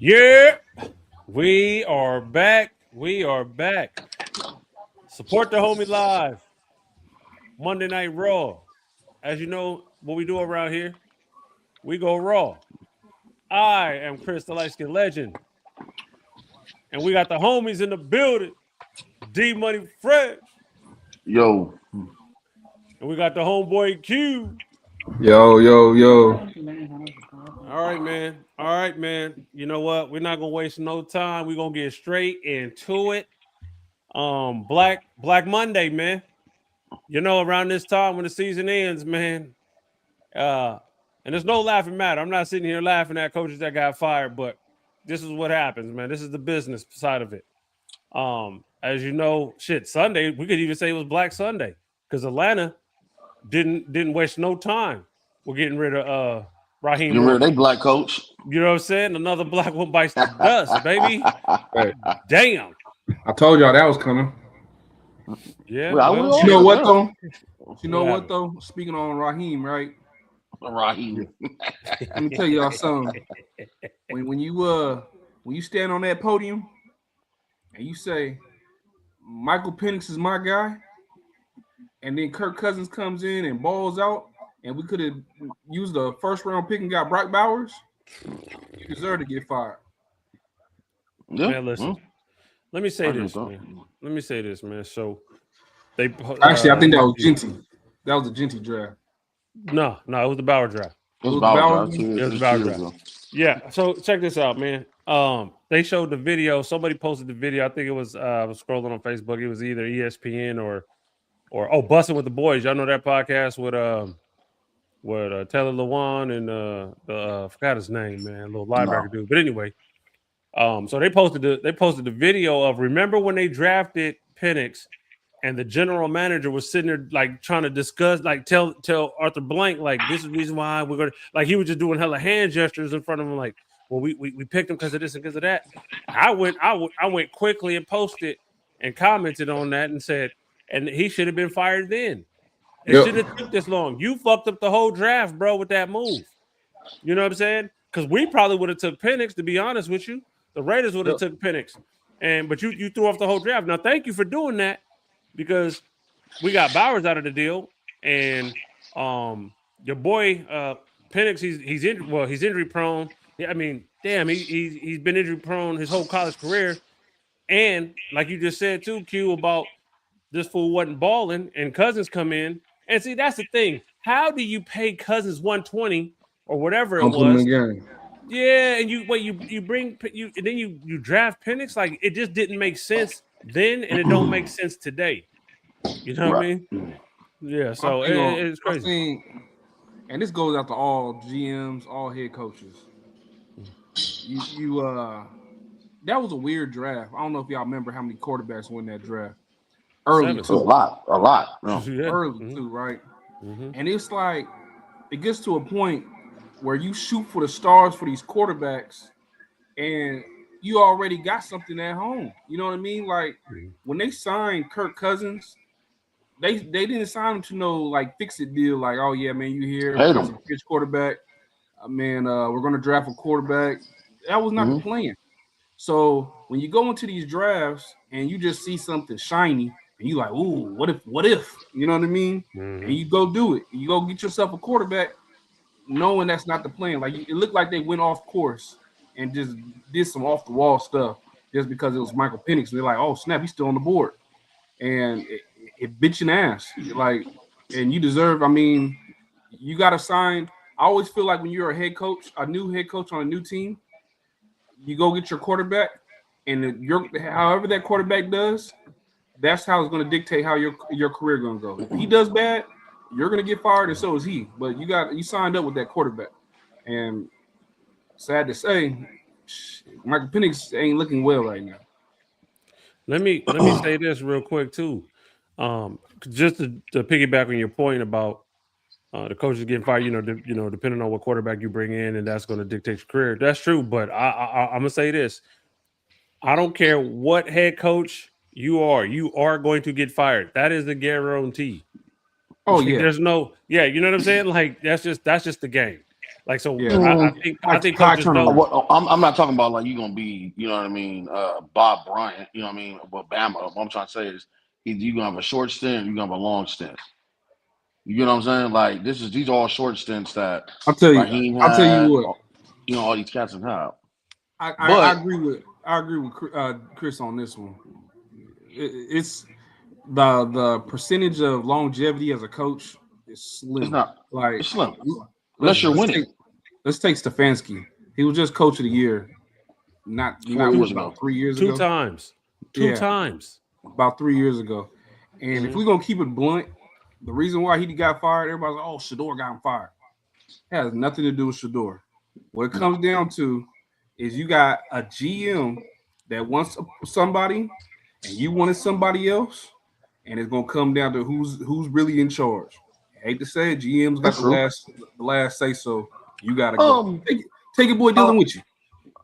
Yeah, we are back. We are back. Support the homie live. Monday Night Raw. As you know, what we do around here, we go raw. I am Chris the Light Skin Legend, and we got the homies in the building. D Money Fresh, Yo, and we got the homeboy Q. Yo, yo, yo. All right, man. All right, man. You know what? We're not gonna waste no time. We're gonna get straight into it. Black Monday, man. You know, around this time when the season ends, man. And there's no laughing matter. I'm not sitting here laughing at coaches that got fired, but this is what happens, man. This is the business side of it. As you know, Sunday, we could even say it was Black Sunday because Atlanta didn't waste no time. We're getting rid of Raheem you Morgan. ready? They black coach. You know what I'm saying? Another black one bites the dust, baby. Hey, Damn. I told y'all that was coming. Yeah. Well, You know what though? What happened? Speaking on Raheem, right? Raheem. Let me tell y'all something. When you stand on that podium and you say Michael Penix is my guy, and then Kirk Cousins comes in and balls out, and we could have used the first round pick and got Brock Bowers, you deserve to get fired. Yeah. Man, listen. Let me say this, man. Let me say this, man. So they Actually, I think that was Genty. That was a Genty draft. No, it was the Bauer draft. It was Bauer about It was Bauer draft. Yeah. So check this out, man. They showed the video. Somebody posted the video. I think it was I was scrolling on Facebook. It was either ESPN or Bussin' with the Boys. Y'all know that podcast with Taylor Lewan and I forgot his name, man, little linebacker dude. But anyway, so they posted the video of remember when they drafted Penix and the general manager was sitting there like trying to discuss, like tell Arthur Blank, like this is the reason why we're gonna, like he was just doing hella hand gestures in front of him, like, well, we picked him because of this and because of that. I went quickly and posted and commented on that and said, and he should have been fired then. It shouldn't have took this long. You fucked up the whole draft, bro, with that move. You know what I'm saying? Because we probably would have took Penix, to be honest with you. The Raiders would have took Penix. But you threw off the whole draft. Now, thank you for doing that because we got Bowers out of the deal. And your boy Penix, he's injury prone. I mean, damn, he's been injury prone his whole college career. And like you just said too, Q, about this fool wasn't balling and Cousins come in. And see, that's the thing. How do you pay Cousins 120 or whatever it was? Yeah, and you bring and then you draft Penix, like it just didn't make sense then, and it don't make sense today. You know what I mean? Yeah, so it's crazy. And this goes out to all GMs, all head coaches. That was a weird draft. I don't know if y'all remember how many quarterbacks won that draft. Early too. A lot. Yeah. Early too, right? And it's like it gets to a point where you shoot for the stars for these quarterbacks, and you already got something at home. You know what I mean? Like when they signed Kirk Cousins, they didn't sign him to no like fix-it deal. Like, oh yeah, man, you here? Pitch quarterback. Man, we're gonna draft a quarterback. That was not the plan. So when you go into these drafts and you just see something shiny, and you like, ooh, what if? You know what I mean? And you go do it. You go get yourself a quarterback, knowing that's not the plan. Like it looked like they went off course and just did some off the wall stuff just because it was Michael Penix. They're like, oh snap, he's still on the board, and it bit your ass. Like, and you deserve. I mean, you got to sign. I always feel like when you're a head coach, a new head coach on a new team, you go get your quarterback, and however that quarterback does, that's how it's going to dictate how your career going to go. If he does bad, you're going to get fired, and so is he. But you signed up with that quarterback, and sad to say, Michael Penix ain't looking well right now. Let me say this real quick too, just to piggyback on your point about the coaches getting fired. Depending on what quarterback you bring in, and that's going to dictate your career. That's true, but I'm gonna say this: I don't care what head coach you are going to get fired. That is a guarantee. Oh yeah, there's no, you know what I'm saying? Like that's just the game. Like, so Yeah. I think high coaches turnover. know. I'm not talking about like you're gonna be, you know what I mean, Bob Bryant, you know what I mean, but Bama. What I'm trying to say is either you're gonna have a short stint, or you're gonna have a long stint. You know what I'm saying? Like these are all short stints that I'll tell you had, what. you know, all these cats have had. I agree with Chris on this one. It's the percentage of longevity as a coach is slim. It's not. Like It's slim. Unless you're winning. Let's take Stefanski. He was just coach of the year. Not 4 years about ago. 3 years Two ago. times. Two times. About 3 years ago. And if we're gonna keep it blunt, the reason why he got fired, everybody's like, "Oh, Shador got him fired." It has nothing to do with Shador. What it comes down to is you got a GM that wants somebody, and you wanted somebody else, and it's gonna come down to who's really in charge. I hate to say it, GM's got the last say so. You gotta go. Take your boy Dylan with you.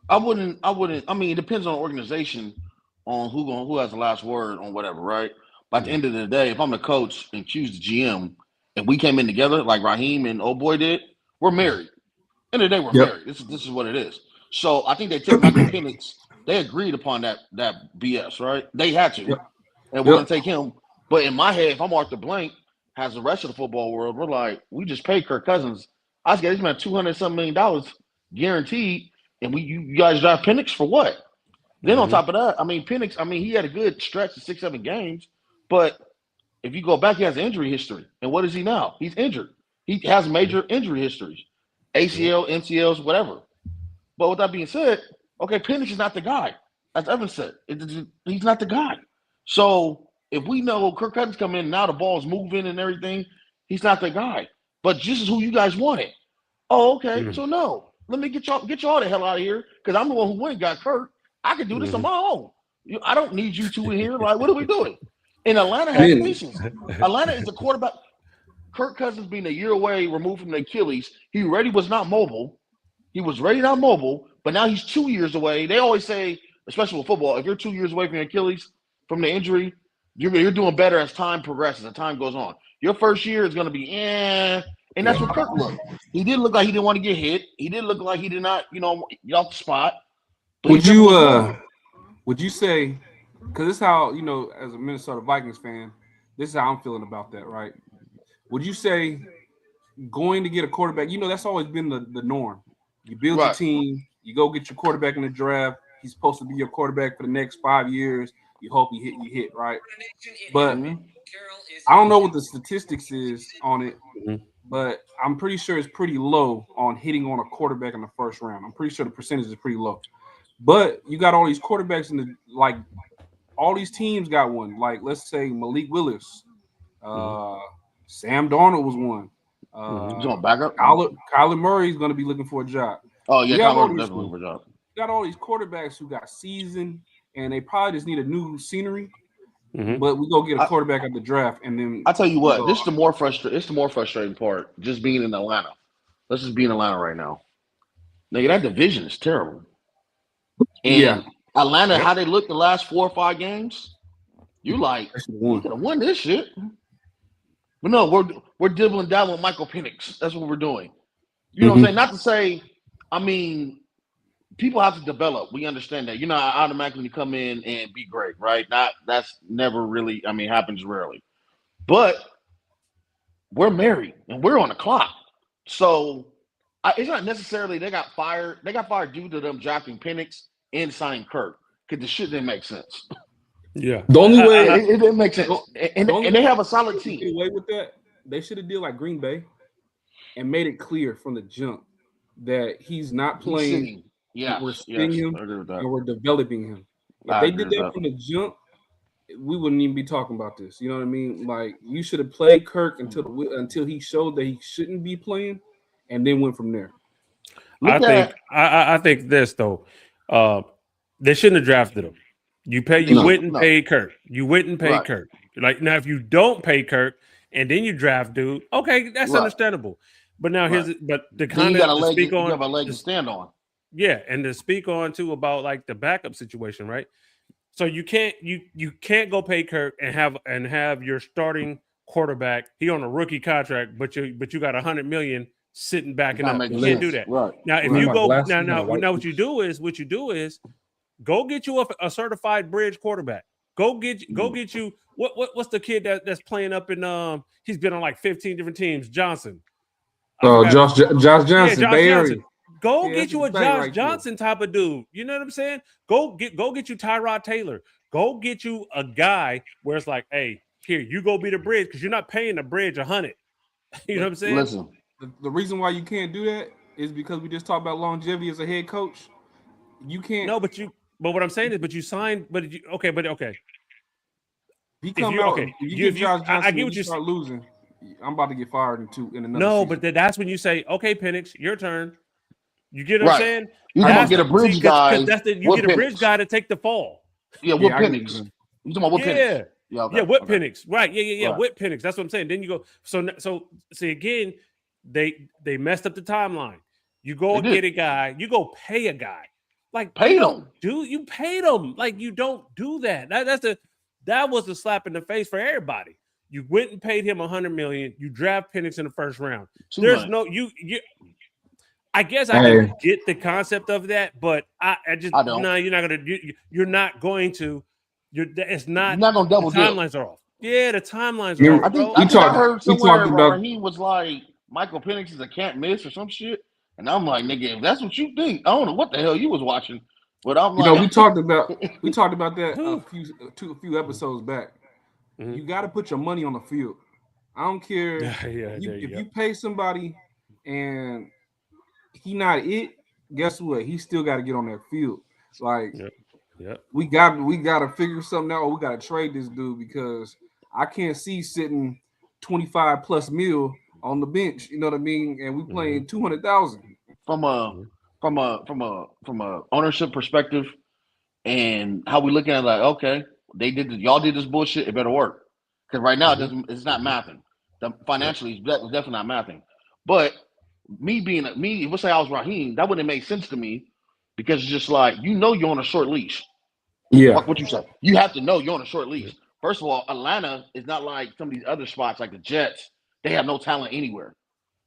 I wouldn't. I mean, it depends on the organization on who has the last word on whatever, right? But at the end of the day, if I'm the coach and choose the GM, and we came in together like Raheem and old boy did, we're married. End of the day, we're married. This is what it is. So I think they took Michael Penix. They agreed upon that BS, right? They had to, and we're gonna take him. But in my head, if I'm Arthur Blank, has the rest of the football world, we're like, we just paid Kirk Cousins. I was getting this man $200 million guaranteed, and you guys draft Penix for what? Then on top of that, I mean Penix. I mean he had a good stretch of 6-7 games, but if you go back, he has injury history. And what is he now? He's injured. He has major injury histories, ACL, MCLs, whatever. But with that being said, okay, Penix is not the guy. As Evan said, he's not the guy. So if we know Kirk Cousins come in now, the ball's moving and everything, he's not the guy. But this is who you guys wanted. Oh, okay. So no, let me get y'all the hell out of here because I'm the one who went and got Kirk. I can do this on my own. I don't need you two in here. Like, what are we doing? And Atlanta has pieces. Atlanta is the quarterback. Kirk Cousins being a year away, removed from the Achilles, he already was not mobile. He was ready not mobile, but now he's 2 years away. They always say, especially with football, if you're 2 years away from your Achilles, from the injury, you're doing better as time progresses, as time goes on. Your first year is going to be, and that's what Kirk looked. He did look like he didn't want to get hit. He did look like he did not, get off the spot. Would you say, because this is how, as a Minnesota Vikings fan, this is how I'm feeling about that, right? Would you say going to get a quarterback, that's always been the norm. You build your team, you go get your quarterback in the draft. He's supposed to be your quarterback for the next 5 years. You hope you hit, right? But I don't know what the statistics is on it, but I'm pretty sure it's pretty low on hitting on a quarterback in the first round. I'm pretty sure the percentage is pretty low. But you got all these quarterbacks all these teams got one. Like, let's say Malik Willis, Sam Darnold was one. He's on backup. Kyler Murray is going to be looking for a job. Oh yeah, Kyler definitely looking for a job. You got all these quarterbacks who got seasoned, and they probably just need a new scenery. But we go get a quarterback at the draft, and then I tell you what, this is the more frustrating part. Just being in Atlanta. Let's just be in Atlanta right now. Nigga, that division is terrible. And Atlanta, how they look the last 4 or 5 games, you like, we could have won this shit. But no, we're dibbling down with Michael Penix. That's what we're doing. You know what I'm saying? Not to say, I mean, people have to develop. We understand that. You're not automatically come in and be great, right? That's never really, happens rarely. But we're married and we're on the clock. So it's not necessarily they got fired. They got fired due to them drafting Penix and signing Kirk because the shit didn't make sense. Yeah. The only way it didn't make sense. And they have a solid team. Get away with that. They should have did like Green Bay and made it clear from the jump that he's not playing. We're sitting him and we're developing him. If they did that from the jump, we wouldn't even be talking about this. You know what I mean? Like, you should have played Kirk until he showed that he shouldn't be playing, and then went from there. I think this though, they shouldn't have drafted him. You went and paid Kirk. You went and paid Kirk. Like, now, if you don't pay Kirk and then you draft dude, okay, that's understandable. But now the kind of you have a leg to stand on. Yeah, and to speak on too about like the backup situation, right? So you can't go pay Kirk and have your starting quarterback. He on a rookie contract, but you got $100 million sitting backing That up. makes You can't do sense. that. Right. Now, if Right. you My go glasses now, and white what you do is go get you a certified bridge quarterback. Go get you what's the kid that's playing up in he's been on like 15 different teams. Johnson. Josh Johnson, Josh Bay Johnson. Area. Go Yeah, get that's you a the thing Josh right Johnson type of dude. You know what I'm saying? Go get you Tyrod Taylor. Go get you a guy where it's like, hey, here, you go be the bridge because you're not paying the bridge 100. You know what I'm saying? Listen, The reason why you can't do that is because we just talked about longevity as a head coach. You can't. No, but what I'm saying is, but you signed, but you okay. He If come you out. okay, If you you- get if you- Josh I Johnson, get and what you you start losing, I'm about to get fired in another no, season. but that's when you say, okay, Penix, your turn. You get what Right. I'm saying? you That's gonna get a bridge guy. because you with get a bridge Penix. guy to take the fall. Yeah, what I get Penix? you. You talking about what Penix? Yeah, okay. Yeah, whip okay. Penix. Right. Yeah. Right. Whip Penix. That's what I'm saying. Then you go. So see again, they messed up the timeline. You go They and did. get a guy. You go pay a guy. Like Paid you don't him. you paid him. Like you don't do that. That was the slap in the face for everybody. You went and paid him $100 million. You draft Penix in the first round. There's no you. I guess I can get the concept of that, but I just don't. no. You're not gonna. You're not going to. It's not. You're not gonna double the dip. timelines are off. Yeah, the timelines are off. I Bro. think I heard somewhere about Raheem was like Michael Penix is a can't miss or some shit, and I'm like, nigga, if that's what you think, I don't know what the hell you was watching, but I'm like, we talked about that a few episodes back. Mhm. You got to put your money on the field. I don't care if you pay somebody and he not it. Guess what? He still got to get on that field. Like, we got to figure something out. Or we got to trade this dude because I can't see sitting 25 plus mil on the bench. You know what I mean? And we playing 200,000. From a ownership perspective, and how we looking at it, like, okay, y'all did this bullshit. It better work because right now it's not mathing. Financially, it's definitely not mathing. But let's say I was Raheem, that wouldn't make sense to me because it's just like you're on a short leash. Yeah. Fuck what you say. You have to know you're on a short leash. First of all, Atlanta is not like some of these other spots like the Jets. They have no talent anywhere.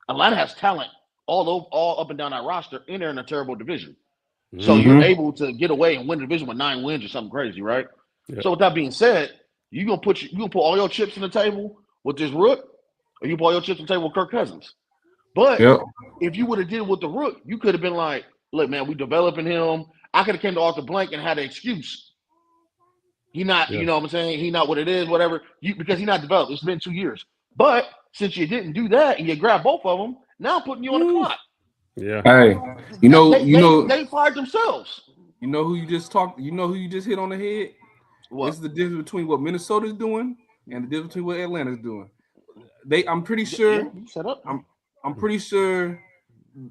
Atlanta has talent all up and down that roster, and they're in a terrible division. So you're able to get away and win the division with 9 wins or something crazy, right? Yeah. So with that being said, you gonna put all your chips on the table with this Rook, or you put all your chips on the table with Kirk Cousins. But if you would have did with the Rook, you could have been like, look, man, we developing him. I could have came to Arthur Blank and had an excuse. He not, you know what I'm saying? He not what it is, whatever. Because he not developed. It's been 2 years. But since you didn't do that and you grabbed both of them, now I'm putting you on the clock. Yeah. Hey, they fired themselves. You know who you just talked? You know who you just hit on the head? What? This is the difference between what Minnesota's doing and the difference between what Atlanta's doing. I'm pretty sure. I'm pretty sure.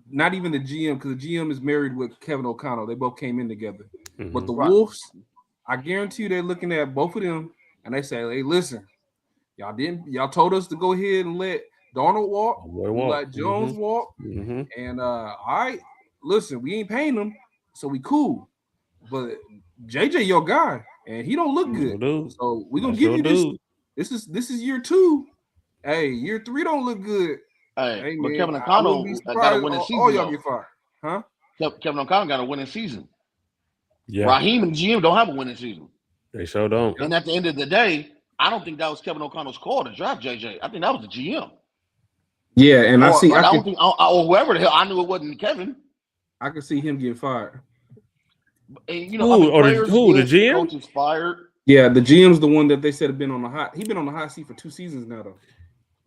Not even the GM, because the GM is married with Kevin O'Connell. They both came in together. But the Wolves, I guarantee you, they're looking at both of them and they say, "Hey, listen, y'all told us to go ahead and let Darnold walk, let Jones walk, and all right, listen, we ain't paying them, so we cool. But JJ, your guy, and he don't look good, so we gonna give you this. This is year 2. Hey, year 3 don't look good. Hey, but Kevin O'Connell got a winning season. All y'all get fired, huh? Kevin O'Connell got a winning season. Yeah. Raheem and GM don't have a winning season. They sure don't. And at the end of the day, I don't think that was Kevin O'Connell's call to draft JJ. I think that was the GM. Yeah, and or whoever the hell. I knew it wasn't Kevin. I could see him getting fired. And, the GM? Coaches fired. Yeah, the GM's the one that they said have been on the hot. He's been on the hot seat for 2 seasons now, though.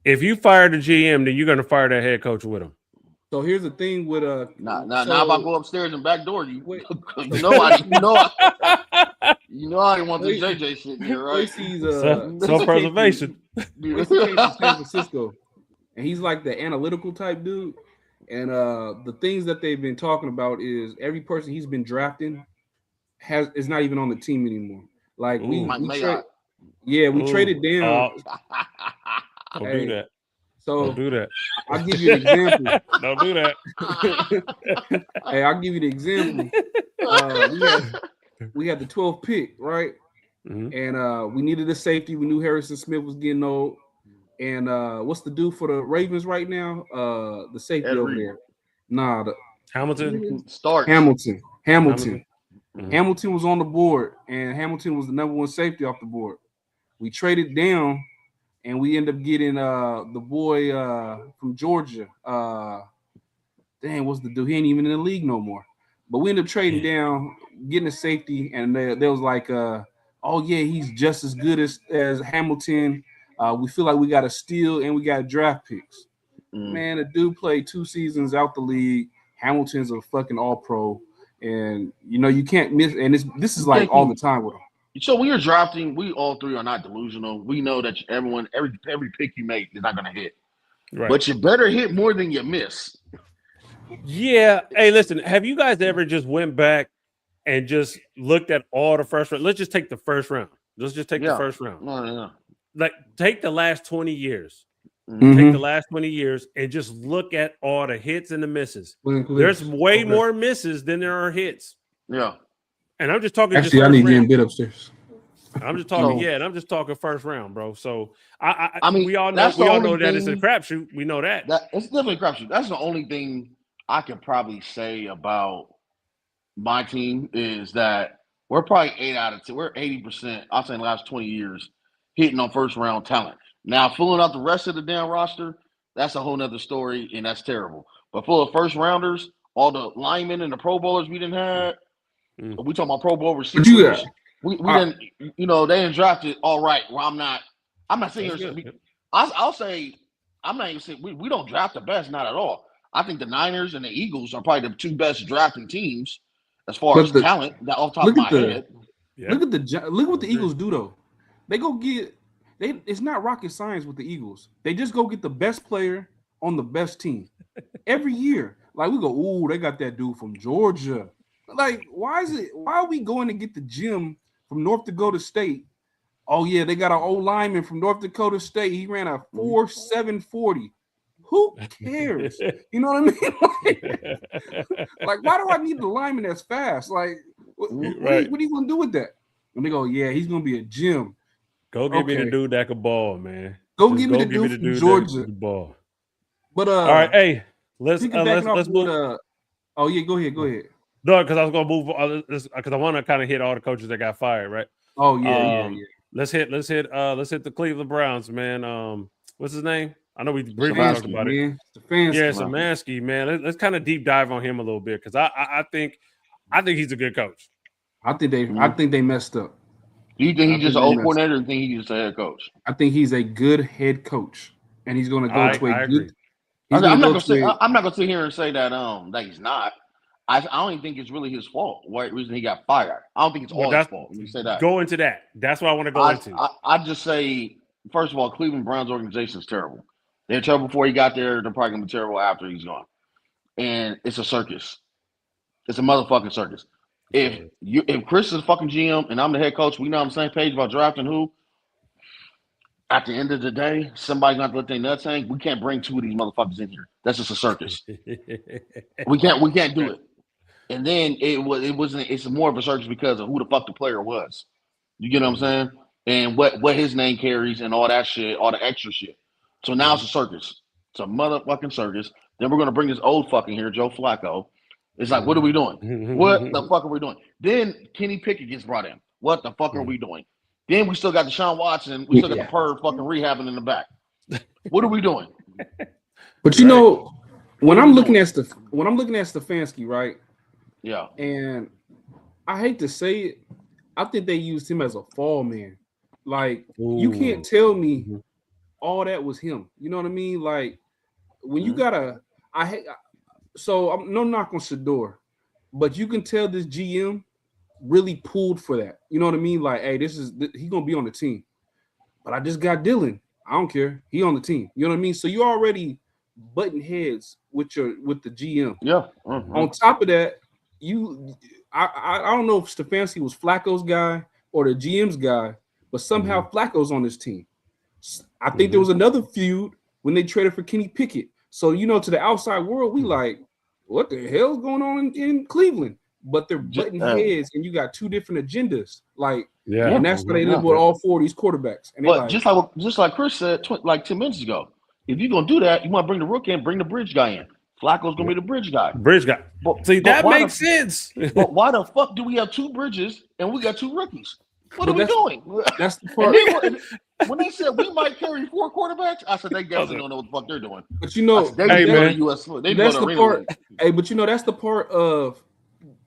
If you fire the GM, then you're gonna fire that head coach with him. So here's the thing with now if I go upstairs and backdoor you, you know I didn't want this JJ shit here, right? Self-preservation. He came to San Francisco, and he's like the analytical type dude. And the things that they've been talking about is every person he's been drafting is not even on the team anymore. Like we traded down. Don't do that. So don't do that. I'll give you an example. Don't do that. Hey, I'll give you the example. We had the 12th pick, right? And we needed a safety. We knew Harrison Smith was getting old. And what's the dude for the Ravens right now? The safety over there. Nah, Hamilton. Hamilton. Mm-hmm. Hamilton was on the board, and Hamilton was the number one safety off the board. We traded down, and we end up getting the boy from Georgia. What's the dude? He ain't even in the league no more. But we ended up trading down, getting a safety, and there was like, oh yeah, he's just as good as Hamilton. We feel like we got a steal and we got draft picks. Man, the dude played 2 seasons out the league. Hamilton's a fucking all-pro, and you can't miss. And this is like all the time with him. So when you're drafting, we all three are not delusional. We know that every pick you make is not going to hit, right? But you better hit more than you miss. Yeah. Hey, listen, have you guys ever just went back and just looked at all the first round? Let's just take the first round. Let's just take the first round. No. Like, take the last 20 years. Mm-hmm. Take the last 20 years and just look at all the hits and the misses. There's way more misses than there are hits. Yeah. And I'm just talking. Actually, I need to get a bit upstairs. I'm just talking. And I'm just talking first round, bro. So I mean, we all know that it's a crapshoot. We know that. It's definitely a crapshoot. That's the only thing I could probably say about my team is that we're probably 8 out of 10. We're 80%. I'll say in the last 20 years hitting on first round talent. Now filling out the rest of the damn roster, that's a whole nother story, and that's terrible. But full of first rounders, all the linemen and the Pro Bowlers we didn't have. We talking about Pro Bowl receivers. We didn't, they didn't draft it all right. Well, I'm not saying I'll say I'm not even saying we don't draft the best, not at all. I think the Niners and the Eagles are probably the 2 best drafting teams as far as talent. That off the top of my head. Yeah. Look at what the Eagles do though. They go get it's not rocket science with the Eagles. They just go get the best player on the best team every year. Like we go, ooh, they got that dude from Georgia. Like, why are we going to get the gym from North Dakota State? Oh yeah, they got an old lineman from North Dakota State. He ran a 4.740. Who cares? You know what I mean? Like, why do I need the lineman that's fast? Like, what are you gonna do with that? And they go, yeah, he's gonna be a gym. Go give me the dude that can ball, man. Go give me the dude from Georgia. Ball. But all right, hey, let's move. Oh yeah, go ahead. No, because I was gonna move because I want to kind of hit all the coaches that got fired, right? Oh yeah. Let's hit the Cleveland Browns, man. What's his name? I know we briefly talked about it. Stefanski. Yeah, Stefanski, man. Let's kind of deep dive on him a little bit because I think he's a good coach. I think they messed up. Do you think he's just an old coordinator, or do you think he's just a head coach? I think he's a good head coach, and he's going to go to a good. I'm not going to sit here and say that he's not. I don't even think it's really his fault. What reason he got fired? I don't think it's all his fault. Let me say that. Go into that. That's what I want to go into. I just say, first of all, Cleveland Browns organization is terrible. They're terrible before he got there. They're probably going to be terrible after he's gone. And it's a circus. It's a motherfucking circus. If Chris is fucking GM and I'm the head coach, we know on the same page about drafting who. At the end of the day, somebody's gonna have to let their nuts hang. We can't bring 2 of these motherfuckers in here. That's just a circus. We can't do it. And then it's more of a circus because of who the fuck the player was. You get what I'm saying? And what his name carries and all that shit, all the extra shit. So now it's a circus. It's a motherfucking circus. Then we're gonna bring this old fucking here, Joe Flacco. It's like, what are we doing? What the fuck are we doing? Then Kenny Pickett gets brought in. What the fuck are we doing? Then we still got Deshaun Watson. We still got the perv fucking rehabbing in the back. What are we doing? But when I'm looking at Stefanski, right? Yeah. And I hate to say it, I think they used him as a fall man. Like, you can't tell me all that was him. You know what I mean? Like, when you gotta, so I'm no knock on Shador, but you can tell this GM really pulled for that. You know what I mean? Like, hey, he's gonna be on the team. But I just got Dylan. I don't care. He on the team. You know what I mean? So you already butting heads with the GM. Yeah. On top of that, I don't know if Stefanski was Flacco's guy or the GM's guy, but somehow Flacco's on this team. I think there was another feud when they traded for Kenny Pickett. So, to the outside world, we like, what the hell's going on in Cleveland? But they're butting heads, and you got 2 different agendas. Like, Yeah, and that's why they live with all 4 of these quarterbacks. And but just like Chris said, like 10 minutes ago, if you're gonna do that, you want to bring the rookie in, bring the bridge guy in. Flacco's gonna be the bridge guy. Bridge guy. See, that makes sense. But why the fuck do we have 2 bridges and we got 2 rookies? What are we doing? That's the part. When they said we might carry 4 quarterbacks, I said they definitely don't know what the fuck they're doing. But you know, they man, that's the part. Hey, but you know, that's the part of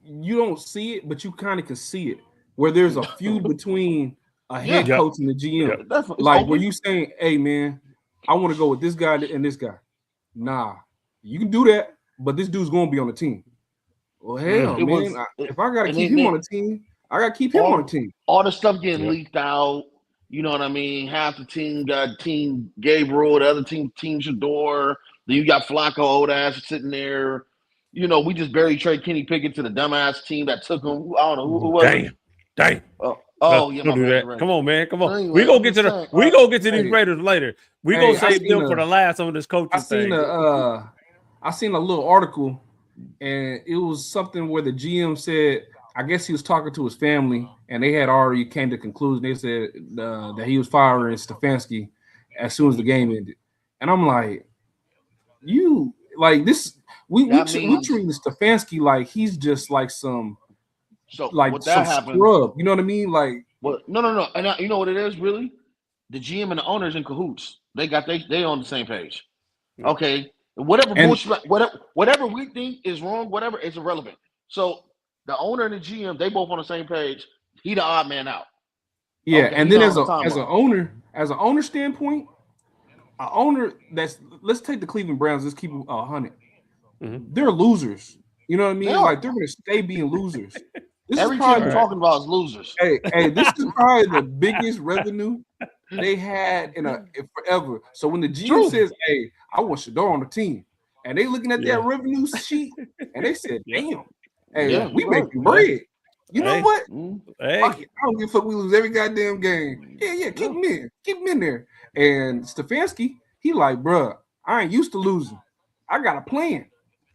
you don't see it, but you kind of can see it, where there's a feud between a head coach and the GM. Like where you saying, "Hey, man, I want to go with this guy and this guy." Nah, you can do that, but this dude's gonna be on the team. Well, hell, man, if I gotta keep him on the team, I gotta keep him on the team. All the stuff getting leaked out. You know what I mean? Half the team got Team Gabriel, the other Team Shador. Then you got Flacco, old ass, sitting there. You know, we just buried Trey Kenny Pickett to the dumbass team that took him. I don't know who was it. Dang. Yeah, don't do that. Come on, man. Come on. Anyway, we gonna get to these Raiders later. We gonna save them for the last on this coaching thing. I seen a little article, and it was something where the GM said, I guess he was talking to his family, and they had already came to the conclusion. They said that he was firing Stefanski as soon as the game ended. And I'm like, you like this? We treating Stefanski like he's just like some scrub. You know what I mean? Like, well, no. And you know what it is really? The GM and the owners in cahoots. They on the same page. Okay, whatever we think is wrong, whatever, it's irrelevant. So the owner and the GM, they both on the same page. He the odd man out. Yeah, okay, and then as an owner standpoint, an owner let's take the Cleveland Browns. Let's keep them 100. Mm-hmm. They're losers. You know what I mean? Like they're gonna stay being losers. Every team we're talking about is losers. Hey, this is probably the biggest revenue they had in forever. So when the GM says, "Hey, I want Shador on the team," and they looking at that revenue sheet, and they said, "Damn, we making bread." You know what? Hey. Fuck it. I don't give a fuck. We lose every goddamn game. Yeah, keep him in. Keep him in there. And Stefanski, he like, bruh, I ain't used to losing. I got a plan.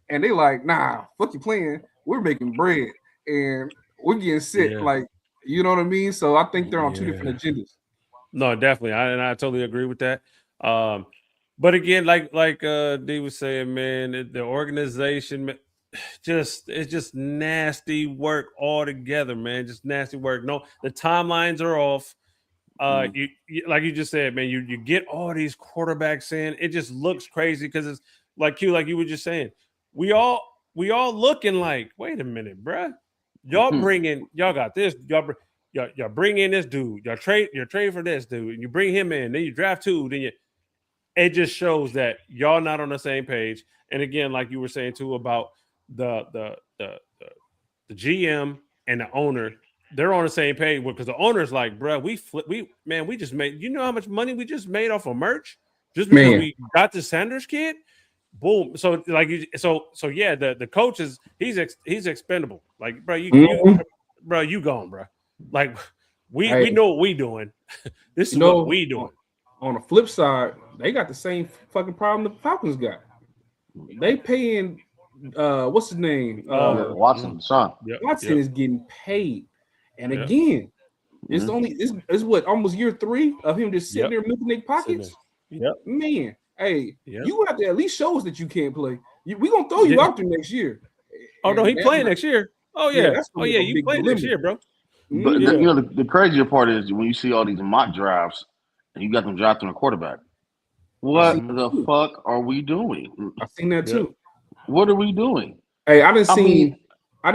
And they like, nah, fuck your plan. We're making bread. And we're getting sick. Like, you know what I mean? So I think they're on two different agendas. No, definitely. I totally agree with that. But again, like D was saying, man, the organization – it's just nasty work altogether, man. Just nasty work. No, the timelines are off. You like you just said, man. You get all these quarterbacks in. It just looks crazy because it's like you were just saying. We all looking like, wait a minute, bruh. Y'all got this. Y'all bring in this dude. Y'all trade for this dude, and you bring him in. Then you draft 2. Then it just shows that y'all not on the same page. And again, like you were saying too about the GM and the owner, they're on the same page because the owner's like, bro, we just made, you know how much money we just made off of merch just because we got the Sanders kid. Boom. So like, the coach is he's expendable. Like, bro, you gone, bro. Like we know what we doing. This is what we doing. On the flip side, they got the same fucking problem the Falcons got. They paying what's his name? Watson's son. Watson is getting paid. And again, it's what, almost year 3 of him just sitting there milking their pockets? Man, you have to at least show us that you can't play. We gonna throw you out there next year. Oh no, he playing next year. Oh yeah. You playing next year, bro. But the crazier part is when you see all these mock drafts and you got them drafting a quarterback. What the fuck are we doing? I've seen that too. What are we doing? Hey, I didn't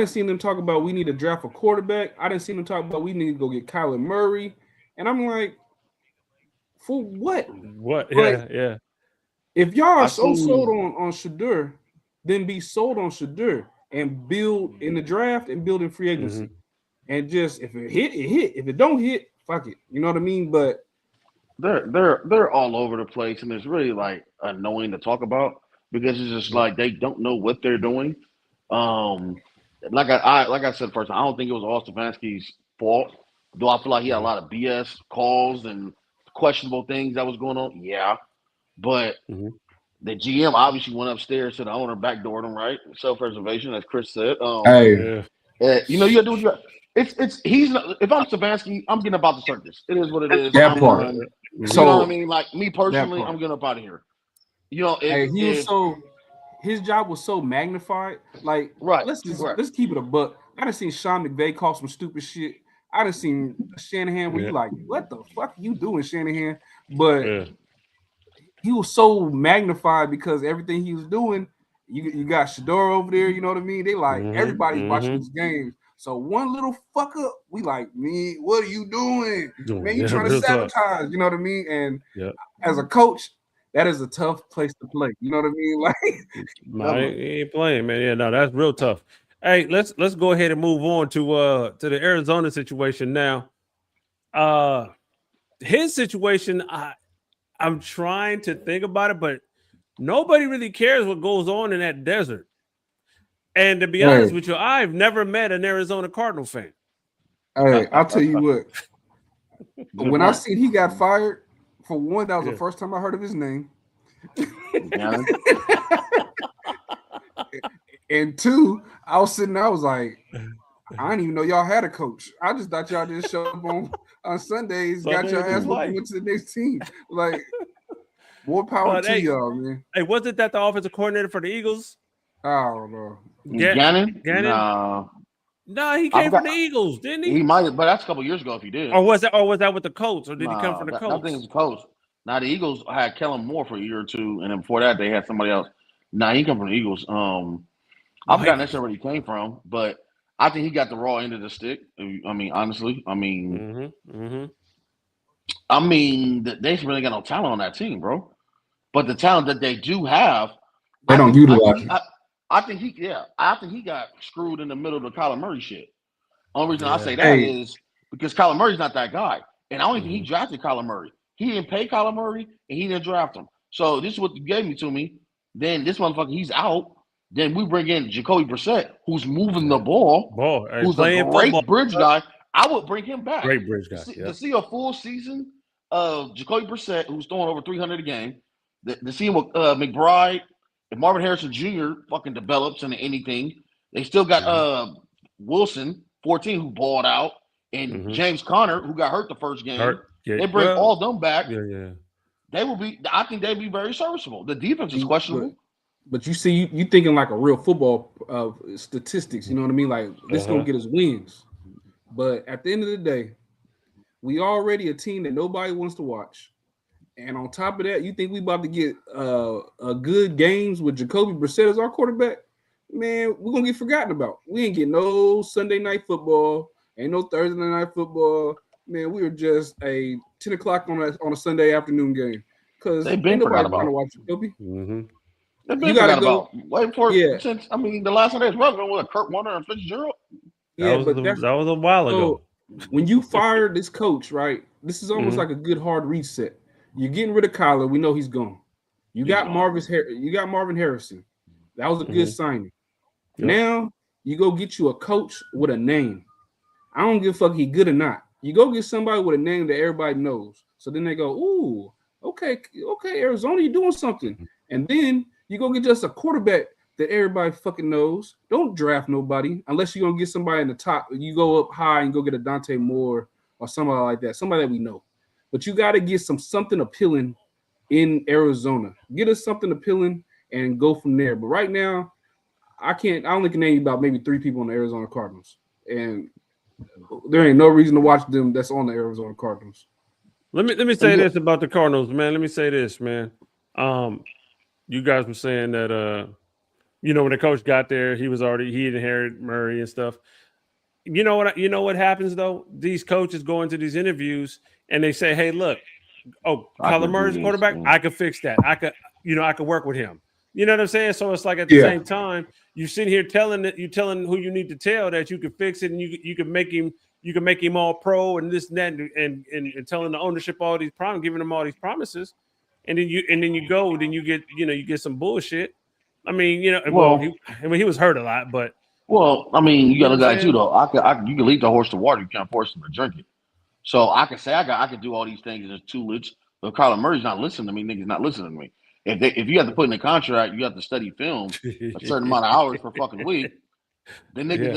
see them talk about we need to draft a quarterback. I didn't see them talk about we need to go get Kyler Murray. And I'm like, for what? What? Like, yeah. If y'all are sold on Shador, then be sold on Shador and build in the draft and build in free agency. Mm-hmm. And just if it hit, it hit. If it don't hit, fuck it. You know what I mean? But they're all over the place, and it's really like annoying to talk about because it's just like they don't know what they're doing. Like I said first, I don't think it was all Stefanski's fault. Though I feel like he had a lot of BS calls and questionable things that was going on. Yeah, but the GM obviously went upstairs to the owner, backdoored him, right? Self-preservation, as Chris said. You know, you gotta do what you got. He's not, if I'm Stefanski, I'm getting about the circus. It is what it is. That I'm part. done. You So know what I mean? Like me personally, part. I'm getting up out of here. You know, his job was so magnified. Like, let's keep it a buck. I done seen Sean McVay call some stupid shit. I done seen Shanahan where you like, what the fuck are you doing, Shanahan? But he was so magnified because everything he was doing. You got Shador over there, you know what I mean? They like everybody's watching these games. So one little fuck up, we like, me, what are you doing? Man, you trying to sabotage, you know what I mean? And as a coach, that is a tough place to play. You know what I mean? Like, he ain't playing, man. Yeah, no, that's real tough. Hey, let's go ahead and move on to the Arizona situation now. His situation, I'm trying to think about it, but nobody really cares what goes on in that desert. And to be honest with you, I've never met an Arizona Cardinal fan. Hey, I'll tell you what. When I seen he got fired, for one, that was the first time I heard of his name. And two, I was sitting there, I was like, I didn't even know y'all had a coach. I just thought y'all just showed up on Sundays, got your ass whooped, went to the next team. Like, more power to y'all, man. Hey, wasn't that the offensive coordinator for the Eagles? I don't know. Gannon? No, he came from the Eagles, didn't he? He might have, but that's a couple years ago if he did. Or was that with the Colts, or did he come from the Colts? I think it was the Colts. Now the Eagles had Kellen Moore for a year or two, and then before that they had somebody else. Nah, he come from the Eagles. I forgot necessarily where he came from, but I think he got the raw end of the stick. I mean, honestly, I mean, they really got no talent on that team, bro. But the talent that they do have, they don't utilize it. I think he got screwed in the middle of the Kyler Murray shit. Only reason I say that is because Kyler Murray's not that guy. And I don't think he drafted Kyler Murray. He didn't pay Kyler Murray, and he didn't draft him. So this is what you gave me to me. Then this motherfucker, he's out. Then we bring in Jacoby Brissett, who's moving the ball, who's a great bridge guy. I would bring him back. Great bridge guy. To see a full season of Jacoby Brissett, who's throwing over 300 a game, to see him with McBride, if Marvin Harrison Jr. fucking develops into anything, they still got Wilson, 14, who balled out, and James Conner, who got hurt the first game. They bring all them back. They will be. I think they'd be very serviceable. The defense is questionable. But you see, you thinking like a real football statistics. You know what I mean? Like, this gonna get us wins. But at the end of the day, we already a team that nobody wants to watch. And on top of that, you think we about to get a good games with Jacoby Brissett as our quarterback? Man, we're gonna get forgotten about. We ain't get no Sunday night football, ain't no Thursday night football. Man, we were just a 10 o'clock on a Sunday afternoon game. Because they've been forgotten about. To watch Jacoby. They've been forgotten about. Wait for since the last one they was relevant with Kurt Warner and Fitzgerald. That was a while ago. When you fired this coach, right? This is almost like a good hard reset. You're getting rid of Kyler. We know he's gone. You got Marvin Harrison. That was a good signing. Yep. Now you go get you a coach with a name. I don't give a fuck he good or not. You go get somebody with a name that everybody knows. So then they go, ooh, okay, Arizona, you doing something. And then you go get just a quarterback that everybody fucking knows. Don't draft nobody unless you're gonna get somebody in the top. You go up high and go get a Dante Moore or somebody like that, somebody that we know. But you got to get something appealing in Arizona. Get us something appealing and go from there. But right now, I only can name you about maybe 3 people on the Arizona Cardinals. And there ain't no reason to watch them that's on the Arizona Cardinals. Let me say this about the Cardinals, man. Let me say this, man. You guys were saying that when the coach got there, he inherited Murray and stuff. You know what happens though? These coaches go into these interviews and they say, "Hey, look, Kyler Murray's quarterback. I could fix that. I could work with him." You know what I'm saying? So it's like at the same time, you sit here telling who you need to tell that you can fix it and you can make him all pro and this and that and telling the ownership all these promises, giving them all these promises, and then you get some bullshit. I mean, he was hurt a lot, but you got to guy too though. You can lead the horse to water, you can't force him to drink it. So I can say I could do all these things as tutelage, but Kyler Murray's not listening to me. Niggas not listening to me. If you have to put in a contract, you have to study film a certain amount of hours per fucking week. Then nigga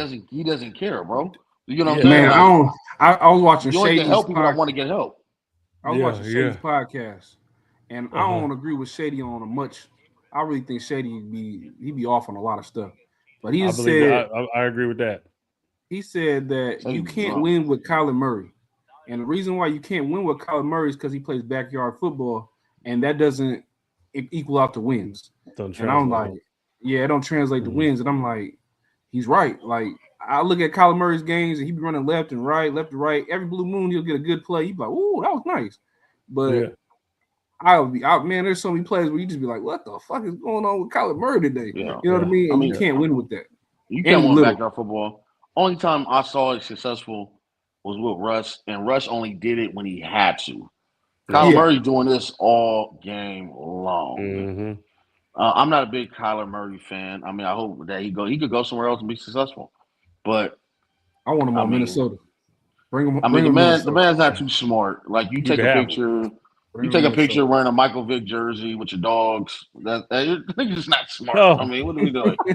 doesn't care, bro. You know what I'm Yeah. saying? Man, Like, I was watching you only Shady's get help. People don't podcast. want to get help. I was Yeah, watching Shady's yeah. podcast, and I don't agree with Shady on a much. I really think Shady be off on a lot of stuff, but he I believe said that. I agree with that. he said that you Shady's can't drunk. win with Kyler Murray, and the reason why you can't win with Kyler Murray is because he plays backyard football, and that doesn't equal out to wins. Don't And I'm translate. like, yeah, it don't translate to Mhm. wins. And I'm like, he's right. Like I look at Kyler Murray's games, and he be running left and right. Every blue moon, he'll get a good play. He'd be like, "Ooh, that was nice," but Yeah. man, there's so many plays where you just be like, what the fuck is going on with Kyler Murray today? Yeah. You know what I mean? I And mean, you can't win with that. You And can't he win little. backyard football. Only time I saw it successful was with Russ, and Russ only did it when he had to. Kyler Yeah. Murray doing this all game long. Mhm. I'm not a big Kyler Murray fan. I mean, I hope that he could go somewhere else and be successful. But I want him I on mean, Minnesota. Bring him. I mean, Bring him the Minnesota. man's not too smart. Like you take can a have him. picture. Bring You him take a Minnesota. picture wearing a Michael Vick jersey with your dogs. That nigga's just not smart. Oh. I mean, what are we doing? You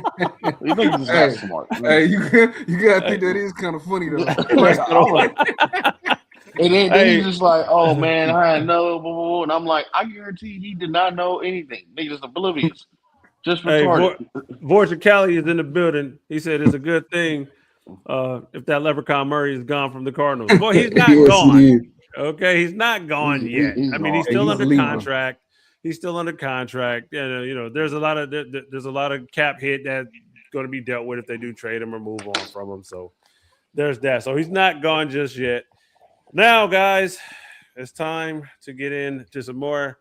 niggas just not smart. Hey, you gotta think that is kind of funny though. Like, I was, and then Hey. he's just like, "Oh man, I know," blah, blah, blah. And I'm like, I guarantee he did not know anything. Niggas just oblivious, just Hey, retarded. Vorcha Cali is in the building. He said it's a good thing if that Leprechaun Murray is gone from the Cardinals. Boy, he's not Yes, gone. he is. Okay, he's not gone yet. he's I mean, gone. he's still He's under leaving. contract. He's still under contract. You know, there's a lot of cap hit that's going to be dealt with if they do trade him or move on from him. So there's that. So he's not gone just yet. Now, guys, it's time to get into some more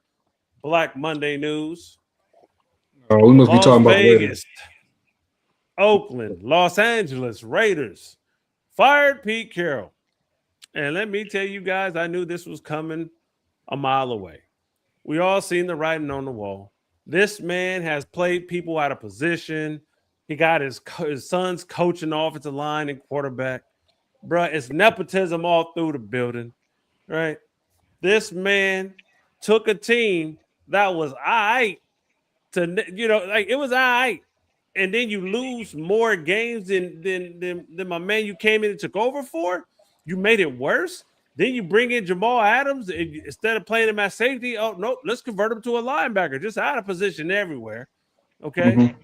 Black Monday news. Oh, we must be Las talking about later. Vegas, Oakland, Los Angeles Raiders fired Pete Carroll. And let me tell you guys, I knew this was coming a mile away. We all seen the writing on the wall. This man has played people out of position. He got his son's coaching offensive line and quarterback. Bruh, it's nepotism all through the building, right? This man took a team that was all right to, you know, like it was all right. And then you lose more games than my man you came in and took over for. You made it worse. Then you bring in Jamal Adams and instead of playing him at safety. Oh no, let's convert him to a linebacker, just out of position everywhere. Okay,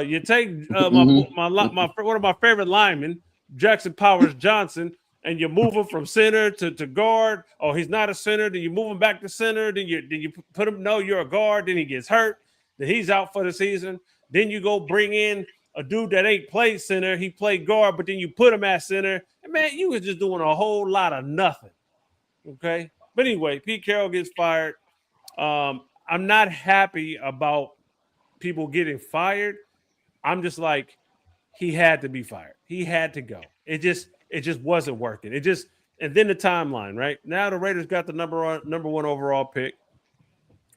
you take my one of my favorite linemen, Jackson Powers Johnson, and you move him from center to guard. Oh, he's not a center. Then you move him back to center. Then you put him. No, you're a guard. Then he gets hurt. Then he's out for the season. Then you go bring in a dude that ain't played center. He played guard, but then you put him at center. And man, you was just doing a whole lot of nothing. Okay. But anyway, Pete Carroll gets fired. I'm not happy about people getting fired. I'm just like, he had to be fired. He had to go. It just wasn't working. And then the timeline, right? Now the Raiders got the number one overall pick,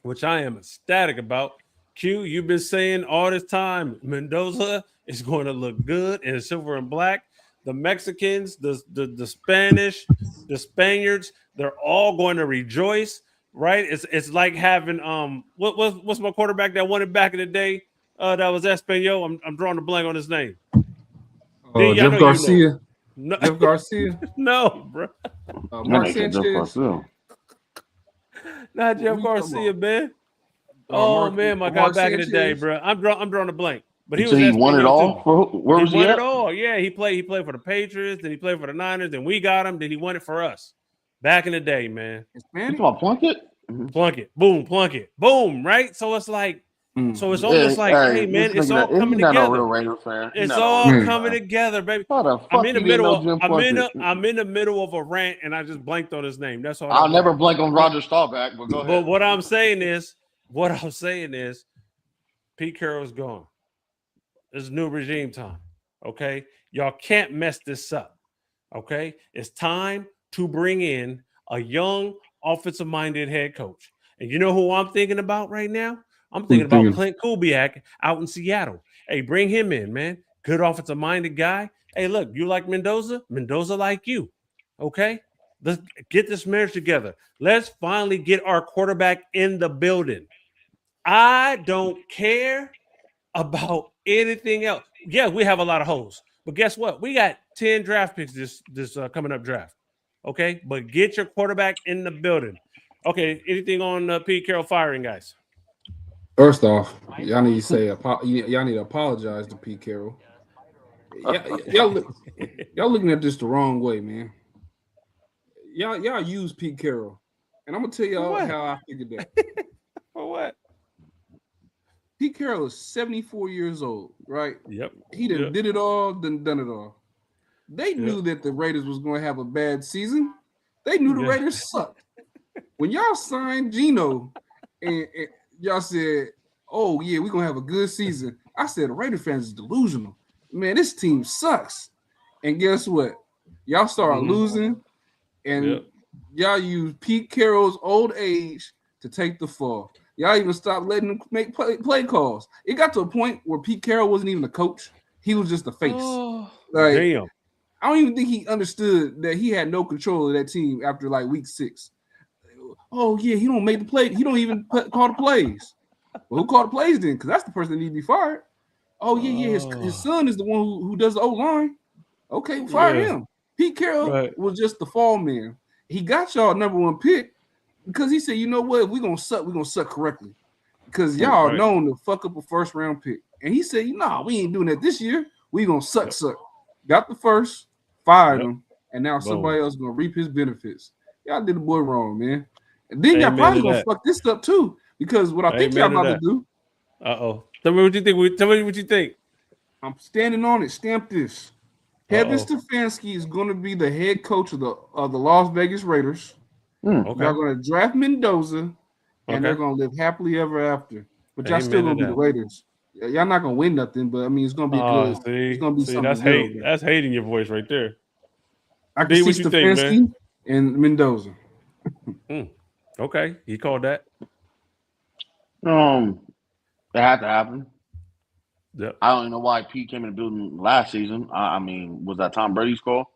which I am ecstatic about. Q, you've been saying all this time, Mendoza is going to look good in silver and black. The Mexicans, the Spanish, the Spaniards, they're all going to rejoice, right? It's like having what's my quarterback that won it back in the day? That was Espanol. I'm drawing a blank on his name. Jeff Garcia. You know. No. Jeff Garcia. No, bro. Mark Sanchez. Not Jeff Garcia, man. Oh man, my guy back in the day, bro. I'm drawing a blank. But he won it all. Where was he won at? it all. Yeah, he played for the Patriots, then he played for the Niners, then we got him, then he won it for us. Back in the day, man. You talking about Plunkett? Plunkett, boom, Plunkett, boom, right? So it's like, so it's almost like, hey man, it's all coming together. Not a real Raider fan. It's all coming together, baby. I'm in the middle of a rant, and I just blanked on his name. That's all. I'll never blank on Roger Staubach, but go ahead. But what I'm saying is, Pete Carroll's gone. It's new regime time. Okay, y'all can't mess this up. Okay, it's time to bring in a young offensive-minded head coach. And you know who I'm thinking about right now? I'm thinking about Clint Kubiak out in Seattle. Hey, bring him in, man. Good offensive-minded guy. Hey, look, you like Mendoza? Mendoza like you. Okay? Let's get this marriage together. Let's finally get our quarterback in the building. I don't care about anything else. Yeah, we have a lot of holes. But guess what? We got 10 draft picks this coming up draft. Okay, but get your quarterback in the building. Okay, anything on Pete Carroll firing, guys? First off, y'all need to say y'all need to apologize to Pete Carroll. Y'all looking at this the wrong way, man. Y'all use Pete Carroll, and I'm gonna tell y'all how I figured that. For what? Pete Carroll is 74 years old, right? Yep. He done did it all, done it all. They knew that the Raiders was going to have a bad season. They knew the Raiders sucked. When y'all signed Geno and y'all said, oh, yeah, we're going to have a good season, I said, the Raider fans is delusional. Man, this team sucks. And guess what? Y'all started losing, and y'all use Pete Carroll's old age to take the fall. Y'all even stopped letting him make play calls. It got to a point where Pete Carroll wasn't even a coach. He was just a face. Damn. I don't even think he understood that he had no control of that team after like week 6. Oh, yeah, he don't make the play. He don't even call the plays. Well, who called the plays then? Because that's the person that needs to be fired. Oh, yeah. His son is the one who does the O-line. Okay, fire him. Pete Carroll was just the fall man. He got y'all number 1 pick. Because he said, you know what? If we're going to suck correctly. Because y'all are known to fuck up a first-round pick. And he said, nah, we ain't doing that this year. We going to suck. Got the first, fired him, and now somebody else going to reap his benefits. Y'all did the boy wrong, man. And then y'all probably going to fuck this up, too. Because what I think y'all about to do. Uh-oh. Tell me what you think. Tell me what you think. I'm standing on it. Stamp this. Kevin Stefanski is going to be the head coach of the Las Vegas Raiders. Y'all going to draft Mendoza, and they're going to live happily ever after. But y'all still going to be the Raiders. Y'all not going to win nothing, but I mean, it's going to be good. It's going to be something. That's hate. That's hating your voice right there. I can see Stefanski and Mendoza. Okay, he called that. It had to happen. Yep. I don't even know why Pete came in the building last season. I mean, was that Tom Brady's call?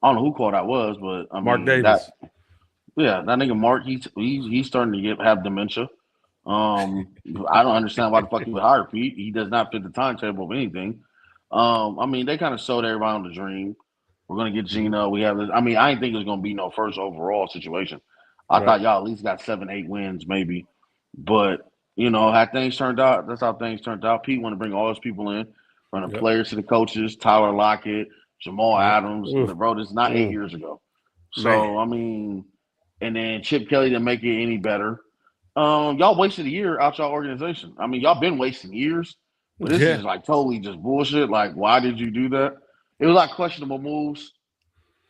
I don't know who call that was, but I mean, Mark Davis. That nigga Mark, he's starting to have dementia. I don't understand why the fuck he would hire Pete. He does not fit the timetable of anything. I mean, they kind of sold everybody on the dream. We're gonna get Geno. We have this. I mean, I didn't think it was gonna be no first overall situation. I thought y'all at least got 7-8 wins, maybe. But you know, how things turned out, that's how things turned out. Pete wanted to bring all those people in, from the players to the coaches, Tyler Lockett, Jamal Adams. Bro, this is not 8 years ago. So I mean, and then Chip Kelly didn't make it any better. Y'all wasted a year out y'all organization. I mean, y'all been wasting years, but this is like totally just bullshit. Like, why did you do that? It was like questionable moves.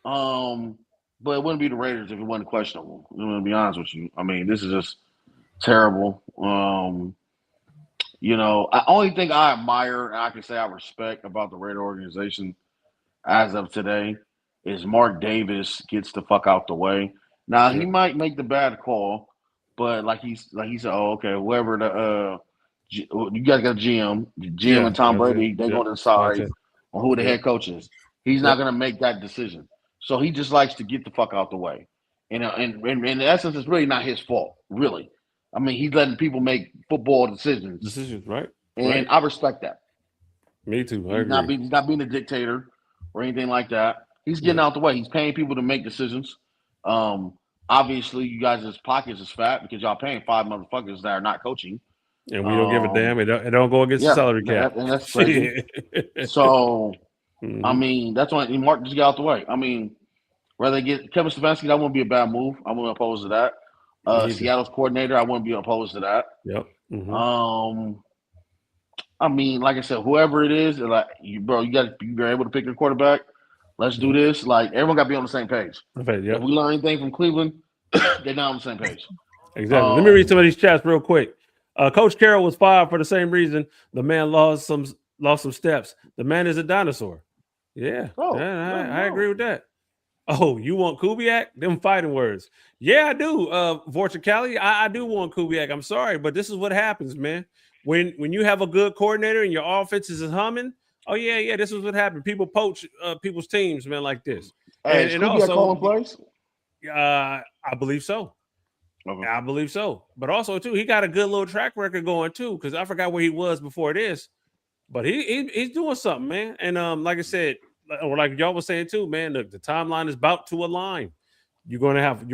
But it wouldn't be the Raiders if it wasn't questionable. I'm gonna be honest with you. I mean, this is just terrible. You know, the only thing I admire and I can say I respect about the Raider organization as of today is Mark Davis gets the fuck out the way. Now he might make the bad call, but like he said, oh, okay, whoever you guys got a GM and Tom Brady, they're going to decide on who the head coach is. He's not going to make that decision, so he just likes to get the fuck out the way. And in essence, it's really not his fault, really. I mean, he's letting people make football decisions, right? And I respect that. Me too. He's not being a dictator or anything like that. He's getting out the way. He's paying people to make decisions. Obviously, you guys' pockets is fat because y'all paying 5 motherfuckers that are not coaching. And we don't give a damn. It don't go against the salary cap. And that's crazy. So, I mean, that's why Mark just got out the way. I mean, whether they get Kevin Stefanski, that wouldn't be a bad move. I wouldn't oppose to that. Seattle's coordinator, I wouldn't be opposed to that. Yep. I mean, like I said, whoever it is, like you're able to pick your quarterback. Let's do this. Like everyone got to be on the same page. If we learn anything from Cleveland, they're not on the same page. Exactly. Let me read some of these chats real quick. Coach Carroll was fired for the same reason. The man lost some steps. The man is a dinosaur. Yeah. I agree with that. Oh, you want Kubiak? Them fighting words. Yeah, I do. Vorticali, I do want Kubiak. I'm sorry, but this is what happens, man. When you have a good coordinator and your offense is humming, oh yeah, this is what happened. People poach people's teams, man, like this. Hey, and also, calling plays? I believe so. Okay. I believe so. But also too, he got a good little track record going too, because I forgot where he was before this. But he's doing something, man. And like I said, or like y'all was saying too, man. Look, the timeline is about to align. You're gonna have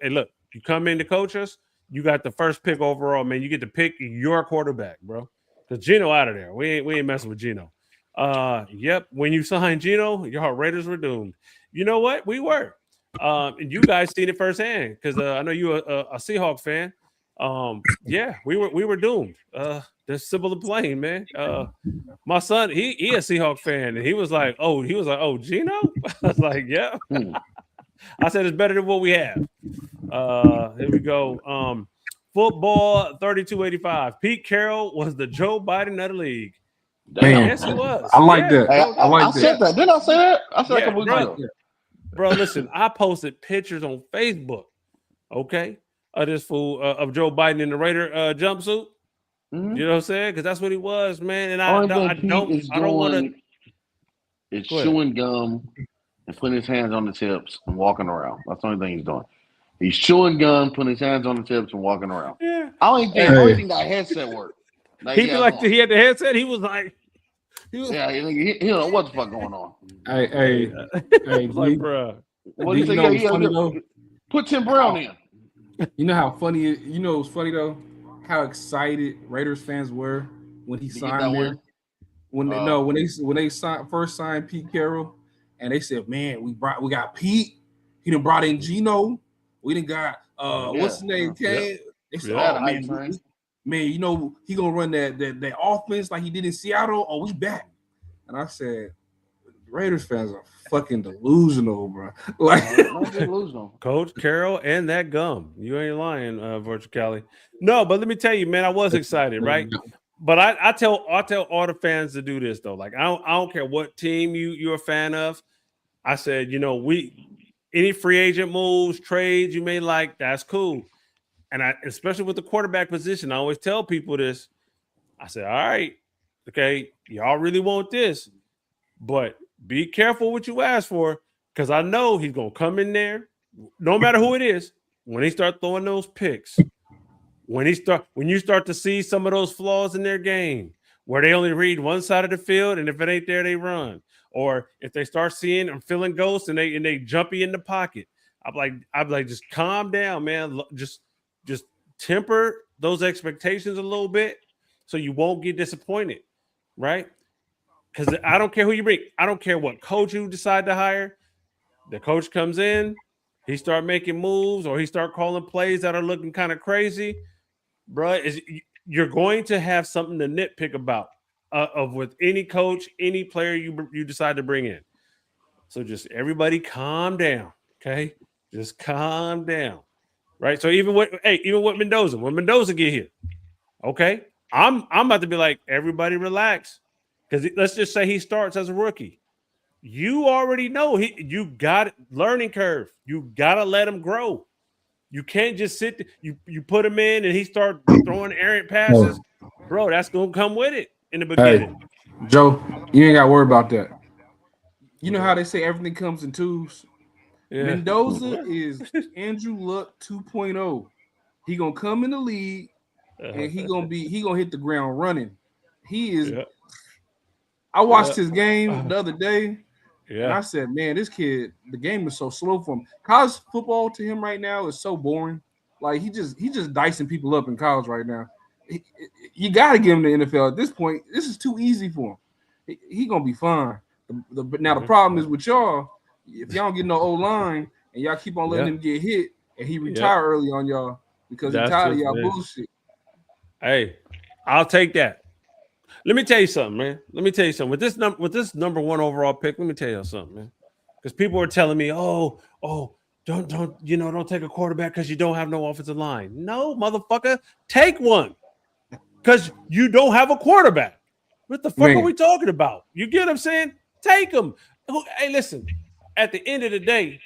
hey, look, you come in to coach us, you got the first pick overall, man. You get to pick your quarterback, bro. Because Gino out of there. We ain't messing with Gino. Yep. When you signed Gino, your Raiders were doomed. You know what? We were. And you guys seen it firsthand because I know you a Seahawks fan. Yeah, we were doomed. That's simple and plain, man. My son, he a Seahawks fan, and he was like, oh, Gino? I was like, yeah. I said it's better than what we have. Here we go. Football 3285. Pete Carroll was the Joe Biden of the league. Man, yes, he was. I like that. Hey, I like that. said that. Didn't I say that? I said a couple weeks ago. Bro, listen, I posted pictures on Facebook, okay, of this fool of Joe Biden in the Raider jumpsuit. Mm-hmm. You know what I'm saying? Because that's what he was, man. And I don't want to. It's chewing gum and putting his hands on the tips and walking around. That's the only thing he's doing. He's chewing gum, putting his hands on the tips and walking around. Yeah. I don't even think that headset worked. Like, he had the headset. He was like, he don't know what the fuck going on. Hey, like, bro. What do you think? Funny though? Put Tim Brown in. You know how funny? You know what's funny though? How excited Raiders fans were when he signed there. When they first signed Pete Carroll, and they said, "Man, we got Pete. He done brought in Gino. We done got what's his name? Kane." They said, "Oh man, you know he gonna run that offense like he did in Seattle. Oh, we back." And I said, Raiders fans are fucking delusional, bro. Like delusional. Coach Carroll and that gum. You ain't lying, Virtual Cali. No, but let me tell you, man, I was excited, right? But I tell all the fans to do this though. Like I don't care what team you're a fan of. I said, you know, any free agent moves, trades you may like, that's cool. And especially with the quarterback position, I always tell people this. I said, all right, okay, y'all really want this, but be careful what you ask for, because I know he's gonna come in there, no matter who it is, when he start throwing those picks, when you start to see some of those flaws in their game, where they only read one side of the field, and if it ain't there, they run. Or if they start seeing and feeling ghosts and they jumpy in the pocket, I'm like, just calm down, man. Just temper those expectations a little bit so you won't get disappointed, right? Because I don't care who you bring. I don't care what coach you decide to hire. The coach comes in, he start making moves, or he start calling plays that are looking kind of crazy, bro. You're going to have something to nitpick about with any coach, any player you decide to bring in. So just everybody calm down, okay? Just calm down, right? So even with Mendoza, when Mendoza get here, okay, I'm about to be like, everybody relax, because let's just say he starts as a rookie. You already know you got learning curve. You gotta let him grow. You can't just sit. You put him in and he start throwing errant passes, bro. That's gonna come with it in the beginning. Hey, Joe, you ain't got to worry about that. You know how they say everything comes in twos. Yeah. Mendoza is Andrew Luck 2.0. He gonna come in the league and he gonna hit the ground running. He is. Yeah. I watched his game the other day. Yeah. And I said, man, this kid, the game is so slow for him. College football to him right now is so boring. Like he just dicing people up in college right now. You got to give him the NFL at this point. This is too easy for him. He gonna be fine. Now the problem is with y'all. If y'all don't get no O-line and y'all keep on letting him get hit, and he retire early on y'all because he's tired of y'all bullshit. Hey, I'll take that. Let me tell you something, man. With this number one overall pick, let me tell you something, man. Because people are telling me, don't take a quarterback because you don't have no offensive line. No, motherfucker, take one. Because you don't have a quarterback. What the fuck are we talking about? You get what I'm saying? Take him. Hey, listen. At the end of the day,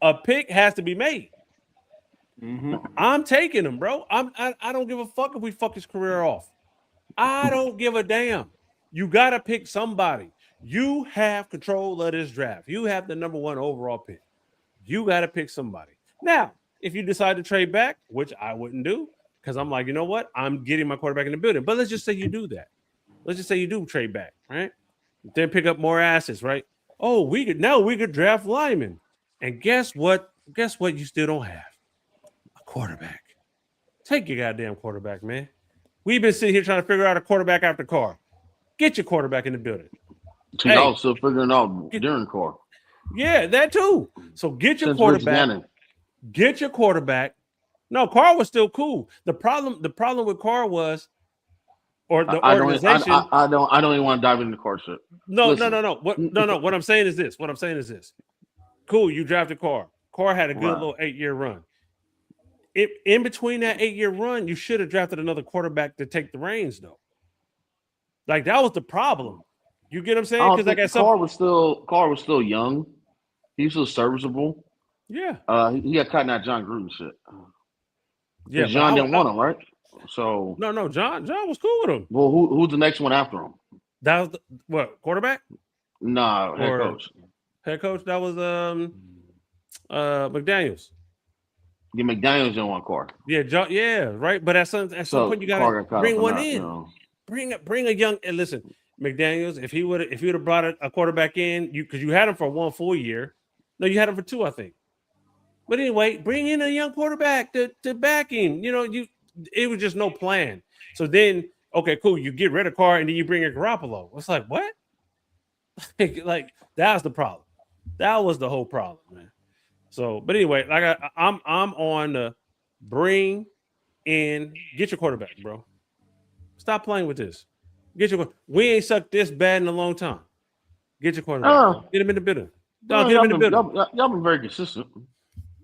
a pick has to be made. Mm-hmm. I'm taking him, bro. I don't give a fuck if we fuck his career off. I don't give a damn. You got to pick somebody. You have control of this draft. You have the number one overall pick. You got to pick somebody. Now, if you decide to trade back, which I wouldn't do, because I'm like, you know what? I'm getting my quarterback in the building. But let's just say you do that. Let's just say you do trade back, right? Then pick up more assets, right? Oh, we could draft linemen. And guess what? Guess what? You still don't have a quarterback. Take your goddamn quarterback, man. We've been sitting here trying to figure out a quarterback after Carr. Get your quarterback in the building. See, I was still figuring out during Carr. Yeah, that too. So get your quarterback. Get your quarterback. No, Carr was still cool. The problem with Carr was, or the organization. I don't even want to dive into Carr shit. No. What I'm saying is this. Cool, you drafted Carr. Carr had a good little 8-year run. In between that 8-year run, you should have drafted another quarterback to take the reins, though. Like that was the problem. You get what I'm saying? Because like I said, Carr was still young. He was still serviceable. Yeah. He got cutting out John Gruden shit. Yeah, John didn't want him, right? So no, John was cool with him. Well, who's the next one after him? That was what, quarterback? Nah, head coach. Head coach. That was McDaniels. Yeah, McDaniels didn't want Carr. Yeah, John. Yeah, right. But at some point, you gotta bring one in. You know. Bring a young. And listen, McDaniels. If he would have brought a quarterback in, because you had him for 1 full year. No, you had him for 2, I think. But anyway, bring in a young quarterback to back him. You know, it was just no plan. So then, okay, cool. You get rid of Carr and then you bring in Garoppolo. It's like, what? like that was the problem. That was the whole problem, man. So, but anyway, like I'm on the bring in, get your quarterback, bro. Stop playing with this. We ain't sucked this bad in a long time. Get your quarterback. Get him in the building. Get him in the building. Y'all been very consistent.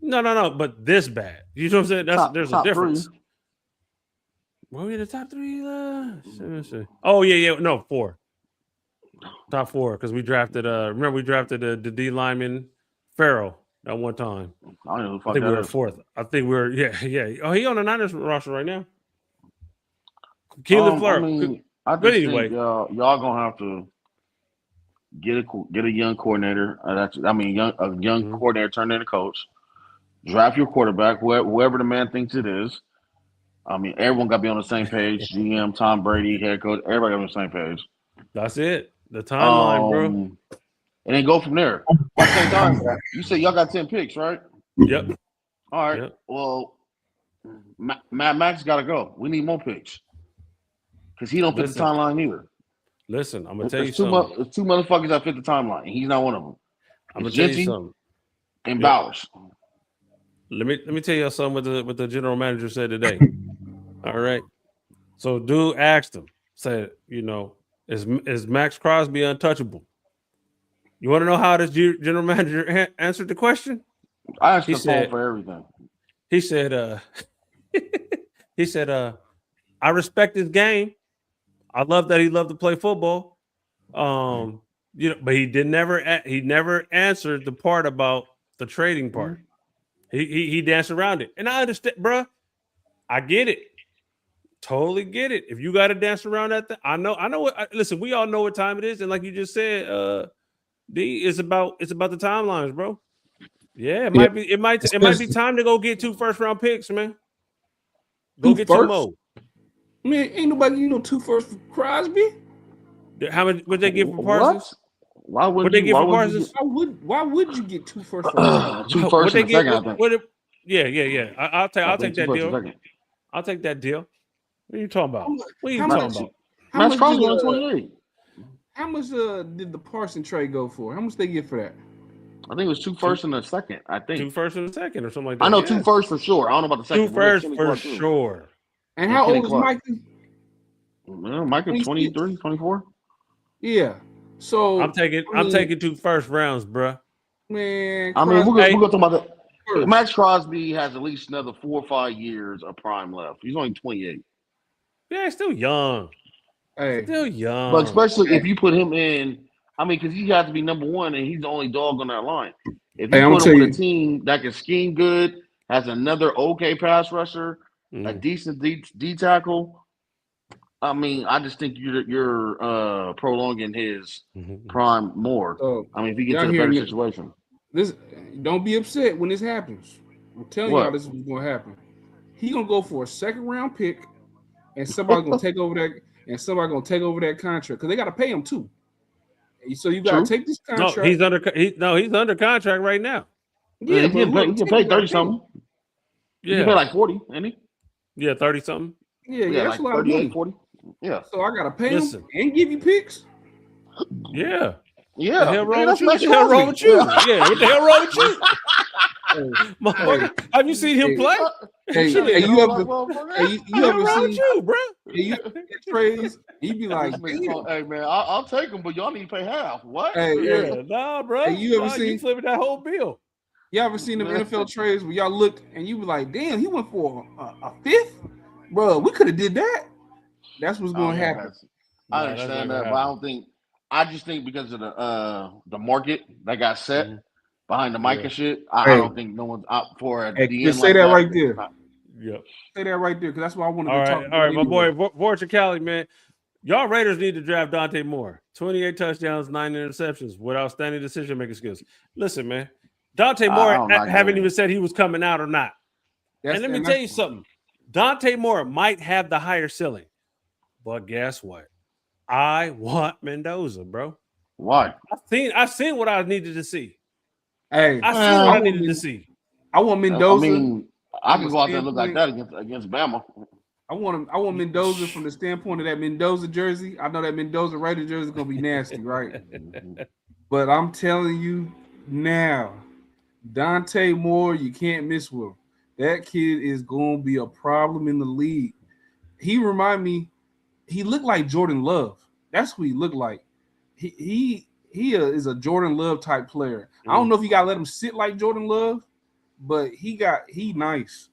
No, but this bad. You know what I'm saying? There's a difference. 3. Were we in the top 3? Let me see. Oh yeah, no, 4. Top 4 because we drafted. Remember we drafted the D lineman Farrell at one time. I don't know who I think we were 4th. I think we were yeah. Oh, he on the Niners roster right now. Keelan Fleur. I just think y'all gonna have to get a young coordinator. A young coordinator turned into coach. Draft your quarterback, whoever the man thinks it is. I mean, everyone got to be on the same page. GM, Tom Brady, head coach, everybody got to be on the same page. That's it. The timeline, bro. And then go from there. At the same time, you said y'all got 10 picks, right? Yep. All right. Yep. Well, Max got to go. We need more picks because he don't fit the timeline either. Listen, I'm gonna tell you something. There's 2 motherfuckers that fit the timeline, and he's not one of them. I'm gonna tell you something. And Bowers. Let me tell you something what the general manager said today. All right. So dude asked him, said, you know, is Max Crosby untouchable? You want to know how this general manager answered the question? I asked him for everything. He said, I respect his game. I love that he loved to play football. You know, but he never answered the part about the trading part. He danced around it. And I understand, bro. I get it. Totally get it. If you got to dance around that thing, I know what. Listen, we all know what time it is, and like you just said, D, it's about the timelines, bro. Yeah, it might be time to go get 2 first-round picks, man. Go get 2 more. Man, ain't nobody 2 first for Crosby. How much would they give for Parsons? Why would they give for Parsons? Why would you get 2 first? 2 first and a second, I think. Yeah. I'll take that deal. I'll take that deal. What are you talking about? What are you talking about? Max Crosby on 28. How much did the Parsons trade go for? How much they get for that? I think it was 2 first and a second. I think 2 first and a second or something like that. I know 2 first for sure. I don't know about the second. 2 first for sure. And how old is Micah? Well, Micah 23, 24. Yeah. So I'm taking 2 first rounds, bro. Man, I mean, we're gonna talk about that. Max Crosby has at least another 4 or 5 years of prime left. He's only 28. Yeah, he's still young. Hey, still young. But especially if you put him in, I mean, because he has to be number 1, and he's the only dog on that line. If you put him with a team that can scheme good, has another okay pass rusher, a decent D tackle, I mean, I just think you're prolonging his prime more. I mean, if he gets in a better situation. Don't be upset when this happens. I'm telling y'all this is what's going to happen. He's going to go for a 2nd-round pick, and somebody's going to take over that. And somebody's going to take over that contract because they got to pay him too. So you gotta take this contract. No, he's under contract right now. Yeah, he can pay 30 something. Yeah, he can pay like 40, ain't he? Yeah, 30 something. Yeah, that's like a lot of 38, money. 40. Yeah. So I gotta pay him and give you picks. Yeah. What the hell wrong with you? What the hell wrong with you? Yeah, what the hell wrong with you? Have you seen him play? You ever seen you, bro? You trades? You be like, hey man, I'll take him, but y'all need to pay half. What? Hey, nah, bro. You ever seen flipping that whole bill? You ever seen them NFL trades where y'all looked and you be like, damn, he went for a fifth, bro? We could have did that. That's what's going to happen. I understand that, but I don't think. I just think because of the market that got set behind the mic and shit, I don't think no one's out for a DM. Just say that right there. Yep. Say that right there, because that's what I wanted to talk about. All right, my boy, Vorcha Cali, man. Y'all Raiders need to draft Dante Moore. 28 touchdowns, 9 interceptions with outstanding decision-making skills. Listen, man. Dante Moore haven't even said he was coming out or not. And let me tell you something. Dante Moore might have the higher ceiling. But guess what? I want Mendoza, bro. Why? I've seen what I needed to see. Hey, I seen what I needed to see. I want Mendoza. I mean, I can go out there and look like that against Bama. I want Mendoza from the standpoint of that Mendoza jersey. I know that Mendoza Raider jersey is gonna be nasty, right? But I'm telling you now, Dante Moore, you can't miss with him. That kid is gonna be a problem in the league. He remind me. He looked like Jordan Love. That's who he looked like. He is a Jordan Love type player. I don't know if you gotta let him sit like Jordan Love, but he nice.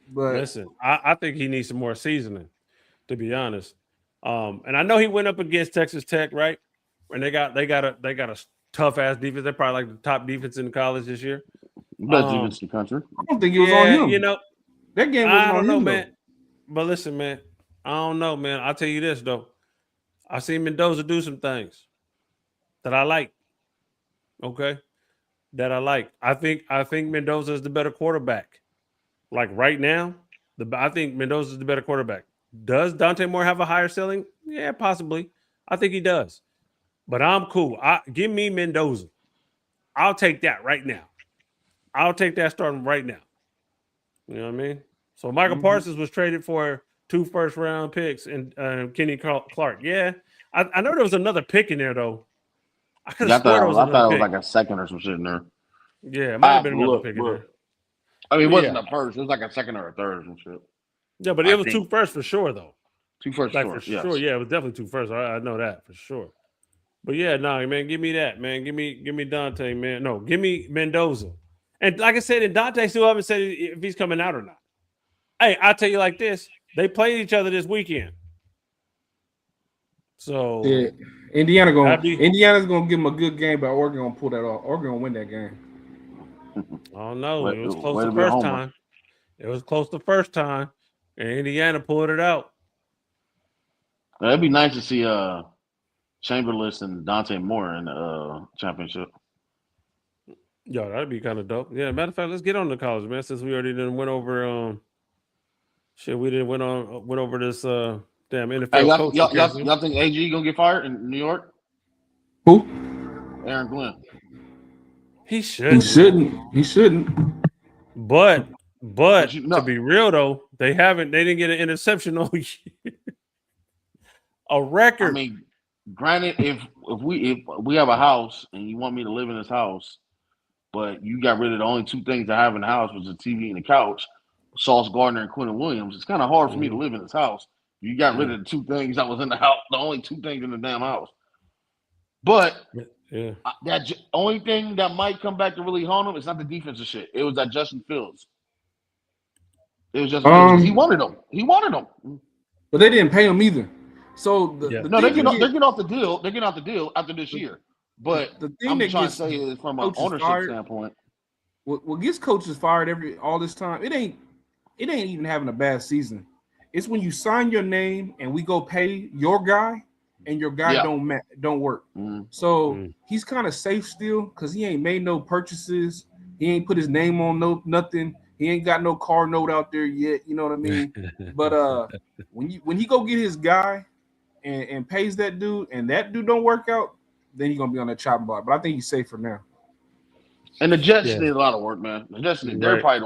But listen, I think he needs some more seasoning, to be honest. And I know he went up against Texas Tech, right? And they got a tough ass defense. They're probably like the top defense in college this year. Best defense in the country. I don't think it was on him. You know, that game was on him, man. But listen, man. I don't know, man. I'll tell you this though. I seen Mendoza do some things that I like. Okay. That I like. I think Mendoza is the better quarterback. Like right now, I think Mendoza is the better quarterback. Does Dante Moore have a higher ceiling? Yeah, possibly. I think he does. But I'm cool. Give me Mendoza. I'll take that right now. I'll take that starting right now. You know what I mean? So Michael Parsons was traded for 2 first-round picks and Kenny Clark. Yeah, I know there was another pick in there though. I thought it was like a second or some shit in there. Yeah, it might have been another pick in there. I mean, it wasn't a first. It was like a second or a third or some shit. Yeah, but it was 2 firsts for sure though. 2 firsts, for sure. Yeah, it was definitely 2 firsts. I know that for sure. But yeah, man, give me that, man. Give me Dante, man. No, give me Mendoza. And like I said, and Dante still haven't said if he's coming out or not. Hey, I'll tell you like this. They played each other this weekend. So yeah, Indiana's gonna give him a good game, but Oregon gonna pull that off. Oregon gonna win that game. Oh no, it was close the first time. It was close the first time, and Indiana pulled it out. It'd be nice to see Chamberlain and Dante Moore in the championship. Yo, that'd be kind of dope. Yeah, matter of fact, let's get on the college, man. Since we already went over went over this damn NFL coach. Y'all think AG gonna get fired in New York? Who? Aaron Glenn. He shouldn't. But to be real though, they didn't get an interception all year. A record. I mean, granted, if we have a house and you want me to live in this house, but you got rid of the only 2 things I have in the house, which is a TV and a couch, Sauce Gardner and Quentin Williams, it's kind of hard for me to live in this house. You got rid of the 2 things that was in the house, the only 2 things in the damn house. But that only thing that might come back to really haunt him is not the defensive shit. It was that Justin Fields. It was just he wanted them. But they didn't pay him either. So they're getting off the deal. They're getting off the deal after this year. But the thing I'm trying to say is from an ownership standpoint. What gets coaches fired all this time, it ain't even having a bad season. It's when you sign your name and we go pay your guy and your guy don't work. So he's kind of safe still because he ain't made no purchases. He ain't put his name on nothing. He ain't got no car note out there yet. You know what I mean? But when he go get his guy and pays that dude and that dude don't work out, then he's gonna be on that chopping block. But I think he's safe for now. And the Jets need a lot of work, man. The Jets they're Right. probably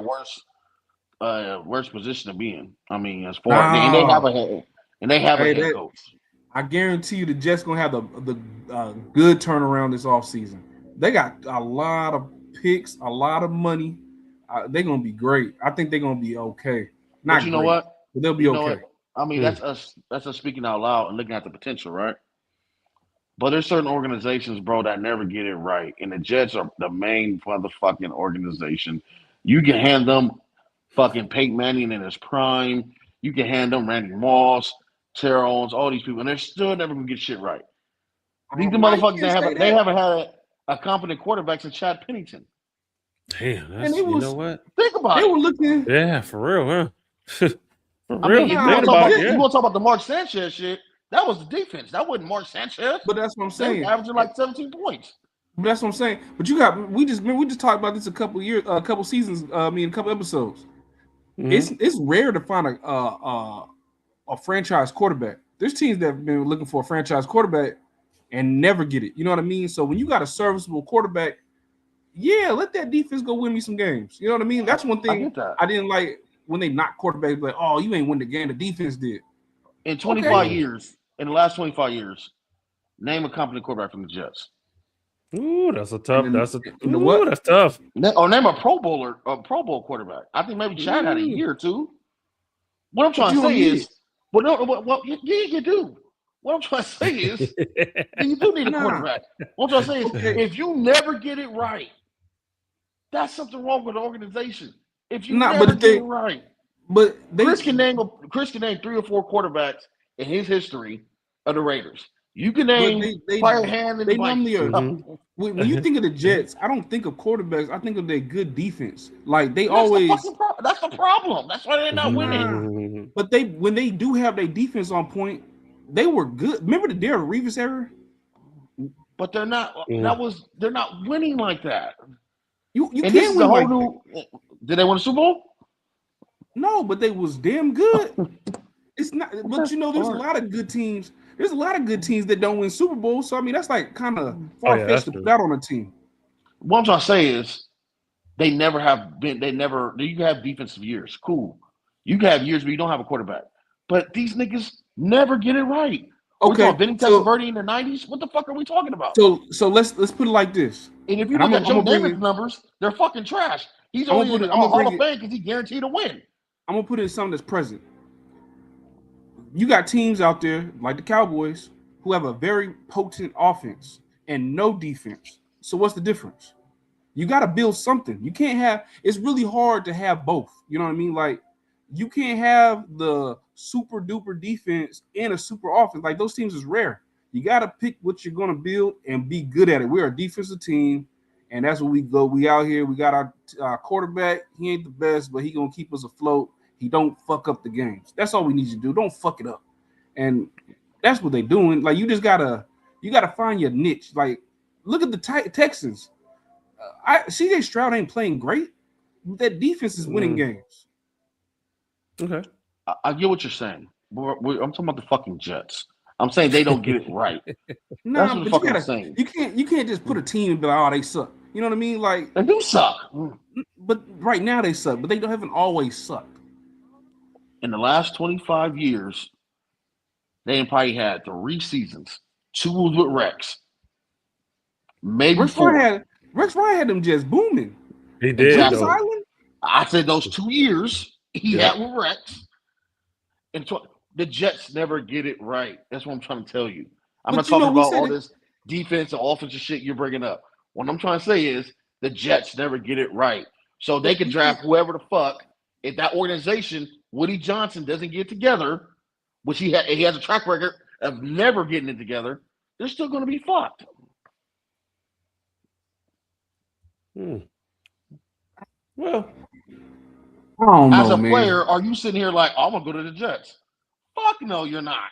the worst position to be in. I mean, as far and they have a head coach. I guarantee you, the Jets gonna have the good turnaround this offseason. They got a lot of picks, a lot of money. They're gonna be great. I think they're gonna be okay. Not But you know great, what? but they'll be okay. I mean, that's us speaking out loud and looking at the potential, right? But there's certain organizations, bro, that never get it right. And the Jets are the main motherfucking organization. You can hand them fucking Peyton Manning in his prime. You can hand them Randy Moss, Terrell Owens, all these people, and they're still never gonna get shit right. These motherfuckers they haven't had a competent quarterback since Chad Pennington. Damn, you know what? Think about it. They were looking. Yeah, for real, huh? For I real. mean, if you want to talk about the Mark Sanchez shit, that was the defense. That wasn't Mark Sanchez. But that's what I'm saying. They averaging like 17 points. But that's what I'm saying. But we just talked about this a couple seasons. A couple episodes. Mm-hmm. It's rare to find a franchise quarterback. There's teams that have been looking for a franchise quarterback and never get it. You know what I mean? So when you got a serviceable quarterback, yeah, let that defense go win me some games. You know what I mean? That's one thing I didn't like when they knock quarterbacks. Like, oh, you ain't win the game. The defense did. In 25 years, in the last 25 years, name a competent quarterback from the Jets. Ooh, that's a tough. That's tough. Or name a Pro Bowl quarterback. I think maybe Chad had a year or two. What I'm trying to say is, you do. What I'm trying to say is, you do need a quarterback. What I'm trying to say is, if you never get it right, that's something wrong with the organization. If you never get it right, but Chris can name 3 or 4 quarterbacks in his history of the Raiders. You can name Fire Hand and when you think of the Jets, I don't think of quarterbacks. I think of their good defense. Like that's the problem. That's why they're not winning. But when they do have their defense on point, they were good. Remember the Darrell Revis era? But they're not. They're not winning like that. You can't win like that. Did they win a Super Bowl? No, but they was damn good. It's not. But there's a lot of good teams. There's a lot of good teams that don't win Super Bowls. So I mean, that's like kind of far-fetched to put that on a team. What I'm trying to say is, they never have been. You can have defensive years, cool. You can have years where you don't have a quarterback, but these niggas never get it right. Okay, Vinny Testaverde in the '90s. What the fuck are we talking about? So let's put it like this. And if you look at Joe Namath's numbers, they're fucking trash. He's only in the Hall of Fame because he's guaranteed to win. I'm gonna put in something that's present. You got teams out there like the Cowboys who have a very potent offense and no defense. So what's the difference? You got to build something. You can't have. It's really hard to have both. You know what I mean? Like you can't have the super duper defense and a super offense. Like those teams is rare. You got to pick what you're gonna build and be good at it. We're a defensive team. And that's what we go. We out here. We got our quarterback. He ain't the best, but he gonna keep us afloat. He don't fuck up the games. That's all we need you to do. Don't fuck it up. And that's what they doing. Like you gotta find your niche. Like look at the Texans. CJ Stroud ain't playing great. That defense is winning games. Okay, I get what you're saying. I'm talking about the fucking Jets. I'm saying they don't get it right. That's what the fuck I'm saying. You can't just put a team and be like, oh, they suck. You know what I mean? Like they do suck. But right now they suck. But they haven't always sucked. In the last 25 years, they probably had 3 seasons. 2 was with Rex. Maybe 4. Rex Ryan had them just booming. He did. I said those 2 years he had with Rex. And the Jets never get it right. That's what I'm trying to tell you. I'm not talking about all this defense and offensive shit you're bringing up. What I'm trying to say is the Jets never get it right. So they can draft whoever the fuck. If that organization, Woody Johnson, doesn't get together, which he has a track record of never getting it together, they're still going to be fucked. Well, I don't know, as a player, are you sitting here like, oh, I'm going to go to the Jets? Fuck no, you're not.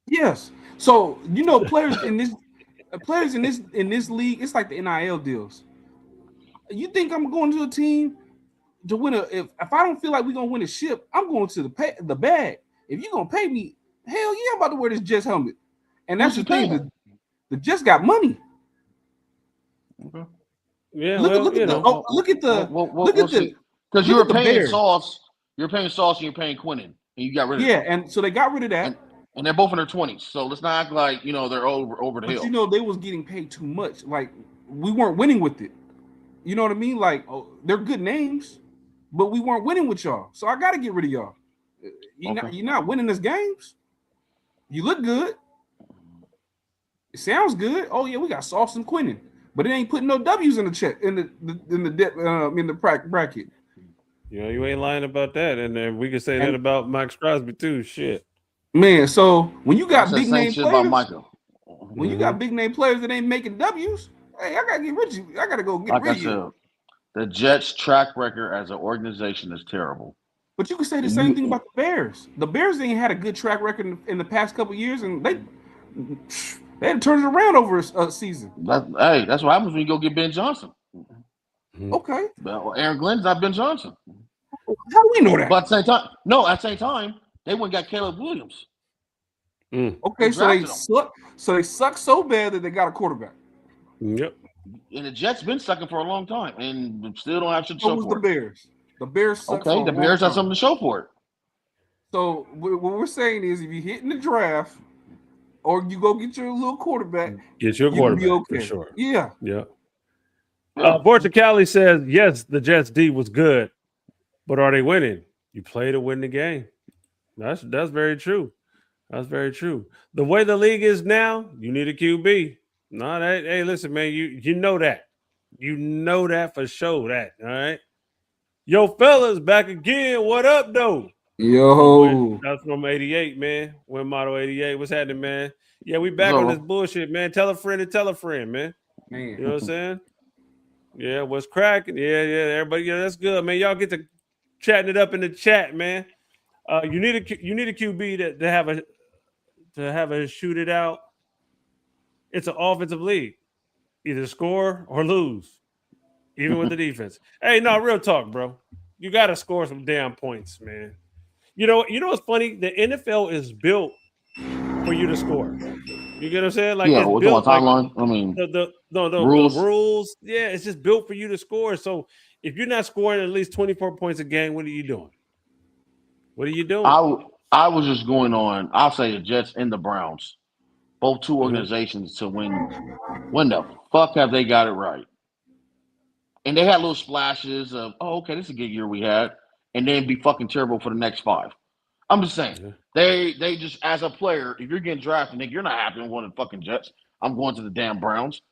Yes. So, players in this league, it's like the NIL deals. You think I'm going to a team to win if I don't feel like we're gonna win a ship, I'm going to the bag. If you're gonna pay me, hell yeah, I'm about to wear this Jets helmet. And that's the thing. The Jets got money. Okay. Yeah, Look at the because you were paying Sauce. You're paying Sauce and you're paying Quinnen, and you got rid of them. and so they got rid of that. And they're both in their 20s. So let's not act like they're over the hill. But they was getting paid too much. Like we weren't winning with it. You know what I mean? Like they're good names, but we weren't winning with y'all. So I gotta get rid of y'all. You're not winning this games. You look good. It sounds good. Oh yeah, we got Sauce and Quinnen, but it ain't putting no W's in the check in the bracket. You ain't lying about that, and then we can say that about Max Crosby too. Shit, man. So when you got big name players, when you got big name players that ain't making W's, hey, I gotta get rid of you. I gotta go get rid of you. The Jets' track record as an organization is terrible. But you can say the same thing about the Bears. The Bears ain't had a good track record in the past couple of years, and they had to turn it around over a season. That's what happens when you go get Ben Johnson. Okay. Well, Aaron Glenn's not Ben Johnson. How do we know that? But at the same time, they went and got Caleb Williams. Okay, so they suck so bad that they got a quarterback. Yep. And the Jets been sucking for a long time and still don't have shit to show for it. The Bears. The Bears suck. Okay, the Bears have something to show for it. So what we're saying is, if you hit in the draft, or you go get your little quarterback, be okay. For sure. Yeah. Borcha Cali says, yes, the Jets D was good, but are they winning? You play to win the game. That's very true. That's very true. The way the league is now, you need a QB. No, hey, listen, man, you know that. You know that for sure. That all right. Yo, fellas, back again. What up, though? Yo, that's from 88, man. Win Model 88. What's happening, man? Yeah, we back on this bullshit, man. Tell a friend, man. You know what I'm saying? Yeah, what's cracking? Yeah, everybody. Yeah, that's good, man. Y'all get to chatting it up in the chat, man. You need a QB to have a shoot it out. It's an offensive league. Either score or lose, even with the defense. Hey, no, real talk, bro. You got to score some damn points, man. You know what's funny? The NFL is built for you to score. You get what I'm saying? Like, it's built timeline. I mean, the rules. Yeah, it's just built for you to score. So if you're not scoring at least 24 points a game, what are you doing? What are you doing? I was just going on. I'll say the Jets and the Browns, both two organizations to win. When the fuck have they got it right? And they had little splashes of, okay, this is a good year we had, and then be fucking terrible for the next 5. I'm just saying, they just, as a player, if you're getting drafted, nigga, you're not happy with one of the fucking Jets. I'm going to the damn Browns.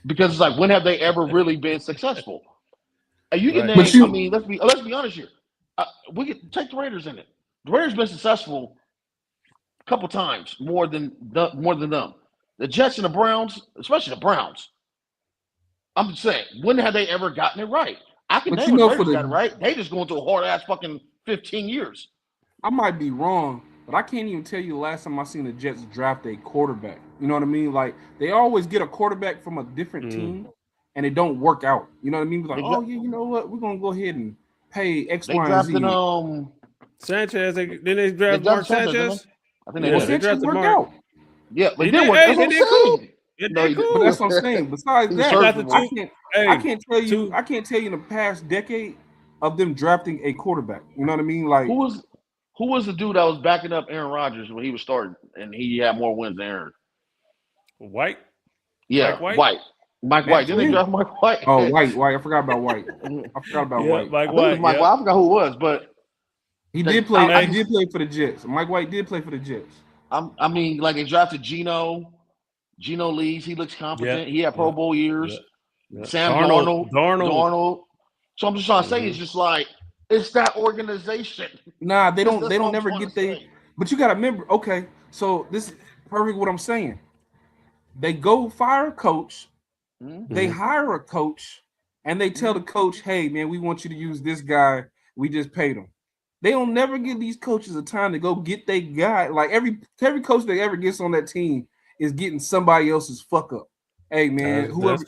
Because it's like, when have they ever really been successful? You can name, let's be honest here. We can take the Raiders in it. The Raiders been successful a couple times, more than them. The Jets and the Browns, especially the Browns, I'm just saying, when have they ever gotten it right? I can name the Raiders got it right. They just going through a hard ass fucking 15 years. I might be wrong, but I can't even tell you the last time I seen the Jets draft a quarterback. You know what I mean? Like, they always get a quarterback from a different team, and it don't work out. You know what I mean? Like, you know what? We're gonna go ahead and pay X, Y, and Z. Sanchez. They draft Mark Sanchez. I think they drafted Mark out. Yeah, but then what? That's cool. But that's what I'm saying. Besides that, I can't tell you in the past decade of them drafting a quarterback. You know what I mean? Like, who was the dude that was backing up Aaron Rodgers when he was starting and he had more wins than Aaron? White? Yeah, White. Mike White. Didn't they draft Mike White? Oh, White. I forgot about White. White. Mike White. I forgot who it was, but he did play. He did play for the Jets. Mike White did play for the Jets. I mean, like, they drafted Geno Lees. He looks competent. He had Pro Bowl years. Sam Darnold. So I'm just trying to say, it's just like, it's that organization. Nah, they don't never get they. But you got to remember, okay, so this is perfect what I'm saying. They go fire a coach, they hire a coach, and they tell the coach, hey, man, we want you to use this guy. We just paid him. They don't never give these coaches a time to go get their guy. Like, every coach that ever gets on that team is getting somebody else's fuck up. Hey, man, whoever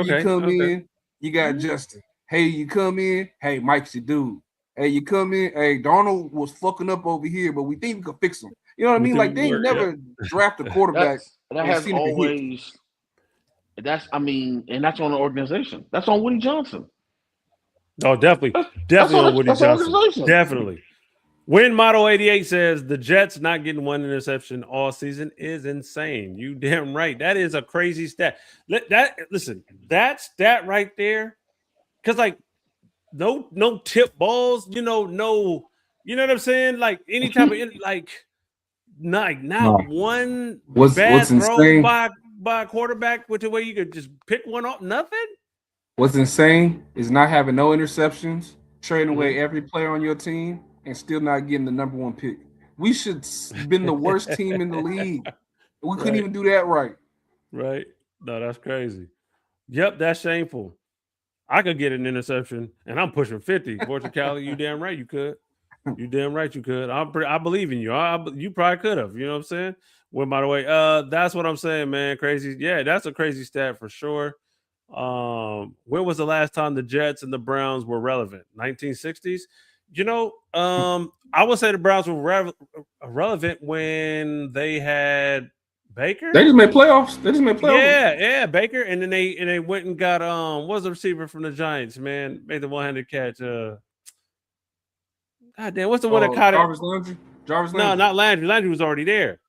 you come in, you got Justin. Hey, you come in, hey, Mike's your dude. Hey, you come in, hey, Darnold was fucking up over here, but we think we can fix him. You know what I mean? Like, they never draft a quarterback. That That's and that's on the organization. That's on Woody Johnson. Oh, definitely on Woody Johnson. Definitely. When Model 88 says the Jets not getting one interception all season is insane. You damn right. That is a crazy stat. Listen, that stat right there, because like no tip balls, no, you know what I'm saying? Like any type of not one bad throw by a quarterback with the way you could just pick one off, nothing. What's insane is not having no interceptions, trading away every player on your team, and still not getting the number 1 pick. We should have been the worst team in the league. We couldn't even do that right. Right. No, that's crazy. Yep, that's shameful. I could get an interception, and I'm pushing 50. Fortune Cali, you damn right you could. You damn right you could. I believe in you. You probably could have. You know what I'm saying? Well, by the way, that's what I'm saying, man. Crazy. Yeah, that's a crazy stat for sure. When was the last time the Jets and the Browns were relevant? 1960s. I would say the Browns were relevant when they had Baker. They just made playoffs. Yeah, Baker, and then they went and got what's the receiver from the Giants, man? Made the one-handed catch. God damn, what's the one that caught Jarvis Landry? No, not Landry. Landry was already there.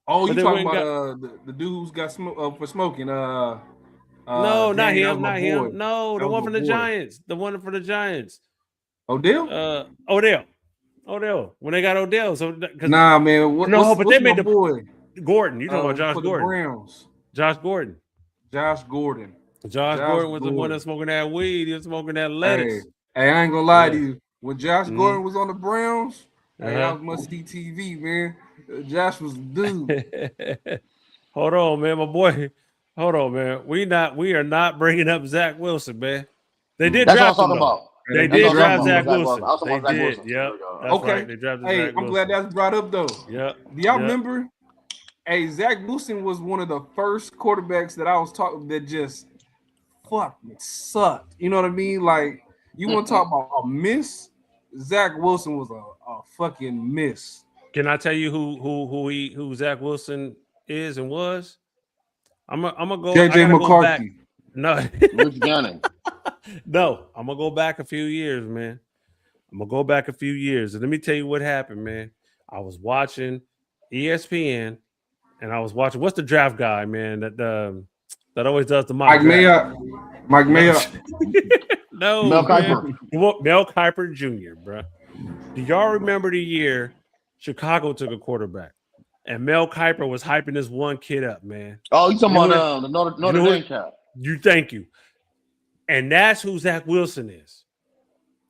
Oh, you talking about the dude who's got for smoking? No, not him. No, the one from the Giants. The one from the Giants. Odell. Odell. When they got Odell, so nah, man. But they made the boy Gordon. You talking about Josh Gordon? Browns. Josh Gordon. Josh Gordon was the one that smoking that weed. He was smoking that lettuce. Hey, I ain't gonna lie to you. When Josh Gordon was on the Browns, that was must-see TV, man. Josh was the dude. Hold on, man, my boy. Hold on, man. We are not bringing up Zach Wilson, man. They did draft him. They did draft Zach Wilson. They did. Yeah. Okay. Right. They drafted Zach I'm Wilson. glad that's brought up though. Yeah. Do y'all remember? Hey, Zach Wilson was one of the first quarterbacks that I was talking that just fucking sucked. You know what I mean? Like, you want to talk about a miss? Zach Wilson was a fucking miss. Can I tell you who Zach Wilson is and was? I'm gonna go. JJ McCarthy. No, Rich Gannon. No, I'm gonna go back a few years, man. I'm gonna go back a few years, and let me tell you what happened, man. I was watching ESPN, and I was watching what's the draft guy, man, that always does the mock draft. Mike Mayer. No, Mel Kiper. Mel Kiper Jr., bro. Do y'all remember the year Chicago took a quarterback and Mel Kiper was hyping this one kid up, man? Oh, you talking about the Notre Dame cat? Thank you. And that's who Zach Wilson is.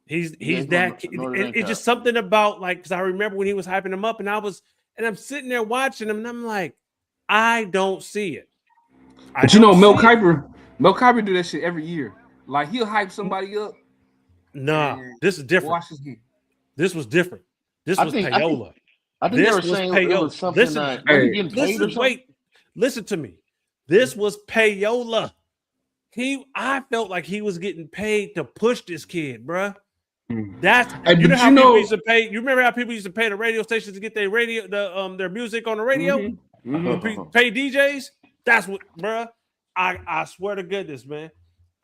He's that kid. It's just something about because I remember when he was hyping him up, and I'm sitting there watching him, and I'm like, I don't see it. But Mel Kiper do that shit every year. Like, he'll hype somebody up. Nah, this is different. Watch this game. This was different. This was payola. I think they were saying it was something wait. Listen to me. This was payola. I felt like he was getting paid to push this kid, bruh. That's people used to pay. You remember how people used to pay the radio stations to get their their music on the radio? Pay DJs? That's what, bruh. I swear to goodness, man.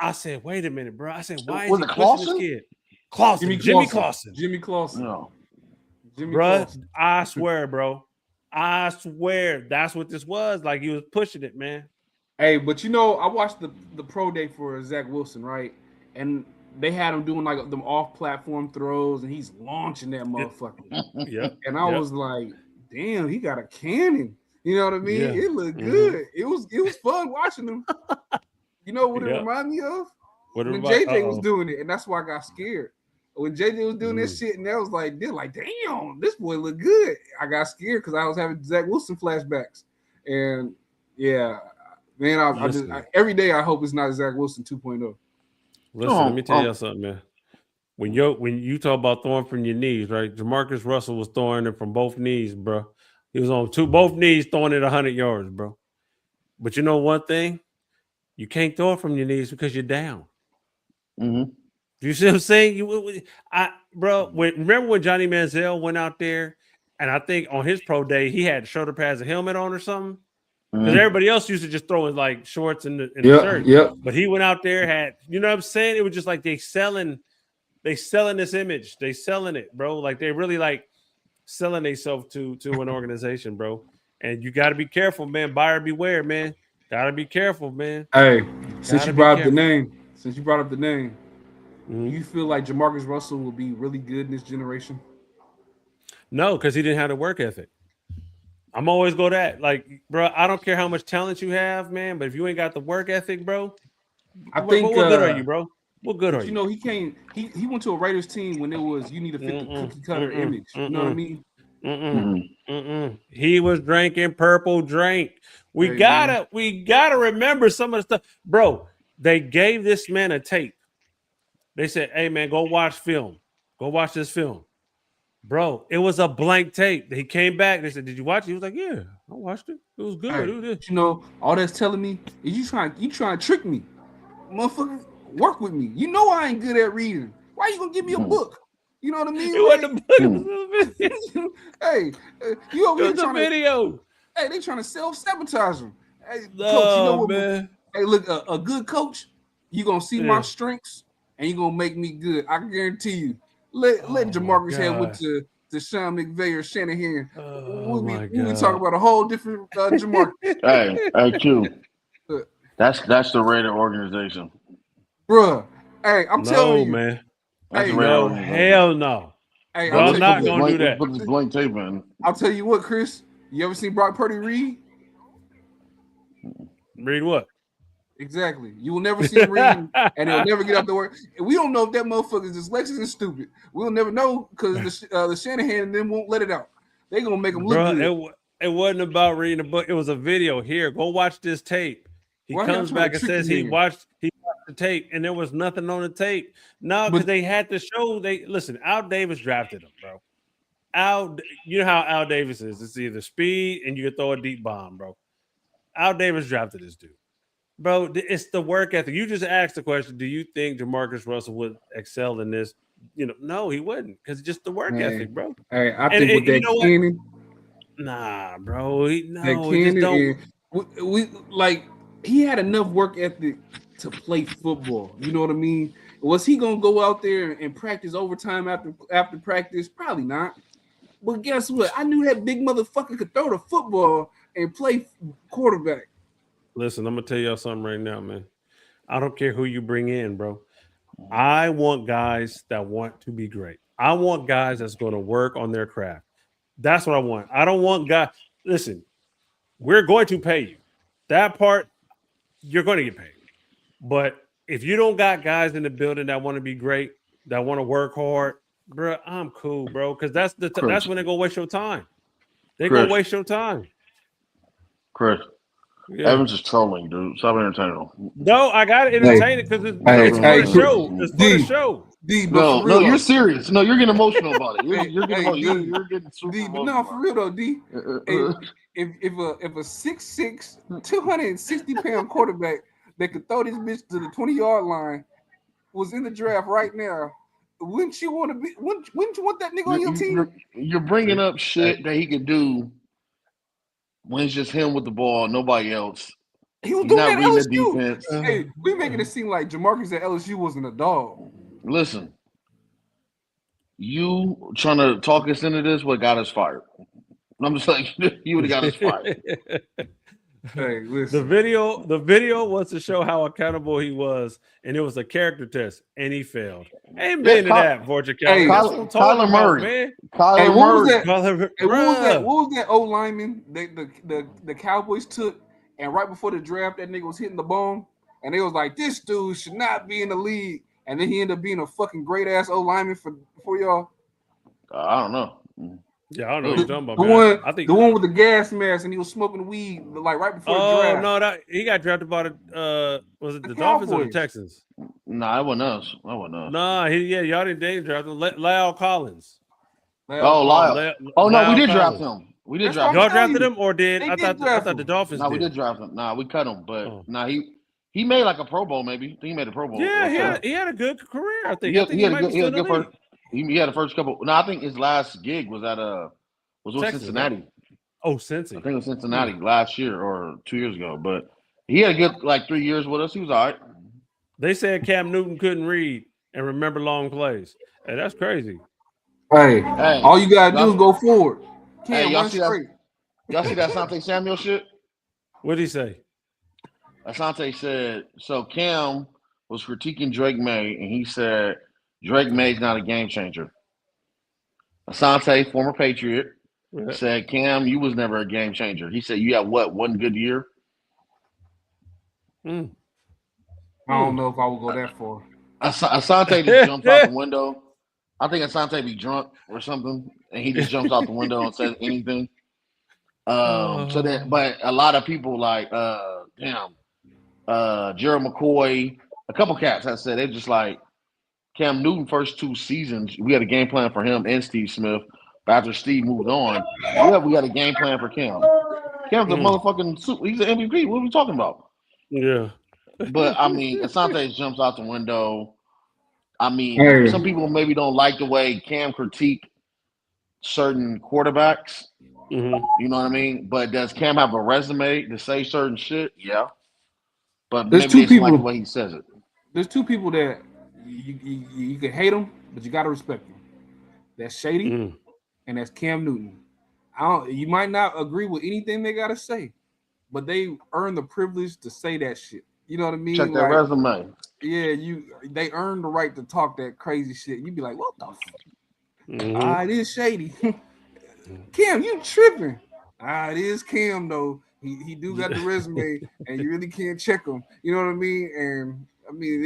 I said, wait a minute, bro. I said, why is he pushing this kid? Jimmy Clausen. No. Bro, I swear, bro. I swear that's what this was. Like, he was pushing it, man. Hey, but I watched the pro day for Zach Wilson, right? And they had him doing like them off-platform throws, and he's launching that motherfucker. Yeah. And I was like, damn, he got a cannon. You know what I mean? Yeah. It looked good. It was fun watching him. You know what it reminded me of? When JJ was doing it, and that's why I got scared. When JJ was doing this shit, and that was like, they're like, damn, this boy look good. I got scared because I was having Zach Wilson flashbacks. And yeah, man, I every day I hope it's not Zach Wilson 2.0. Listen, let me tell you something, man. When you talk about throwing from your knees, right? Jamarcus Russell was throwing it from both knees, bro. He was on both knees throwing it 100 yards, bro. But you know one thing? You can't throw it from your knees because you're down. Mm-hmm. You see what I'm saying? Remember when Johnny Manziel went out there, and I think on his pro day he had shoulder pads and helmet on or something, Because everybody else used to just throw in like shorts and the shirt. Yep. But he went out there, had, you know what I'm saying? It was just like they selling this image. They selling it, bro. Like they really like selling themselves to an organization, bro. And you got to be careful, man. Buyer beware, man. Got to be careful, man. Hey, since you brought up the name, you feel like Jamarcus Russell will be really good in this generation? No, because he didn't have the work ethic. I'm always go that. Like, bro, I don't care how much talent you have, man, but if you ain't got the work ethic, bro, I think what good are you, bro? What good are you? You know, he went to a Raiders team when it was you need to fit the cookie cutter image. You know what I mean? He was drinking purple drink. We gotta remember some of the stuff, bro. They gave this man a tape. They said, "Hey, man, go watch film. Go watch this film." Bro, it was a blank tape. He came back. They said, "Did you watch it?" He was like, "Yeah, I watched it. It was good." Right. You know, all that's telling me is you trying to trick me, motherfucker. Work with me. You know I ain't good at reading. Why you gonna give me a book? You know what I mean? It wasn't a book. It was a video. Hey, you over here trying to. Hey, they trying to self-sabotage him. Hey, no, coach, you know what, man? Hey, look, a good coach, you gonna see my strengths and you gonna make me good. I can guarantee you. Let Jamarcus head with to Sean McVay or Shanahan. We'll be talking about a whole different Jamarcus. Hey, Q. That's the Raider organization. Bruh. Hey, I'm telling you. Man. That's no, hell no. Hey, I'm not gonna do that. Put this blank tape in. I'll tell you what, Chris. You ever seen Brock Purdy read? Read what? Exactly. You will never see him read, and he'll never get out the word. And we don't know if that motherfucker is dyslexic and stupid. We'll never know because the Shanahan and them won't let it out. They gonna make him look good. It wasn't about reading a book. It was a video. Here, go watch this tape. He comes back and says he watched the tape, and there was nothing on the tape. No, because they had to show. Al Davis drafted him, bro. You know how Al Davis is. It's either speed and you can throw a deep bomb, bro. Al Davis drafted this dude. Bro, it's the work ethic. You just asked the question, do you think Jamarcus Russell would excel in this? You know, no, he wouldn't, because it's just the work ethic, bro. Hey, I think with that Cannon. Nah, bro. We like he had enough work ethic to play football. You know what I mean? Was he gonna go out there and practice overtime after practice? Probably not. But guess what? I knew that big motherfucker could throw the football and play quarterback. Listen, I'm gonna tell y'all something right now, man. I don't care who you bring in, bro. I want guys that want to be great. I want guys that's going to work on their craft. That's what I want. I don't want guys. Listen, we're going to pay you. That part, you're going to get paid. But if you don't got guys in the building that want to be great, that want to work hard, bro, I'm cool, bro. Because that's when they're gonna waste your time. They're gonna waste your time. Chris. Yeah. Evans is trolling, dude. Stop entertaining him. No, I gotta entertain it because it's for the show. It's for the show. No, you're serious. No, you're getting emotional about it. You're getting super emotional. No, for real though, D. If a 6'6", 260-pound quarterback that could throw this bitch to the 20-yard line was in the draft right now, wouldn't you want that nigga on your team? You're bringing up shit that he could do when it's just him with the ball, nobody else. He was doing that at LSU. Hey, we making it seem like Jamarcus at LSU wasn't a dog. Listen, you trying to talk us into this? What got us fired? I'm just like, you would have got us fired. Hey, listen. The video was to show how accountable he was, and it was a character test, and he failed. Ain't been to that, Vorcha County. Kyler Murray, man. Kyler Murray. What was that old lineman the Cowboys took, and right before the draft, that nigga was hitting the bone, and they was like, this dude should not be in the league, and then he ended up being a fucking great ass old lineman for y'all. I don't know. Yeah, I don't know what you're talking about. I think the one with the gas mask and he was smoking weed like right before the draft. Oh no, he got drafted by was it the Dolphins or the Texans? Nah, it wasn't us. Nah, y'all didn't draft him. Lyle Collins. Lyle. No, we did draft him. We did draft him. Y'all drafted him or did I thought the Dolphins? No, we did draft him. Nah, we cut him, but he made like a Pro Bowl maybe. He made a Pro Bowl. Yeah, he had a good career. I think. He had a good first. He had the first couple. No, I think his last gig was at with Cincinnati. Oh, I Cincy. think it was Cincinnati last year or 2 years ago. But he had a good 3 years with us. He was all right. They said Cam Newton couldn't read and remember long plays. Hey, that's crazy. Hey, all you gotta do is go forward. Hey, Can't run straight. Y'all see that Asante Samuel shit? What'd he say? Asante said, so Cam was critiquing Drake May, and he said Drake May's not a game changer. Asante, former Patriot, said, Cam, you was never a game changer. He said, you had what, one good year? I don't know if I would go that far. Asante just jumps out the window. I think Asante be drunk or something, and he just jumps out the window and says anything. But a lot of people like, Gerald McCoy, a couple cats have said they're just like Cam Newton first 2 seasons. We had a game plan for him and Steve Smith. But after Steve moved on, we had a game plan for Cam. Cam's a motherfucking he's an MVP. What are we talking about? Yeah. But I mean, Asante jumps out the window. I mean, some people maybe don't like the way Cam critique certain quarterbacks. You know what I mean? But does Cam have a resume to say certain shit? Yeah. But there's maybe two people like the way he says it. There's 2 people that you can hate them, but you gotta respect them. That's Shady and that's Cam Newton. You might not agree with anything they gotta say, but they earn the privilege to say that shit. You know what I mean? Check their resume. Yeah, they earn the right to talk that crazy shit. You be like, what the fuck? It is Shady. Cam, you tripping. It is Cam though. He do got the resume, and you really can't check him. You know what I mean? And I mean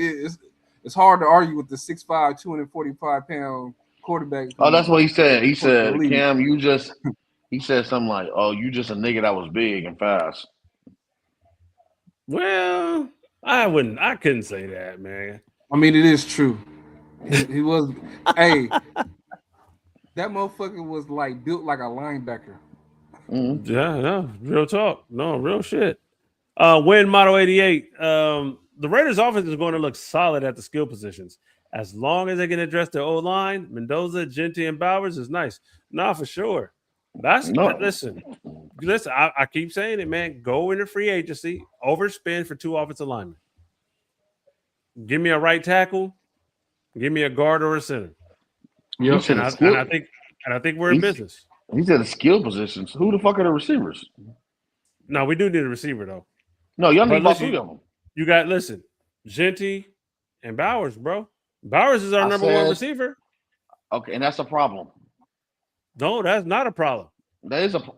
it's hard to argue with the 6'5", 245-pound quarterback. Oh, that's what he said. He said, Cam, he said something like, "Oh, you just a nigga that was big and fast." Well, I couldn't say that, man. I mean, it is true. He was. Hey, that motherfucker was like built like a linebacker. Yeah, no, real talk. No, real shit. Win Model 88. The Raiders offense is going to look solid at the skill positions. As long as they can address their O-line, Mendoza, Genty, and Bowers is nice. Nah, for sure. Listen, I keep saying it, man. Go into free agency, overspend for 2 offensive linemen. Give me a right tackle, give me a guard or a center. Yep. And I think we're in business. He said the skill positions. Who the fuck are the receivers? No, we do need a receiver though. No, y'all need about 3 of them. You got Genty and Bowers, bro. Bowers is our number 1 receiver. Okay, and that's a problem. No, that's not a problem. That's outrageous.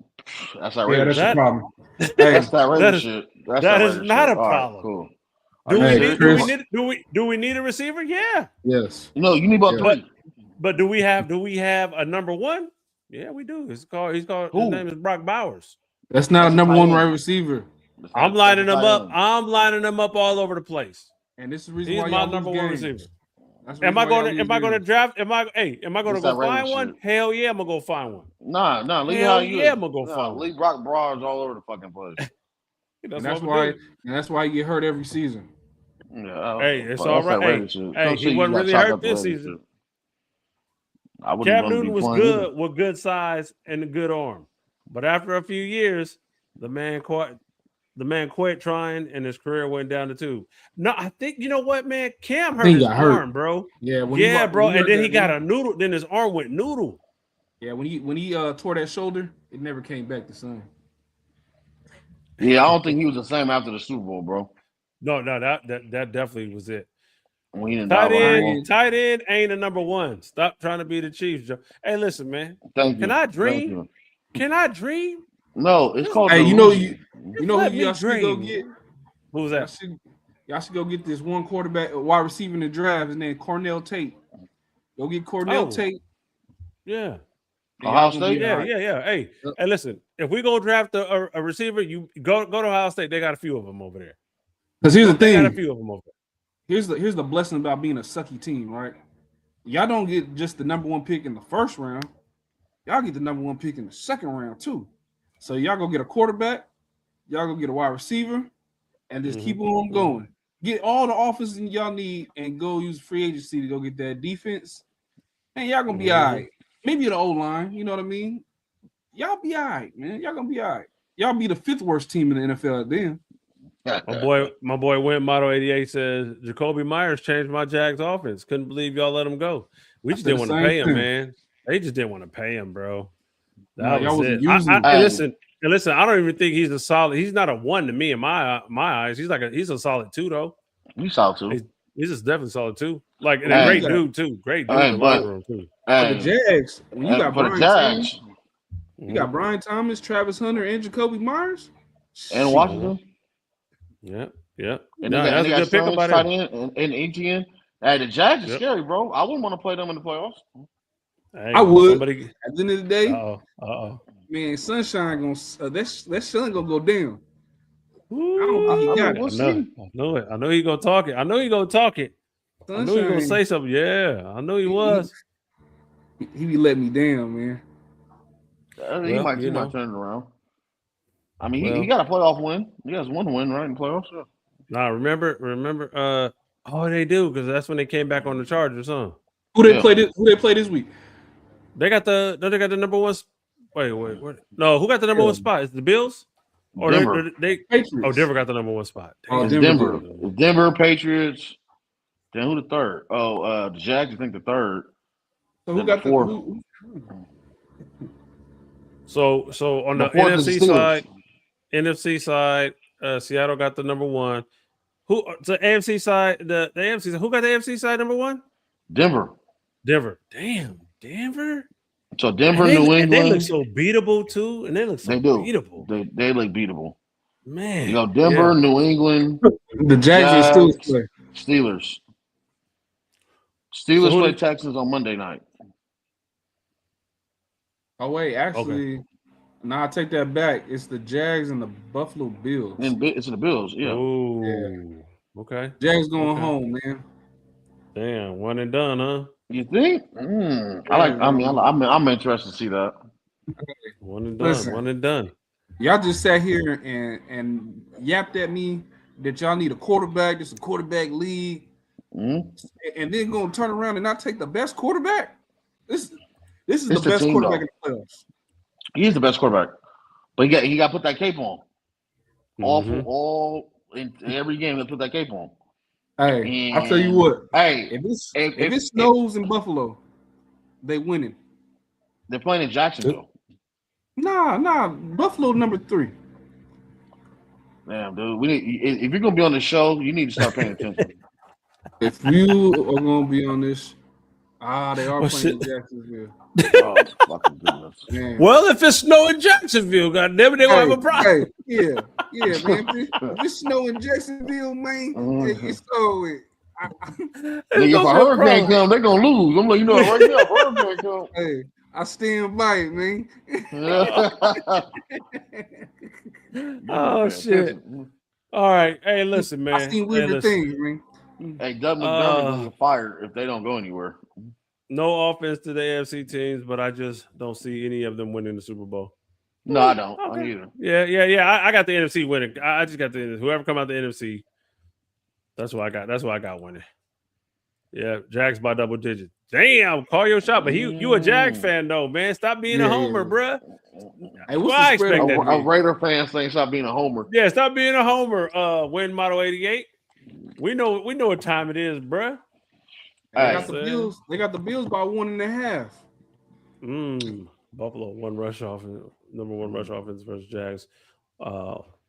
Yeah, that's a problem. That's outrageous shit. That is not a problem. Cool. Do we need a receiver? Yeah. Yes. No, you need about 3. But do we have a number 1? Yeah, we do. His name is Brock Bowers. That's not a number 1 wide receiver. I'm lining them up. I'm lining them up all over the place. And this is the reason He's why my number 1 receiver. Am I going to draft? Am I going to go find one? Shit. Hell yeah, I'm gonna go find one. Nah. I'm gonna go find one. Leave Brock Bowers all over the fucking place. That's why you get hurt every season. Yeah, hey, it's all right. Hey, he wasn't really hurt this season. Cam Newton was good with good size and a good arm, but after a few years, the man quit trying, and his career went down the tube. No, I think you know what, man. Cam hurt his arm, bro. Yeah, bro. And then he got a noodle. Then his arm went noodle. Yeah, when he tore that shoulder, it never came back the same. Yeah, I don't think he was the same after the Super Bowl, bro. No, that definitely was it. Tight end ain't a number 1. Stop trying to be the Chiefs, Joe. Hey, listen, man. Can I dream? Can I dream? No, it's called. Hey, you know who y'all should go get? Who's that? Y'all should go get this one quarterback, wide receiver in the draft. His name Cornell Tate. Go get Cornell Tate. Yeah. Ohio State. Yeah. Hey, listen. If we go draft a receiver, you go to Ohio State. They got a few of them over there. Because here's the thing. They got a few of them over there. Here's the blessing about being a sucky team, right? Y'all don't get just the number 1 pick in the first round. Y'all get the number 1 pick in the second round too. So y'all go get a quarterback, y'all go get a wide receiver, and just keep on going. Get all the offenses y'all need and go use free agency to go get that defense. And y'all gonna be all right. Maybe the O-line, you know what I mean? y'all be all right, man. Y'all gonna be all right. Y'all be the 5th worst team in the NFL then. My boy Win Model 88 says Jacoby Myers changed my Jags offense. Couldn't believe y'all let him go. We just didn't want to pay him, man. They just didn't want to pay him, bro. That was it. Listen, I don't even think he's a solid. He's not a 1 to me in my eyes. He's a solid 2 though. He's solid 2. He's just definitely solid 2. Like and a great dude too. Great dude in the locker room too. For the Jags, when you got Brian Thomas, you got Brian Thomas, Travis Hunter, and Jacoby Myers, and Washington. Yeah. And that's a good pickup by him. And Etienne. Hey, the Jags are scary, bro. I wouldn't want to play them in the playoffs. Hey, I would. At the end of the day, man, Sunshine gonna that sun gonna go down. Ooh, I don't think he got it. I know he gonna talk it. I know he gonna talk it. Sunshine. I know he gonna say something. Yeah, I know he was. He be letting me down, man. He might turn it around. I mean, he got a playoff win. He has 1 win, right, in playoffs. Yeah. Nah, remember. They do because that's when they came back on the Chargers, huh? Who they play this week? They got the number 1. Wait. No, who got the number 1 spot? Is the Bills? Or Denver. Patriots. Oh, Denver got the number 1 spot. Denver, Patriots. Then who the 3rd? Oh, the Jags, I think the 3rd. So who got the 4th? So on the NFC side, Seattle got the number 1. Who the AFC side? The AFC side. Who got the AFC side number 1? Denver. Damn, Denver. So Denver, New England. And they look so beatable too. And they look so beatable. They look beatable. Man. Denver, New England. The Jags and Steelers. Steelers play Texans on Monday night. Oh wait, actually, no, I take that back. It's the Jags and the Buffalo Bills. It's the Bills, yeah. Oh, yeah. Okay. Jags going home, man. Damn, 1 and done, huh? You think? I'm interested to see that. 1 and done. Listen, 1 and done. Y'all just sat here and yapped at me that y'all need a quarterback. This is a quarterback league, and then gonna turn around and not take the best quarterback. This is the best quarterback in the playoffs. He is the best quarterback, but he got to put that cape on. All in every game, they put that cape on. Hey, I'll tell you what. Hey, if it snows in Buffalo, they winning. They're playing in Jacksonville. Nah. Buffalo number 3. Damn, dude. If you're gonna be on the show, you need to start paying attention. If you are gonna be on this, they are playing in Jacksonville. Oh, fucking goodness. Man. Well, if it's snow in Jacksonville, goddamn, they gonna have a problem. Yeah, man. If it's snow in Jacksonville, man, it's over. If a hurricane comes, they're gonna lose. I'm like, right now, if a hurricane comes. Hey, I stand by it, man. Oh shit! All right, hey, listen, man. I seen weird things, man. Hey, Doug McDermott gonna get fired if they don't go anywhere. No offense to the AFC teams, but I just don't see any of them winning the Super Bowl. No, I don't. Okay. Either. Yeah. I got the NFC winning. I just got whoever come out the NFC. That's what I got. That's what I got winning. Yeah, Jags by double digits. Damn, call your shot. But you a Jag fan though, man. Stop being a homer, bruh. Hey, I expect that. A Raider fan saying stop being a homer. Yeah, stop being a homer. Win Model 88. We know what time it is, bruh. They got the Bills. They got the Bills by 1.5. Buffalo number 1 rush offense versus Jags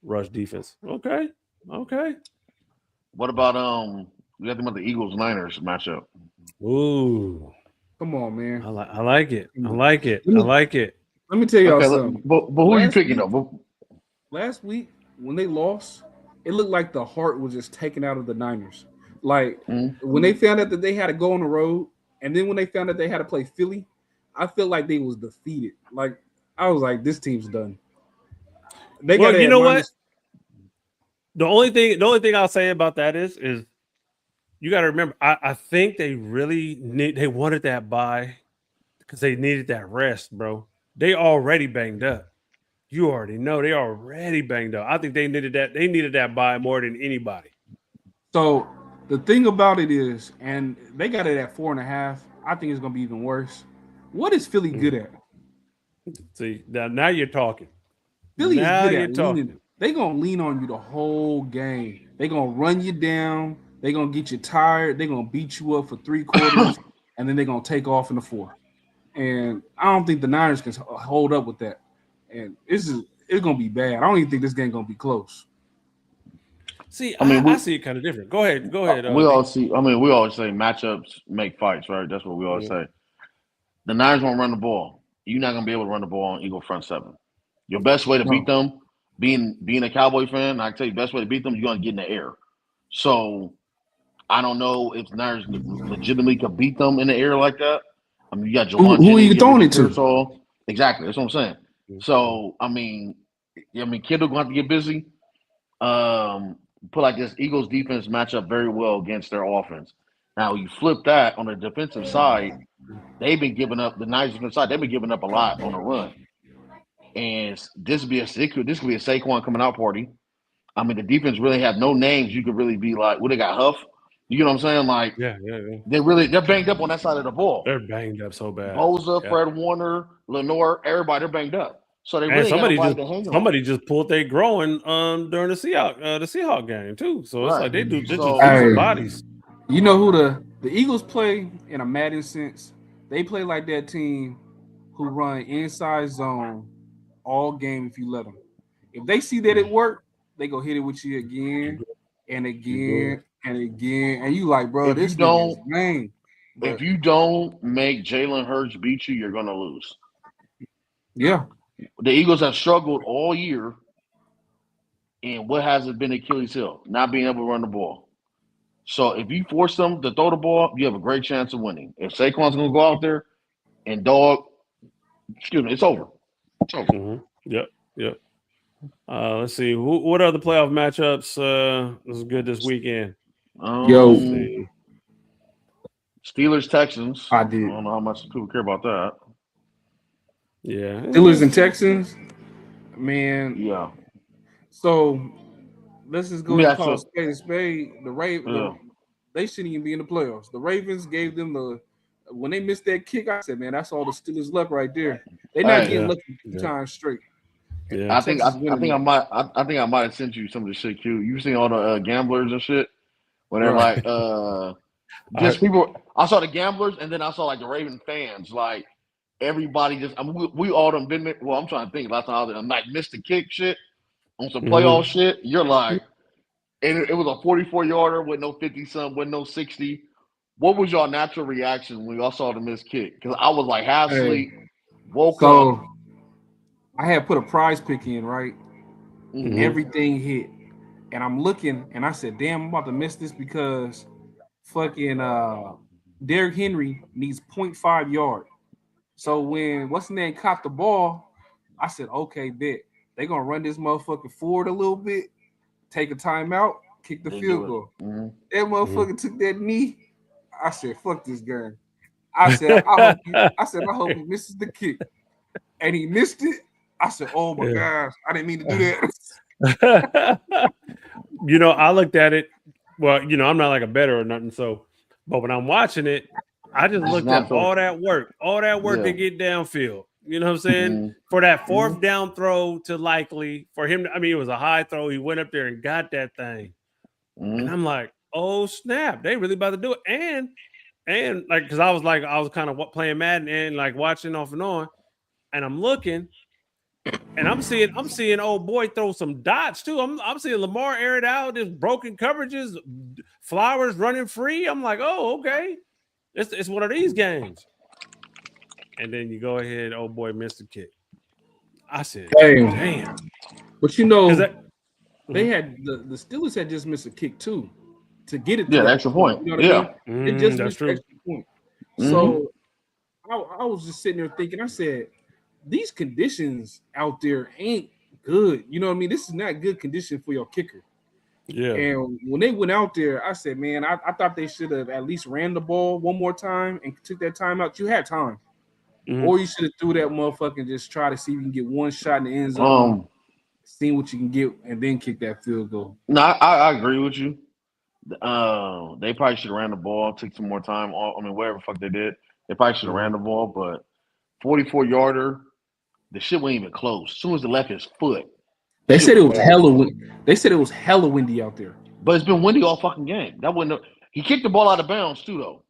rush defense. Okay. What about we got them about the Eagles-Niners matchup? Ooh, come on, man. I like it. I like it. Let me tell y'all something. But who are you picking up? Last week when they lost, it looked like the heart was just taken out of the Niners. Like when they found out that they had to go on the road, and then when they found out they had to play Philly, I felt like they was defeated. Like I was like, this team's done. You know what? The only thing I'll say about that is you got to remember. I think they really they wanted that bye because they needed that rest, bro. They already banged up. You already know they already banged up. I think they needed that. They needed that bye more than anybody. So the thing about it is, and they got it at 4.5. I think it's gonna be even worse. What is Philly good at? See, now you're talking. Philly is Now good you're at talking. leaning. They gonna lean on you the whole game. They gonna run you down. They gonna get you tired. They gonna beat you up for 3 quarters, and then they gonna take off in the 4th. And I don't think the Niners can hold up with that. And it's gonna be bad. I don't even think this game gonna be close. See, I mean, I see it kind of different. Go ahead. we D. all see. I mean, we always say matchups make fights, right? That's what we always say. The Niners won't run the ball. You're not gonna be able to run the ball on Eagle front 7. Your best way to beat them, being a Cowboy fan, I can tell you, best way to beat them, you're gonna get in the air. So I don't know if the Niners legitimately could beat them in the air like that. I mean, you got Jawan Who are you Jennings, throwing it to? Carousel. Exactly, that's what I'm saying. So I mean, Kittle gonna have to get busy. Put like this, Eagles defense match up very well against their offense. Now you flip that on the defensive side, they've been giving up the Niners defensive side. They've been giving up a lot on the run, and this could be a Saquon coming out party. I mean, the defense really have no names. You could really be like, well, they got Huff. You know what I'm saying? Like, Yeah. they're banged up on that side of the ball. They're banged up so bad. Boza, Fred Warner, Lenore, everybody, they're banged up. So they And really somebody just pulled their growing during the Seahawk game too. So it's like they just losing bodies. You know who the Eagles play in a Madden sense? They play like that team who run inside zone all game if you let them. If they see that it worked, they go hit it with you again and again and again. And you like, bro, this nigga is lame. If you don't make Jalen Hurts beat you, you're gonna lose. Yeah. The Eagles have struggled all year. And what has it been Achilles heel? Not being able to run the ball. So if you force them to throw the ball, you have a great chance of winning. If Saquon's going to go out there and it's over. It's over. Mm-hmm. Yep. Let's see. What other playoff matchups was good this weekend? Steelers, Texans. I did. I don't know how much people care about that. Yeah. Steelers and Texans. Man. Yeah. So let's just go and call spade a spade. The Ravens, they shouldn't even be in the playoffs. The Ravens gave them when they missed that kick, I said, man, that's all the Steelers left right there. They're not getting lucky 2 times straight. Yeah. I think I might have sent you some of the shit, Q. You seen all the gamblers and shit? When they're like people. I saw the gamblers and then I saw like the Raven fans, like everybody just we all done been there. Well, I'm trying to think last time I like missed the kick shit on some playoff shit. You're like, and it was a 44-yarder with no 50-something, with no 60. What was your natural reaction when y'all saw the missed kick? Because I was like half asleep, woke up. I had put a prize pick in, right? Mm-hmm. Everything hit. And I'm looking and I said, damn, I'm about to miss this because fucking Derrick Henry needs 0.5 yard. So when what's the name caught the ball, I said, okay, bet. They're going to run this motherfucker forward a little bit, take a timeout, kick the field goal. Mm-hmm. That motherfucker took that knee. I said, fuck this game. I said, I hope he misses the kick. And he missed it. I said, oh, my gosh. I didn't mean to do that. I looked at it. Well, I'm not like a bettor or nothing. But when I'm watching it, I just looked at all that work to get downfield. You know what I'm saying? Mm-hmm. For that 4th down throw to likely for him. It was a high throw. He went up there and got that thing. Mm-hmm. And I'm like, oh snap. They really about to do it. And like, because I was kind of playing Madden and like watching off and on. And I'm looking and I'm seeing old boy throw some dots too. I'm seeing Lamar air it out, just broken coverages, Flowers running free. I'm like, oh, okay. It's one of these games. And then you go ahead, oh boy, missed the kick. I said, damn. But they had the Steelers had just missed a kick too to get it. Yeah, extra point. You know what I mean? They just missed the extra point. Mm-hmm. So I was just sitting there thinking, I said, these conditions out there ain't good. You know what I mean? This is not good condition for your kicker. Yeah. And when they went out there, I said, man, I thought they should have at least ran the ball one more time and took that time out. You had time. Mm-hmm. Or you should have threw that motherfucker and just try to see if you can get one shot in the end zone, see what you can get, and then kick that field goal. No, I agree with you. They probably should have ran the ball, took some more time. Whatever the fuck they did. They probably should have ran the ball, but 44-yarder the shit wasn't even close. As soon as he left his foot. They said it was hella windy out there. But it's been windy all fucking game. That wouldn't. He kicked the ball out of bounds too, though.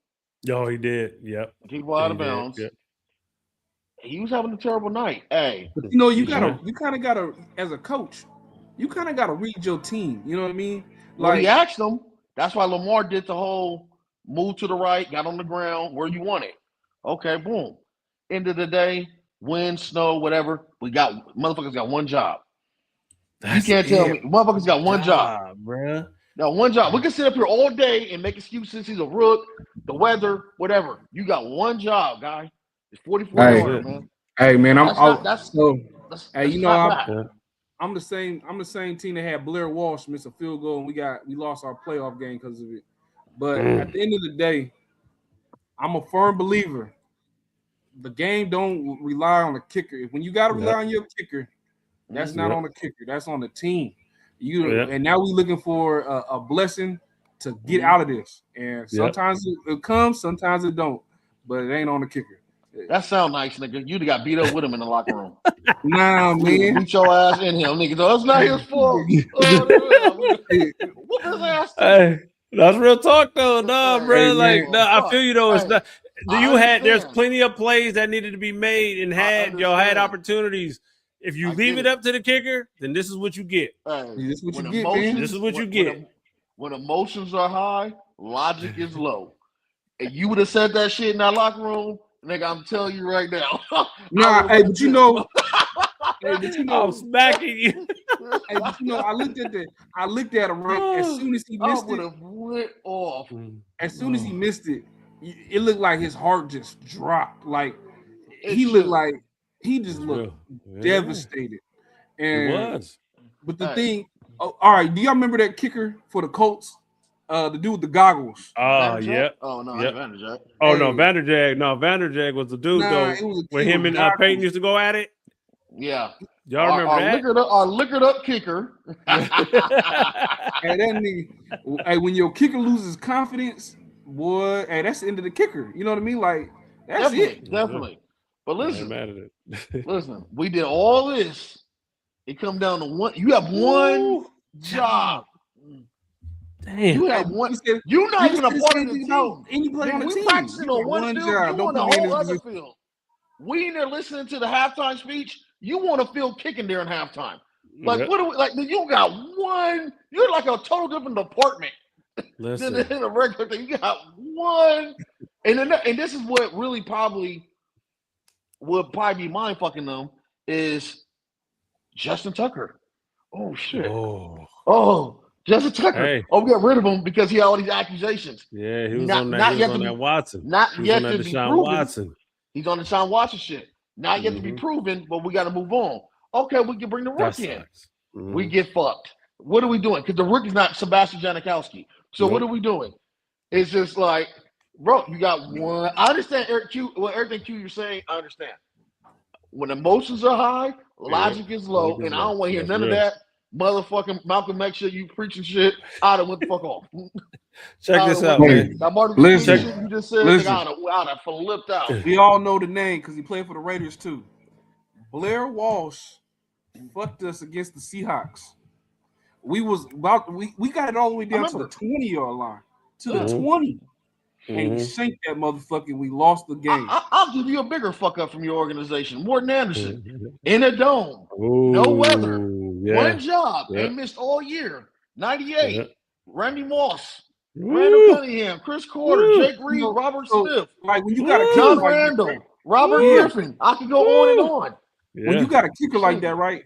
Oh, he did. Yep. He kicked the ball out of bounds. Yep. He was having a terrible night. Hey, but you kind of gotta, as a coach, you kind of gotta read your team. You know what I mean? Like he asked them. That's why Lamar did the whole move to the right, got on the ground where you want it. Okay, boom. End of the day, wind, snow, whatever. Motherfuckers got one job. You can't tell me. Motherfuckers got one job, bruh. Now, one job. We can sit up here all day and make excuses. He's a rook, the weather, whatever. You got one job, guy. It's 44 yards, man. Hey, man, I'm the same team that had Blair Walsh miss a field goal, and we lost our playoff game because of it. But at the end of the day, I'm a firm believer. The game don't rely on the kicker. When you got to rely on your kicker, that's not on the kicker. That's on the team. And now we're looking for a blessing to get out of this. And sometimes it comes, sometimes it don't. But it ain't on the kicker. That sound nice, nigga. You'd have got beat up with him in the locker room. Nah, man. Beat your ass in him, nigga. That's not his fault. Whoop his ass. Hey, that's real talk, though. Nah, bro. Like, I feel you, though. It's not. There's plenty of plays that needed to be made and had opportunities. If you leave it up to the kicker, then this is what you get. This is what you get, man. This is what you get. When emotions are high, logic is low. And you would have said that shit in that locker room, nigga, I'm telling you right now. But you know, I'm smacking you. But you know, I looked at him right as soon as he missed it. Went off. As soon as he missed it, it looked like his heart just dropped. Like he looked like he just looked devastated. And it was. But the thing, all right, do y'all remember that kicker for the Colts? The dude with the goggles. Oh, yeah. Oh, no, Vanderjag. Oh, no, Vanderjag. No, Vanderjag was the dude, though. When him and Peyton used to go at it. Yeah. Y'all remember that? Our liquored up kicker. Hey, that nigga, hey, when your kicker loses confidence, boy, hey, that's the end of the kicker. You know what I mean? Like, that's it. Definitely. But listen, listen, we did all this. It come down to one. You have one job. Damn. You have one. You're not even a part of the team. Any play on the team. We practicing on one field. You on the whole other field. We in there listening to the halftime speech. You want a field kicking there in halftime. Like, what are we like? You got one. You're like a total different department than a regular thing. You got one. And this is what really would probably be mind fucking them is Justin Tucker. Oh shit. Oh, Justin Tucker. Hey. Oh, we got rid of him because he had all these accusations. Yeah, he was on that Watson. Not yet to be proven. Watson. He's on the Deshaun Watson shit. Not yet to be proven, but we got to move on. Okay, we can bring the rookie in. We get fucked. What are we doing? Because the rookie's not Sebastian Janikowski. So what are we doing? It's just like, bro, you got one. I understand everything Q you're saying. I understand. When emotions are high, logic is low, and I don't want to hear none of that motherfucking Malcolm X shit. You preaching shit. I done went the fuck off. Check this out, man. Listen, you just said I'd have flipped out. We all know the name because he played for the Raiders too. Blair Walsh fucked us against the Seahawks. We got it all the way down to the 20-yard line. To the 20. And he shanked that motherfucker and we lost the game. I'll give you a bigger fuck up from your organization. Morton Anderson. In a dome. No weather. One job. They missed all year. 98. Randy Moss. Randall Cunningham. Chris Carter. Jake Reed. Robert Smith. Like when you got a John Randall. Robert Griffin. I could go on and on. When you got a kicker like that, right?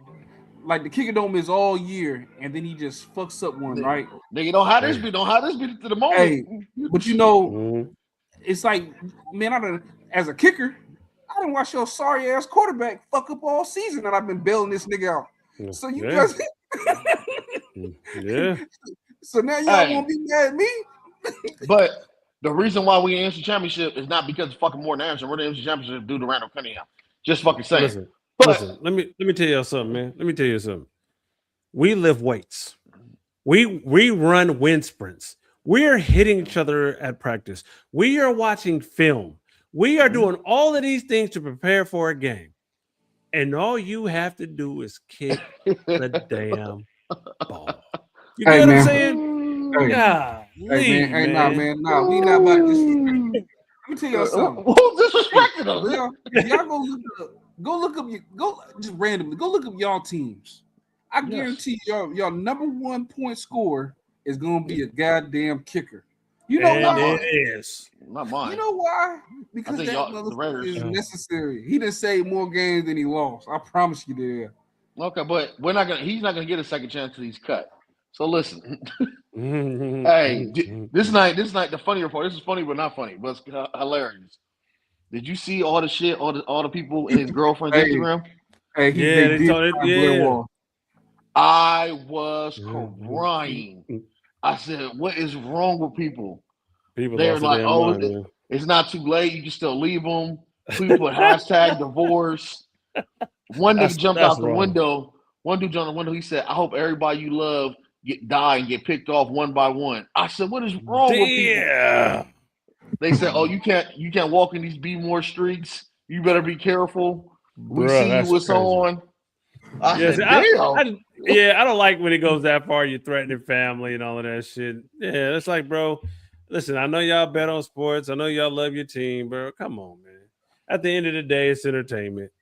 Like the kicker don't miss all year, and then he just fucks up one, right? Nigga, don't have this be to the moment. Hey, but you know, it's like, man, as a kicker, I didn't watch your sorry ass quarterback fuck up all season, and I've been bailing this nigga out. So you guys, So now y'all won't be mad at me. But the reason why we answer championship is not because of fucking Morton Anderson. We're the answer championship due to Randall Cunningham. Just fucking saying. Listen, let me tell you something, man. Let me tell you something. We lift weights. We run wind sprints. We are hitting each other at practice. We are watching film. We are doing all of these things to prepare for a game. and all you have to do is kick the damn ball. You Hey, get what man. I'm saying? Hey, Yeah, nah, we not about to disrespect. Let me tell y'all something. Who's disrespecting them? Y'all go look up just randomly go look up y'all teams. I guarantee y'all number 1 point scorer is gonna be a goddamn kicker. You know and why? it is. Not mine. You know why? Because think that the motherfucker Raiders. is necessary. He done saved more games than he lost. I promise you that. Okay, but he's not gonna get a second chance till he's cut. So listen. Hey, this night, the funny report. This is funny, but not funny, but it's hilarious. Did you see all the shit, all the people in his girlfriend's Instagram? Hey, they told it. Yeah, I was crying. I said, "What is wrong with people?" People They're lost like, their "Oh, mind, it's not too late. You can still leave them." People put hashtag divorce. One nigga jumped out the window. One dude jumped out the window. He said, "I hope everybody you love die and get picked off one by one." I said, "What is wrong with people?" They said, "Oh, you can't walk in these Be More streets. You better be careful. We see you what's on." I said, "Damn." I don't like when it goes that far. You're threatening family and all of that shit. Yeah, it's like, bro, listen, I know y'all bet on sports. I know y'all love your team, bro. Come on, man. At the end of the day, it's entertainment.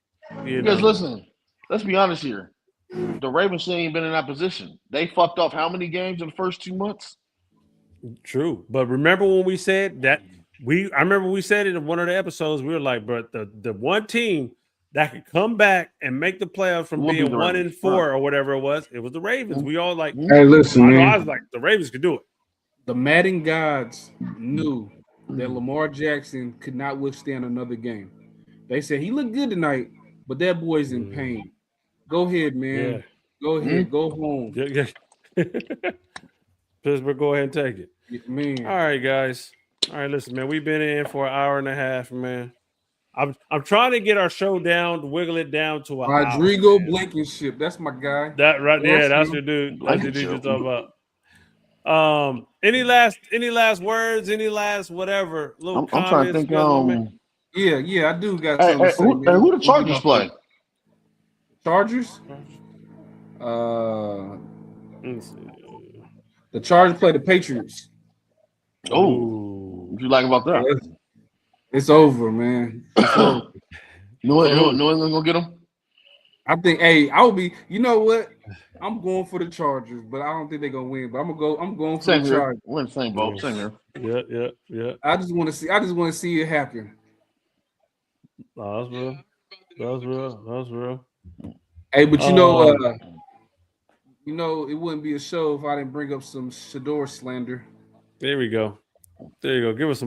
Because listen, let's be honest here. The Ravens ain't been in that position. They fucked off how many games in the first 2 months? True. But remember when we said that I remember we said it in one of the episodes, we were like, bro, the one team that could come back and make the playoffs from being 1-4 or whatever it was the Ravens. We all like, hey, listen, man. I was like, the Ravens could do it. The Madden gods knew that Lamar Jackson could not withstand another game. They said he looked good tonight, but that boy's in pain. Go ahead, man. Yeah. Go ahead. Go home. Yeah. Pittsburgh, go ahead and take it. Man. All right, guys. All right, listen, man. We've been in for an hour and a half, man. I'm trying to get our show down, wiggle it down to an Rodrigo hour, Blankenship. That's my guy. That right, yeah, that's your dude. That's your dude you're talking about. Any last words? Any last whatever? Little comments? I'm trying to think. Yeah, I do got something to say. Who the Chargers play? Chargers? The Chargers play the Patriots. Oh, what you like about that? It's over, man. It's over. No one's gonna get them. I think. Hey, I'll be. You know what? I'm going for the Chargers, but I don't think they're gonna win. But I'm going for the Chargers. We're in the same boat. Same here. Yeah. I just want to see it happen. Oh, that's real. Hey, but it wouldn't be a show if I didn't bring up some Shador slander. There you go. Give us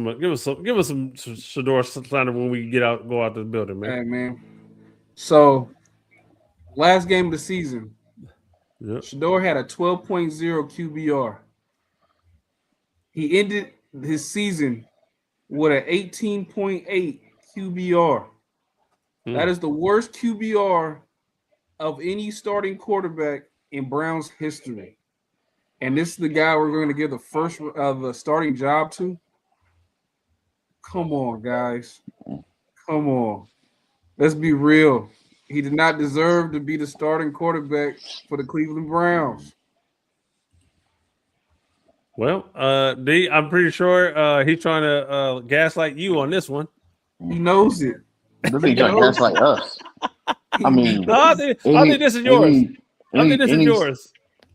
some Shador slander when we go out the building, man. Hey, man. So, last game of the season, Shador had a 12.0 QBR. He ended his season with an 18.8 QBR. That is the worst QBR of any starting quarterback in Browns history. And this is the guy we're going to give the starting job to. Come on, guys. Come on. Let's be real. He did not deserve to be the starting quarterback for the Cleveland Browns. Well, D, I'm pretty sure he's trying to gaslight you on this one. He knows it. Doesn't he try to gaslight us? I mean, I think this is yours. I think this is yours.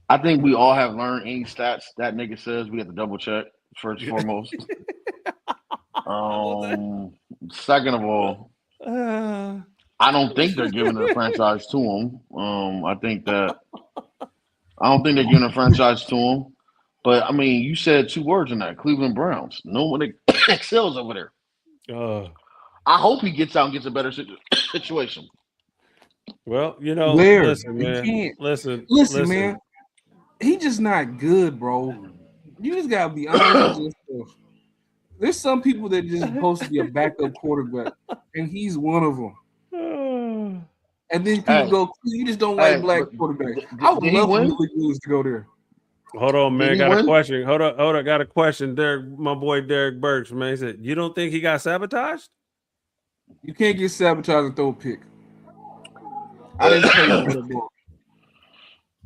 I think we all have learned any stats that nigga says. We have to double check first and foremost. Second of all, I don't think they're giving the franchise to him. I don't think they're giving a franchise to him. But I mean, you said two words in that: Cleveland Browns. No one excels over there. I hope he gets out and gets a better situation. Well, listen, man. Listen, man. He just not good, bro. You just gotta be honest with yourself. There's some people that just supposed to be a backup quarterback, and he's one of them. And then people go, "You just don't like black quarterbacks." I would love for Willie Willis to go there. Hold on, man. Got a question. Hold on. Got a question. Derek, my boy Derek Burks, man. He said, "You don't think he got sabotaged?" You can't get sabotaged and throw a pick. I didn't play the ball.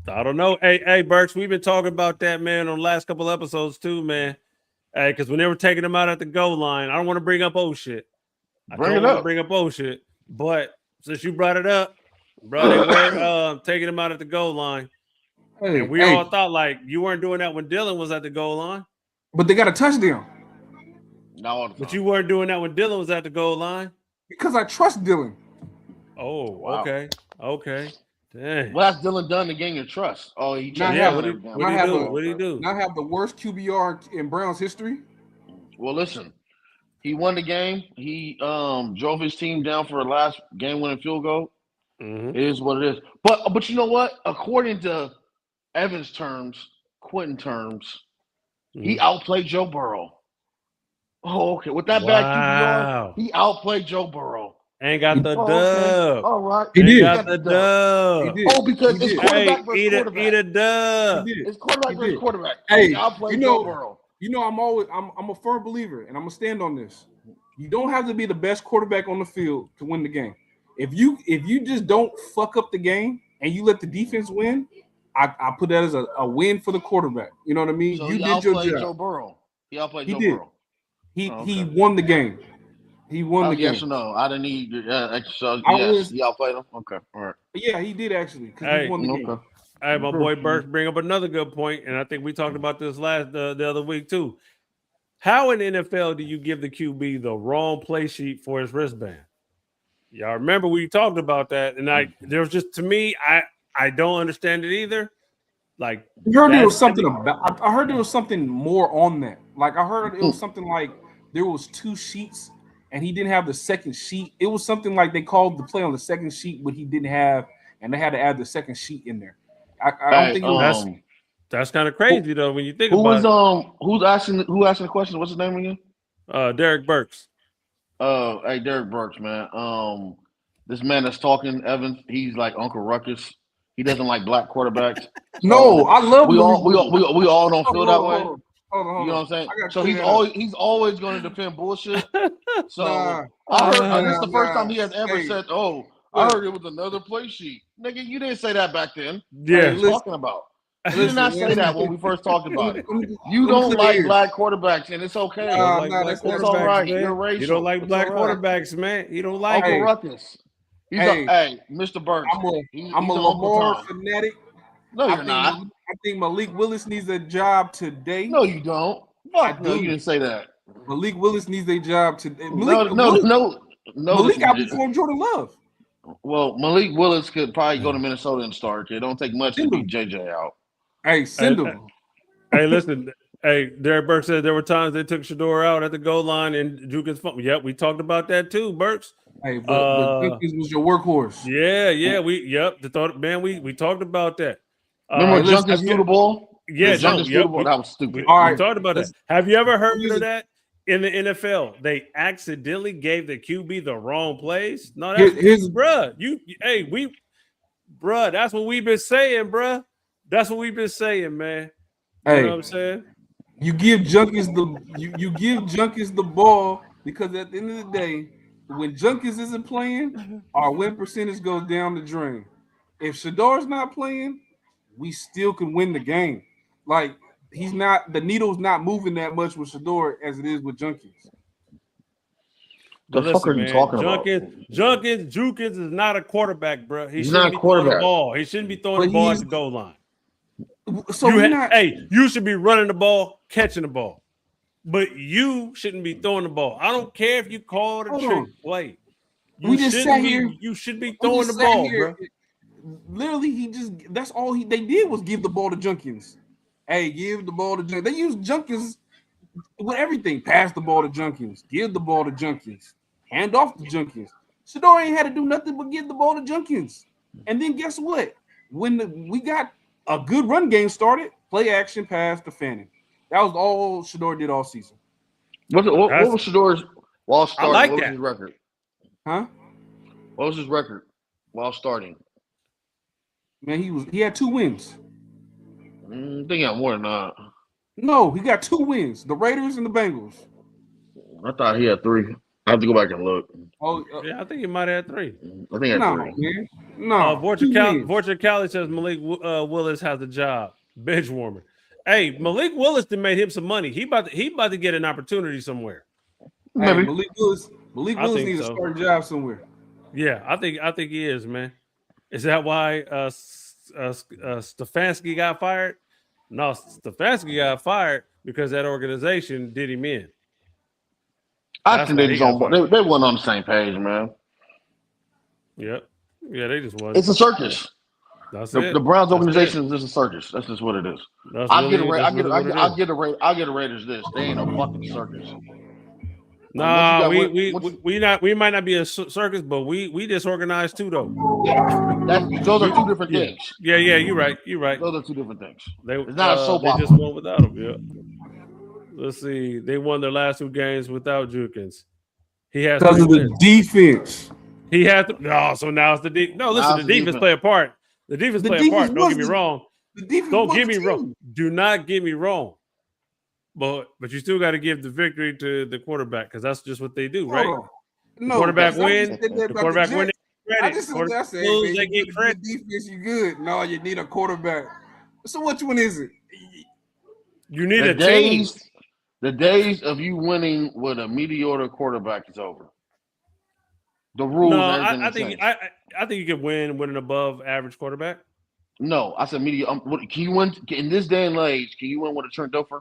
I don't know. Hey, Burks, we've been talking about that, man, on the last couple episodes too, man. Hey, because when they were taking him out at the goal line, I don't want to bring up old shit. Bring it up. Bring up old shit. But since you brought it up, bro, they were taking him out at the goal line. Hey, and we all thought like you weren't doing that when Dylan was at the goal line. But they got a touchdown. No, but you weren't doing that when Dylan was at the goal line. Because I trust Dylan. Oh, wow. Okay. Dang. Well, that's Dylan done to gain your trust. Oh, he what did he do? Not have the worst QBR in Browns history. Well, listen, he won the game. He drove his team down for a last game-winning field goal. Mm-hmm. It is what it is. But you know what? According to Evans' terms, Quentin terms, he outplayed Joe Burrow. Oh, okay. With that bad QBR, he outplayed Joe Burrow. Ain't got the dub. All right. He did. Got the dub. Oh, because it's quarterback versus quarterback. Eat a dub. It's quarterback versus quarterback. Hey, outplayed Joe Burrow. You know, I'm a firm believer, and I'm gonna stand on this. You don't have to be the best quarterback on the field to win the game. If you just don't fuck up the game and you let the defense win, I put that as a win for the quarterback. You know what I mean? So you did your job. Joe Burrow. He outplayed Joe Burrow. He won the game. He won the game. Yes or no? I didn't need extra. Yes, he outplayed him. Okay, all right. Yeah, he did actually because he won the game. Hey, my boy Burke bring up another good point, and I think we talked about this the other week too. How in the NFL do you give the QB the wrong play sheet for his wristband? Y'all remember we talked about that, and there was just to me, I don't understand it either. Like I heard there was something about. I heard there was something more on that. Like I heard it was something like there was 2 sheets. And he didn't have the second sheet. It was something like they called the play on the second sheet, but he didn't have, and they had to add the second sheet in there. I don't think it was. That's kind of crazy though when you think about it. Who's asking the question? What's his name again? Derek Burks. Hey, Derek Burks, man. This man that's talking, Evans, he's like Uncle Ruckus. He doesn't like black quarterbacks. No, I love. We all don't feel that way. Hold on. You know what I'm saying? So he's always going to defend bullshit. So I heard this is the first time he has ever said, "Oh, I heard it was another play sheet." Nigga, you didn't say that back then. Yeah, what are you talking about? You did not say that when we first talked about it. You don't like black quarterbacks, and it's okay. It's all right. You're racial. You don't like black quarterbacks, man. You don't like Uncle Ruckus. Hey, Mr. Burks. I'm a Lamar fanatic. No, you're not. I think Malik Willis needs a job today. No, you don't. Fuck no, you didn't say that. Malik Willis needs a job today. No. Malik outperformed Jordan Love. Well, Malik Willis could probably go to Minnesota and start. It don't take much to beat JJ out. Hey, send him. Hey, listen. Hey, Derek Burks said there were times they took Shador out at the goal line and Jukin's phone. Yep, we talked about that too, Burks. Hey, but Junkins was your workworkhorse. Yeah. We talked about that. Remember Junkins threw the ball? Yeah, Junkins threw the ball. That was stupid. All right, we talked about that. Have you ever heard of that in the NFL? They accidentally gave the QB the wrong plays. No, that's bruh. Bruh, that's what we've been saying, bruh. That's what we've been saying, man. You know what I'm saying? You give Junkins the ball because at the end of the day, when Junkins isn't playing, our win percentage goes down the drain. If Shador's not playing, we still can win the game. Like the needle's not moving that much with Shador as it is with Junkins. The fuck are you talking about? Junkins is not a quarterback, bro. He's not a quarterback. He shouldn't be throwing the ball at the goal line. So you should be running the ball, catching the ball, but you shouldn't be throwing the ball. I don't care if you call it a trick play. You should be throwing the ball, bro. Literally, that's all they did was give the ball to Junkins. Hey, give the ball to Junkins. They used Junkins with everything. Pass the ball to Junkins. Give the ball to Junkins. Hand off to Junkins. Shador ain't had to do nothing but give the ball to Junkins. And then guess what? When we got a good run game started, play action pass to Fanning. That was all Shador did all season. What was Shador's while starting? Like what was his record? Huh? What was his record while starting? Man, he had 2 wins. I think he had more than that. No, he got 2 wins. The Raiders and the Bengals. I thought he had 3. I have to go back and look. Oh, Yeah, I think he might have 3. I think no, that's 3. man. No. Vortex Cali says Malik Willis has a job. Bench warmer. Hey, Malik Willis made him some money. He about to get an opportunity somewhere. Hey, Maybe. Malik Willis needs to start a job somewhere. Yeah, I think he is, man. Is that why Stefanski got fired? No, Stefanski got fired because that organization did him in. I think they weren't on the same page, man. Yep. Yeah, they just wasn't. It's a circus. That's it. The Browns organization is just a circus. That's just what it is. I'll get the Raiders this. They ain't no fucking circus. Nah, we might not be a circus, but we disorganized too, though. Those are 2 different things. Yeah, you're right. Those are 2 different things. It's not a soap opera. They just won without him. Yeah. Let's see. They won their last 2 games without Jukins. He has because of the defense. He had to. No, so now it's the defense. No, listen, the defense play a part. The defense play a part. Don't get me wrong. Don't get me wrong. Do not get me wrong. But you still got to give the victory to the quarterback because that's just what they do, right? No, quarterback win. The quarterback win. I just said, they get credit. Defense, you good. No, you need a quarterback. So which one is it? You need a team. The days of you winning with a mediocre quarterback is over. The rules. No, I think you can win an above average quarterback. No, I said mediocre. Can you win in this day and age? Can you win with a Trent Dilfer?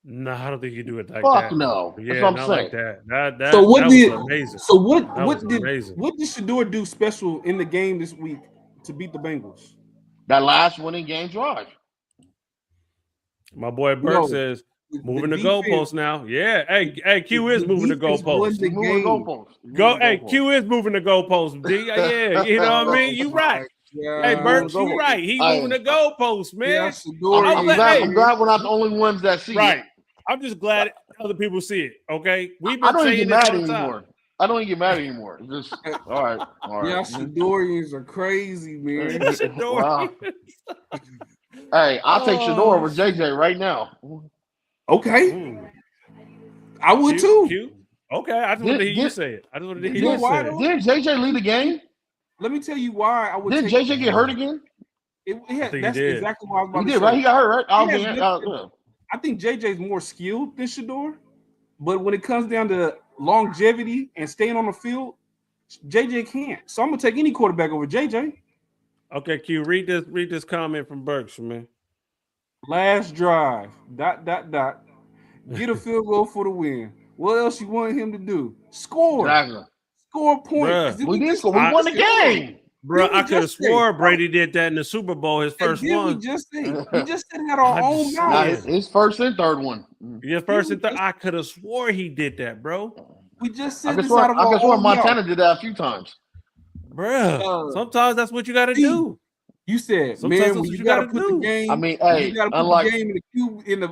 No, I don't think you do it like Fuck that. no. Yeah, that's what I'm not saying. like that. That so what that did was amazing. So what did Shador do special in the game this week to beat the Bengals? That last winning game drive. My boy Burke says moving the goalposts now. Yeah, hey, Q is moving the goalposts. Q is moving the goalposts. Yeah, you know what I mean. You right. Yeah. Hey, Burke, you right. He moving the goalposts, man. Yeah, I'm glad we're not the only ones that see it. I'm just glad other people see it. Okay, I don't even get mad anymore. I don't even get mad anymore. Just all right. Yeah, Shadorians are crazy, man. Wow. Hey, I'll take Shador over JJ right now. Okay. I would too. Q? Okay, I just wanted to hear you say it. Did JJ lead the game? Let me tell you why I would. Did JJ get hurt again? That's exactly what I was about to say. He did, right? He got hurt, right? I think JJ's more skilled than Shador, but when it comes down to longevity and staying on the field, JJ can't. So I'm gonna take any quarterback over JJ. Okay, Q, read this comment from Burks, man. Last drive, ... Get a field goal for the win. What else you want him to do? Score. Exactly. Score a point. We won the game. Bro, I could have swore Brady did that in the Super Bowl, his first one. We just had our own guys. His first and third one. Yeah, first and third. I could have swore he did that, bro. We just said this out of our own Montana did that a few times. Bro, sometimes that's what you got to do. You said, sometimes man, you got to put the game. I mean, hey, you got to put the game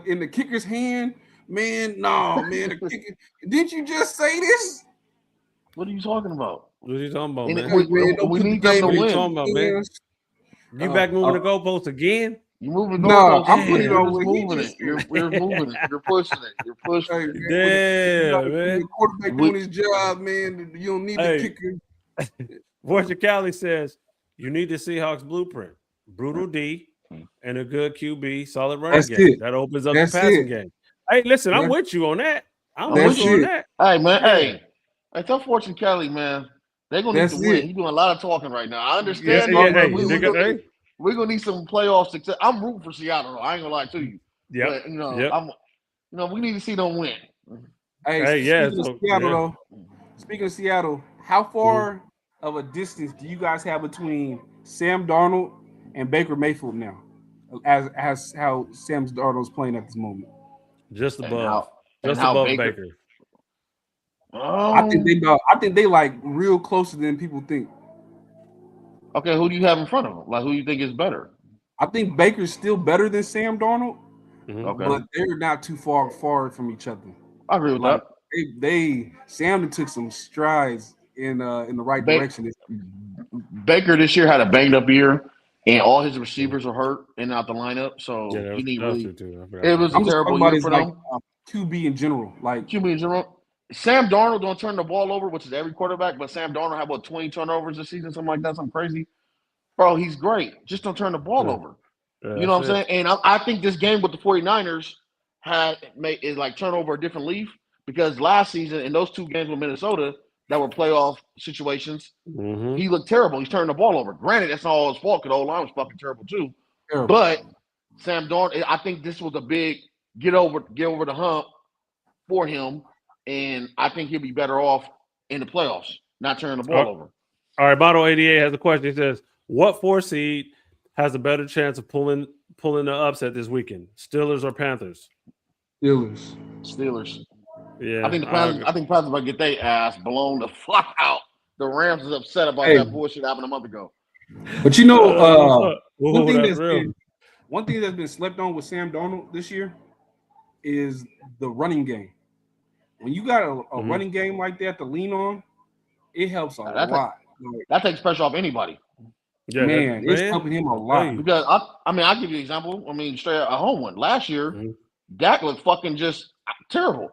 in the kicker's hand. Man, no, man. The kicker. Didn't you just say this? What are you talking about? What are you talking about, man? We need them to win. What are you talking about, man? You back moving the goalposts again? You moving the goalposts? I'm putting it on. Moving it. You're moving it. You're pushing it. You're pushing it. Damn, man. Quarterback doing his job, man. You don't need the kicker. Vortex Cali says you need the Seahawks blueprint: brutal D and a good QB, solid running game. That opens up the passing game. Hey, listen, I'm with you on that. I'm with you on that. Hey, man. Hey, tell Fortune Kelly, man. They're gonna need to win. He's doing a lot of talking right now. I understand. We're gonna need some playoff success. I'm rooting for Seattle. I ain't gonna lie to you. Yeah. We need to see them win. Speaking of Seattle, how far of a distance do you guys have between Sam Darnold and Baker Mayfield now? As how Sam Darnold's playing at this moment. Just above. Just above Baker. I think they like real closer than people think. Okay, who do you have in front of them? Like, who do you think is better? I think Baker's still better than Sam Darnold, okay, but they're not too far from each other. I agree with that. Sam took some strides in the right direction. Baker this year had a banged up year, and all his receivers are hurt and out the lineup. So he need really. It was a terrible year for them. QB in general, like QB in general. Sam Darnold don't turn the ball over, which is every quarterback, but Sam Darnold had, 20 turnovers this season, something like that, something crazy. Bro, he's great. Just don't turn the ball over. You know what I'm saying? And I think this game with the 49ers is like turn over a different leaf because last season in those 2 games with Minnesota that were playoff situations, he looked terrible. He's turning the ball over. Granted, that's not all his fault because the O-line was fucking terrible too. But Sam Darnold, I think this was a big get over the hump for him, and I think he'll be better off in the playoffs, not turning the ball over. All right, Bottle 88 has a question. He says, what 4 seed has a better chance of pulling the upset this weekend? Steelers or Panthers? Steelers. Yeah. I think Panthers might get their ass blown the fuck out. The Rams is upset about that bullshit happened a month ago. But you know, one thing that's been slept on with Sam Darnold this year is the running game. When you got a running game like that to lean on, it helps a lot. That takes pressure off anybody. Yeah, man, it's helping him a lot. Because I'll give you an example. I mean, straight out a home one. Last year, Dak looked fucking just terrible.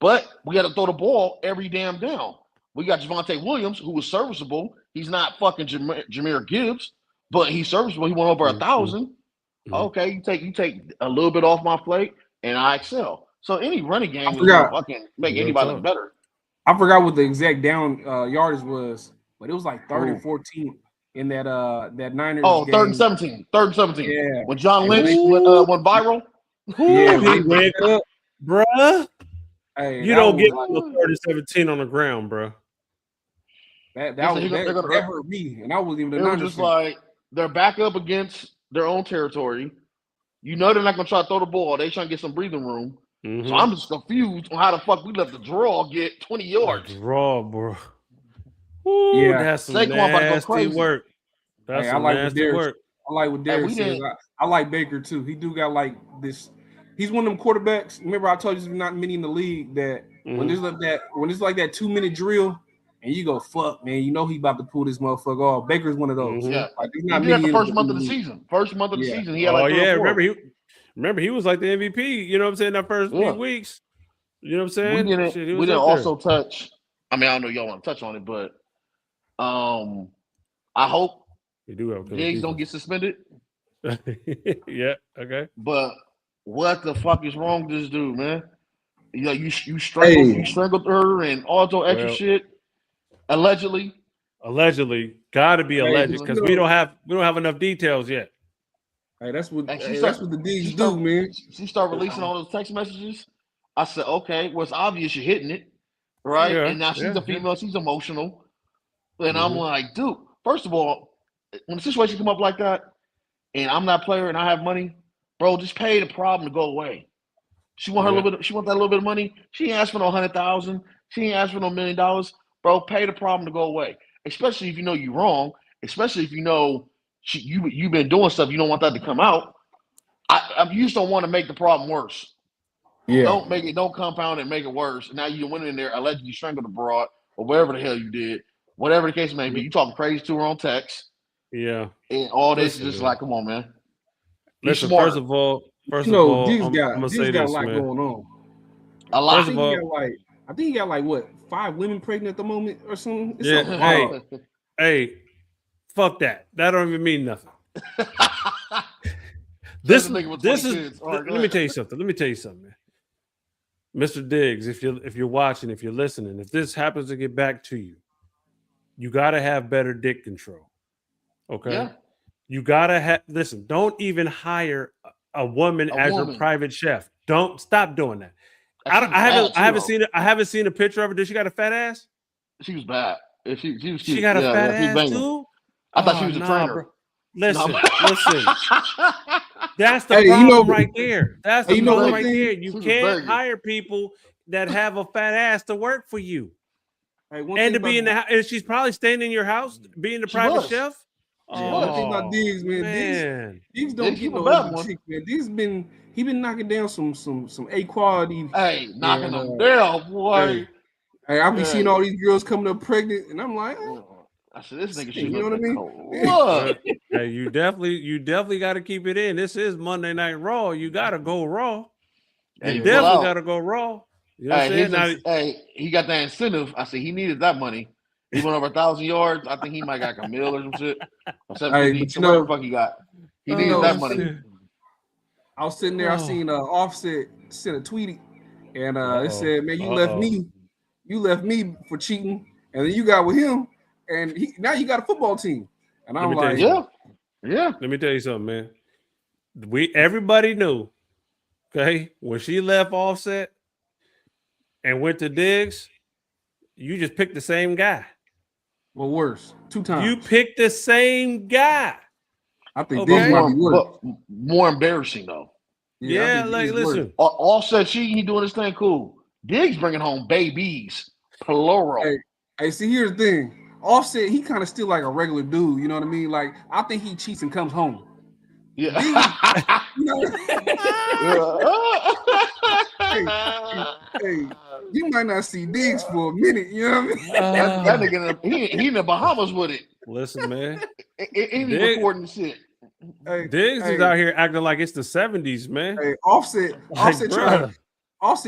But we got to throw the ball every damn down. We got Javonte Williams, who was serviceable. He's not fucking Jahmyr Gibbs, but he's serviceable. He went over 1,000. Okay, you take a little bit off my plate, and I excel. So any running game is gonna fucking make anybody look better. I forgot what the exact down yardage was, but it was like 3rd and 14 in that Niners game. 3rd and 17. 3rd and 17. Yeah. When John Lynch went viral. Yeah, he went up, bruh. Hey, you don't get 3rd and 17 on the ground, bro. That hurt me, and I wasn't even. It was just like they're back up against their own territory. You know they're not gonna try to throw the ball. They trying to get some breathing room. So I'm just confused on how the fuck we let the draw get 20 yards. Draw, bro. Ooh, that's some nasty work. That's some nasty work. I like what Derek says. I like Baker too. He do got like this. He's one of them quarterbacks. Remember, I told you there's not many in the league that when there's like that 2-minute drill, and you go, fuck, man, you know he about to pull this motherfucker off. Baker's one of those. Yeah, like, he had the first month of the season. First month of the season, he had like Remember he was like the MVP. You know what I'm saying? That first few weeks. You know what I'm saying? We didn't also touch. I mean, I don't know y'all want to touch on it, but I hope Diggs don't get suspended. Yeah. Okay. But what the fuck is wrong with this dude, man? You strangled her and all that extra shit. Allegedly, gotta be alleged because we don't have enough details yet. Hey, that's what the Diggs do, man. She started releasing all those text messages. I said, okay, well, it's obvious you're hitting it, right? Yeah, and now she's a female, she's emotional. And I'm like, dude, first of all, when the situation come up like that, and I'm not a player and I have money, bro, just pay the problem to go away. She want her she want that little bit of money. She ain't asked for no $100,000. She ain't asked for no $1 million. Bro, pay the problem to go away. Especially if you know you're wrong. Especially if you know you've been doing stuff. You don't want that to come out. You just don't want to make the problem worse. Yeah. Don't compound it and make it worse. Now you went in there, allegedly strangled the broad or whatever the hell you did. Whatever the case may be. You talking crazy to her on text. Yeah. And all this is just like, come on, man. Listen, first of all, I'm gonna say got this, a lot man. going on. A lot. I think he got like what, 5 women pregnant at the moment or something. Hey, fuck that. That don't even mean nothing. This is. Let me tell you something. Man. Mr. Diggs, if you're watching, if you're listening, if this happens to get back to you, you gotta have better dick control. Okay. Yeah. You gotta listen. Don't even hire a woman as your private chef. Don't stop doing that. I haven't seen a picture of her. Did she got a fat ass? She was bad. She got a fat ass too. I thought she was a trainer. Bro. Listen. That's the problem right there. That's the problem right there. You can't hire people that have a fat ass to work for you. And to be in the house, and she's probably staying in your house, being the private chef. One thing about Diggs, man. Diggs don't keep no other chick, man. Diggs he been knocking down some A quality. Hey, knocking them down, boy. Hey, I be seeing all these girls coming up pregnant, and I'm like, I said, this nigga should. You know what I mean? Hey, you definitely got to keep it in. This is Monday Night Raw. You got to go raw. You definitely got to go raw. You know what I'm saying? Now, He got that incentive. I said he needed that money. He went over 1,000 yards. I think he might got like a mill or some shit. Or 750, whatever the fuck he got. He needed that money. I was sitting there. I seen Offset send a tweet, and it said, "Man, you left me for cheating, and then you got with him, and now you got a football team." And I'm like, yeah. Let me tell you something, man. Everybody knew, okay, when she left Offset and went to Diggs, you just picked the same guy. Well, worse, 2 times. You picked the same guy. I think Diggs might be worse. But more embarrassing though. Yeah, like listen. Offset cheating, he doing his thing, cool. Diggs bringing home babies, plural. Hey, see, here's the thing. Offset, he kind of still like a regular dude. You know what I mean? Like, I think he cheats and comes home. Yeah. Hey, you might not see Diggs for a minute. You know what I mean? That nigga, he in the Bahamas with it. Listen, man. Ain't he recording shit? Diggs is out here acting like it's the 70s, man. Hey, Offset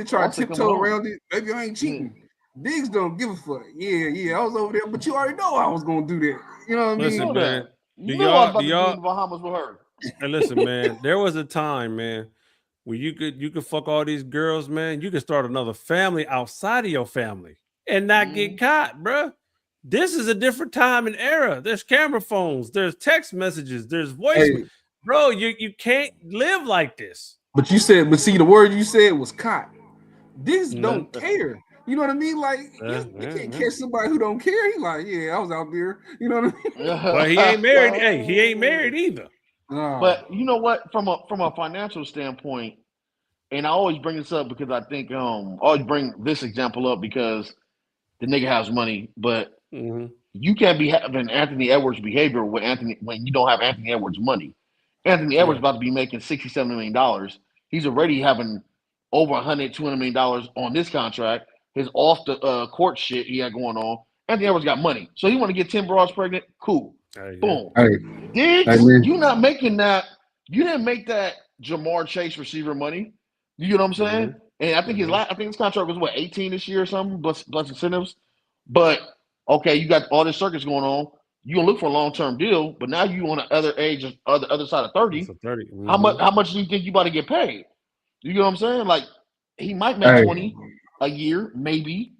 trying to tiptoe around it. Maybe I ain't cheating. Diggs don't give a fuck. Yeah, I was over there, but you already know I was gonna do that. You know what I mean? Listen, man. You know I was about to be in the Bahamas with her. Hey, listen, man. There was a time, man, where you could fuck all these girls, man. You could start another family outside of your family and not get caught, bro. This is a different time and era. There's camera phones, there's text messages, there's voice. Bro, you can't live like this. But see, the word you said was caught. Diggs don't care. You know what I mean? Like, you can't catch somebody who don't care. He like, I was out there. You know what I mean? But he ain't married. Hey, he ain't married either. But you know what? From a financial standpoint, and I always bring this up because I think I always bring this example up because the nigga has money, but you can't be having Anthony Edwards behavior when you don't have Anthony Edwards money. Anthony Edwards about to be making $67 million. He's already having over $200 million on this contract. His off the court shit he had going on. Anthony Edwards got money, so he want to get 10 broads pregnant. Cool, boom. Diggs, you not making that. You didn't make that Jamar Chase receiver money. You get what I'm saying? And I think his contract was 18 this year or something, plus incentives. But okay, you got all this circus going on. You gonna look for a long-term deal, but now you on the other side of 30. How much do you think you about to get paid? You get what I'm saying? Like he might make 20 a year, maybe.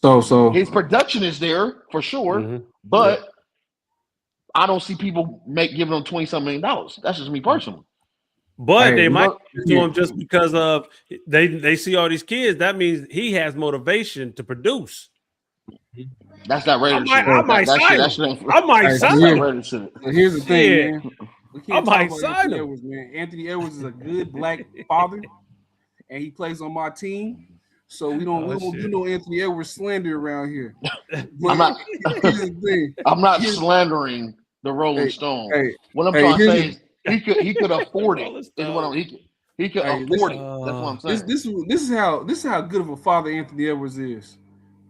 So his production is there for sure, but I don't see people giving him $20-something million. That's just me personally. But they might do him just because of they see all these kids. That means he has motivation to produce. That's not Raider shit. I might sign him. Here's the thing, man. I might sign him. Anthony Edwards is a good black father, and he plays on my team. So we don't do no Anthony Edwards slander around here. I'm not slandering the Rolling Stone. What I'm trying to say is he could afford it. He could afford it. That's what I'm saying. This is how good of a father Anthony Edwards is.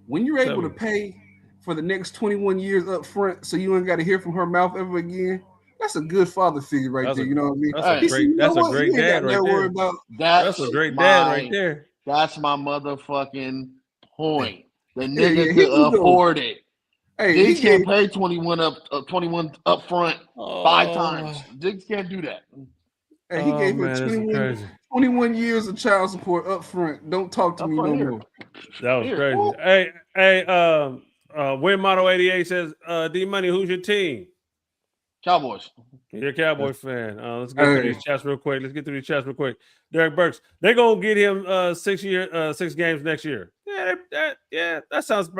When you're able to pay for the next 21 years up front, so you ain't got to hear from her mouth ever again. That's a good father figure there. You know what I mean? That's a great dad right there. That's a great dad right there. That's my motherfucking point. The nigga could afford it. Diggs can't pay 21 up front 5 times. Diggs can't do that. Hey, he gave her 21 years of child support up front. Don't talk to me no more. That was crazy. Hey, Win Model 88 says, D Money, who's your team? Cowboys. You're a Cowboy fan. Let's get through these chats real quick. Derek Burks, they're gonna get him 6 games next year. That sounds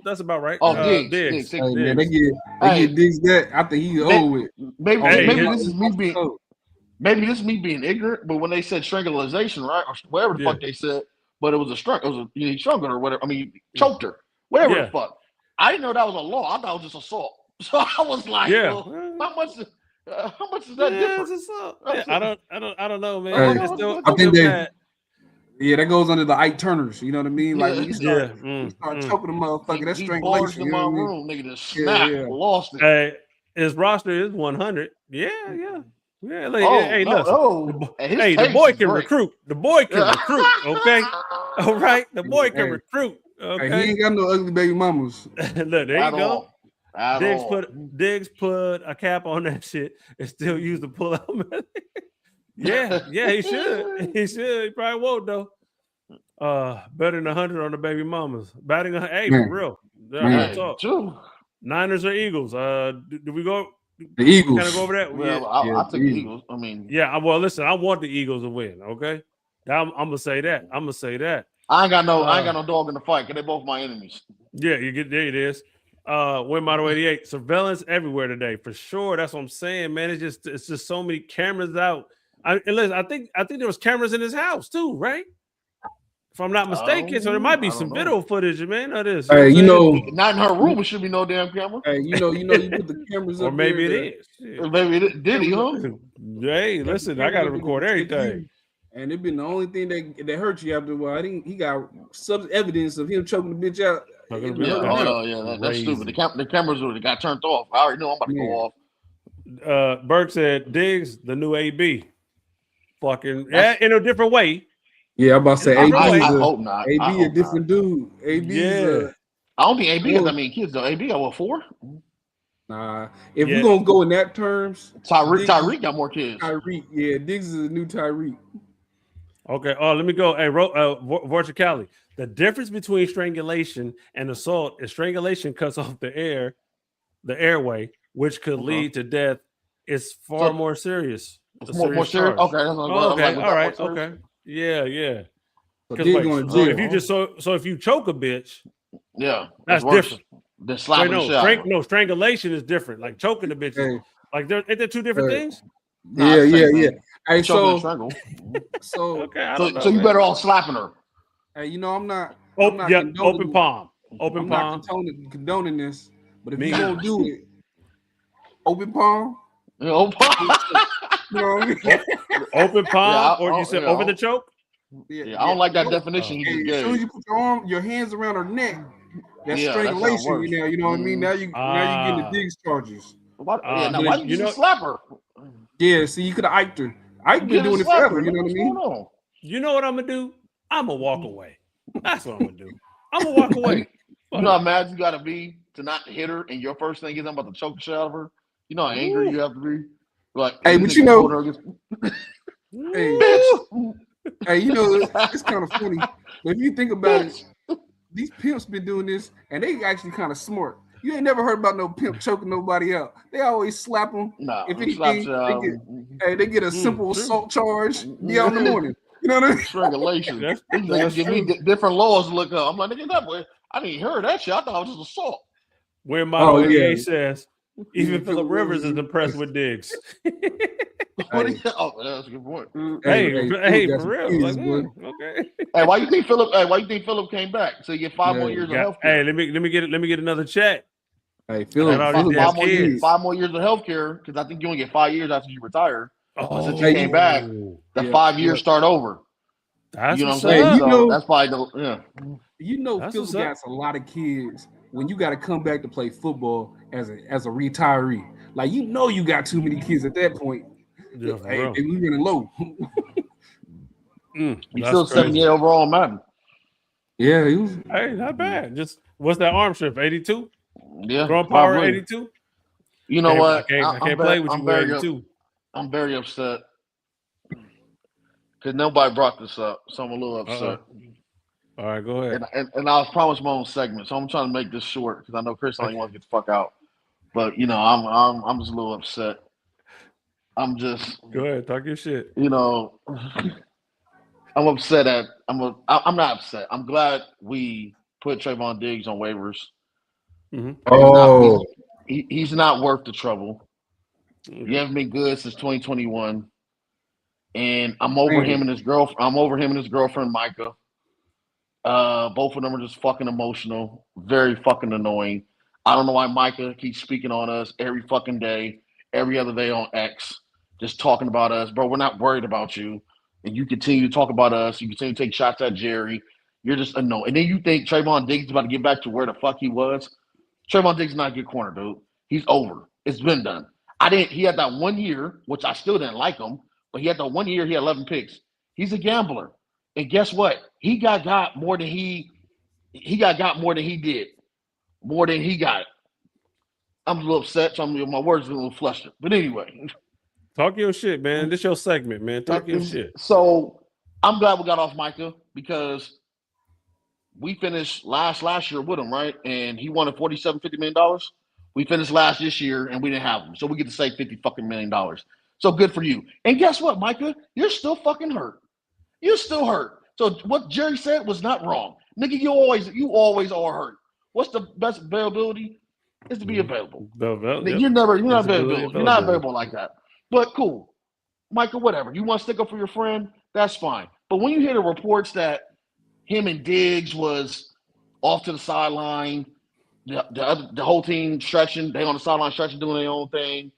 that's about right. Oh, Diggs. They get Diggs that. I think he's old with. Maybe this is me being ignorant, but when they said strangulation, right, or whatever the fuck they said, but it was he strangled her or whatever. I mean, choked her, whatever the fuck. I didn't know that was a law. I thought it was just assault. So I was like, well, how much is that different? I don't know, man. I think that goes under the Ike Turners. You know what I mean? Like when you start choking the motherfucker, that's strangulation. In my room, nigga just snapped, lost it. Hey, his roster is 100. Yeah. Yeah, like, hey, listen. The boy can recruit. The boy can recruit. Okay, all right. The boy can recruit. Okay, he ain't got no ugly baby mamas. Look, there you go. Diggs put a cap on that shit and still use the pull out. yeah, he should. He should. He probably won't though. Better than 100 on the baby mamas. Batting a for real. Real talk. True. Niners or Eagles? Do we go? The Eagles. Kind of go over that. Well, I'll take the Eagles. I mean, well, listen, I want the Eagles to win. Okay, I'm gonna say that. I ain't got no dog in the fight because they're both my enemies. Yeah, you get there. It is. Win Model 88. Surveillance everywhere today for sure. That's what I'm saying, man. It's just so many cameras out. Listen, I think there was cameras in his house too, right? If I'm not mistaken, so there might be some video footage, man, of this. Hey, not in her room. It should be no damn camera. Hey, you put the cameras or up maybe there, it is. Or maybe it did he, huh? Hey, listen, I gotta record everything. And it been the only thing that hurt you after a while. I think he got some evidence of him choking the bitch out. That's stupid. The cameras would have got turned off. I already know I'm about to go off. Burke said Diggs, the new AB. Fucking in a different way. Yeah, I'm about to say AB. I hope not. AB a different dude. AB. I don't think AB has that many kids though. AB got 4? Nah. If we're gonna go in that terms, Tyreek got more kids. Diggs is a new Tyreek. Okay. Oh, let me go. Hey, Vorticali. The difference between strangulation and assault is strangulation cuts off the airway, which could lead to death. It's far more serious. It's more serious. Okay. Okay. All right. Okay. Yeah. So if you choke a bitch, that's different. The slapping strangulation is different. Like choking a bitch, ain't there 2 different things? Yeah. Hey, so you better all slapping her. Hey, I'm not. Open palm. I'm not condoning this, but if you gonna do it, open palm. Yeah, open palm. You know what I mean? Open palm, or you said over the choke? Yeah, I don't like that definition. As soon as you put your hands around her neck, that's strangulation. You know what I mean? Now you getting the Diggs charges. Why did you slap her? Yeah, see, you could have iked her. I've been doing it forever. You know what I mean? You know what I'm gonna do? I'm gonna walk away. That's what I'm gonna do. I'm gonna walk away. You know how mad you gotta be to not hit her, and your first thing is I'm about to choke the shit out of her. You know how angry you have to be. Like, hey, but you know, it's kind of funny. But if you think about it, these pimps been doing this, and they actually kind of smart. You ain't never heard about no pimp choking nobody out. They always slap them. No, if anything, they get a simple assault charge. Be out in the morning. You know what I mean? Strangulation. They give me different laws to look up. I'm like, nigga, that way. I didn't hear that shit. I thought it was just assault. Where my says, even Phillip Rivers is impressed with Diggs. That's a good point. Hey, for real. Okay. Hey, why you think Phillip came back? So you get 5 more years of health care. Hey, let me get another check. Hey, Phillip, 5 more years of health care, because I think you only get 5 years after you retire. Since you came back, the 5 years start over. That's you know what I'm saying? That's probably Phil's got a lot of kids when you got to come back to play football as a retiree. Like, you got too many kids at that point. Yeah, we running low. He's still 78 overall, man. Yeah, he was. Hey, not bad. Just what's that arm strength? 82. Yeah, Grown power 82. You know what? I can't play with you with 82. I'm very upset because nobody brought this up, so I'm a little upset. All right, go ahead. And I was promised my own segment, so I'm trying to make this short because I know Chris only wants to get the fuck out. But I'm just a little upset. I'm just go ahead, talk your shit. I'm upset at I'm not upset. I'm glad we put Trayvon Diggs on waivers. Mm-hmm. He's not worth the trouble. He hasn't been good since 2021, and I'm over him and his girlfriend. I'm over him and his girlfriend Micah. Both of them are just fucking emotional, very fucking annoying. I don't know why Micah keeps speaking on us every fucking day, every other day on X, just talking about us, bro. We're not worried about you, and you continue to talk about us. You continue to take shots at Jerry. You're just annoying. And then you think Trayvon Diggs is about to get back to where the fuck he was. Trayvon Diggs is not a good corner, dude. He's over. It's been done. He had that 1 year, which I still didn't like him, but he had that 1 year, he had 11 picks. He's a gambler. And guess what? He got more than he more than he did. More than he got. I'm a little upset, so my words are a little flustered. But anyway. Talk your shit, man. This your segment, man. Talk your shit. So I'm glad we got off Micah because we finished last year with him, right? And he won $50 million. We finished last this year and we didn't have him. So we get to say $50 fucking million. So good for you. And guess what, Micah? You're still fucking hurt. You're still hurt. So what Jerry said was not wrong. Nigga, you always are hurt. What's the best availability? Is to be available. You're not available. You're not available like that. But cool. Michael, whatever. You want to stick up for your friend? That's fine. But when you hear the reports that him and Diggs was off to the sideline, the whole team stretching, they on the sideline stretching, doing their own thing.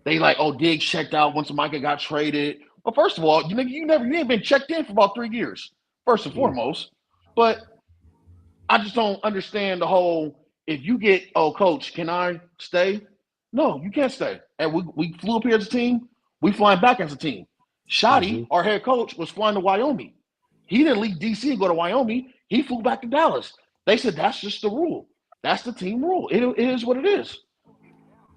They like, oh, Diggs checked out once Micah got traded. Well, first of all, you ain't been checked in for about 3 years, first and foremost. But I just don't understand the whole, if you get, oh, coach, can I stay? No, you can't stay. And we flew up here as a team. We flying back as a team. Shotty, our head coach, was flying to Wyoming. He didn't leave D.C. and go to Wyoming. He flew back to Dallas. They said that's just the rule. That's the team rule. It is what it is.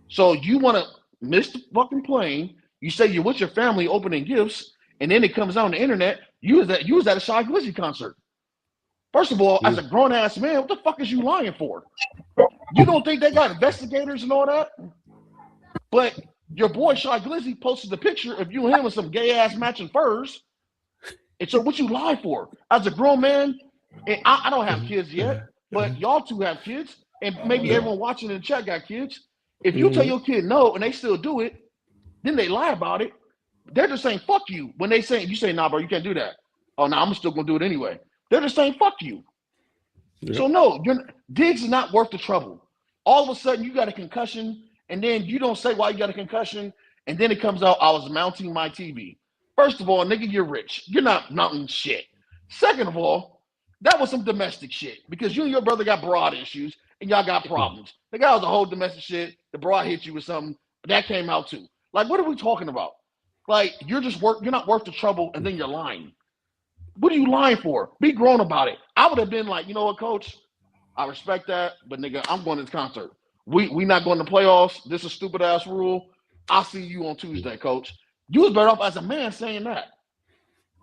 So you want to miss the fucking plane. You say you're with your family opening gifts, and then it comes out on the internet. You was at a Shy Glizzy concert. First of all, as a grown-ass man, what the fuck is you lying for? You don't think they got investigators and all that? But your boy Shy Glizzy posted a picture of you and him with some gay-ass matching furs. And so what you lie for? As a grown man, and I don't have kids yet, but y'all two have kids, and maybe everyone watching in the chat got kids. If you tell your kid no and they still do it, then they lie about it. They're just saying, fuck you. When they say, you say, nah, bro, you can't do that. Oh, no, I'm still going to do it anyway. They're just saying, fuck you. Yep. So, no, Diggs is not worth the trouble. All of a sudden, you got a concussion, and then you don't say why you got a concussion, and then it comes out, I was mounting my TV. First of all, nigga, you're rich. You're not mounting shit. Second of all, that was some domestic shit because you and your brother got broad issues, and y'all got problems. The guy was a whole domestic shit. The broad hit you with something. That came out, too. Like, what are we talking about? Like, you're not worth the trouble, and then you're lying. What are you lying for? Be grown about it. I would have been like, you know what, coach? I respect that, but nigga, I'm going to this concert. We not going to playoffs. This is a stupid ass rule. I'll see you on Tuesday, coach. You was better off as a man saying that.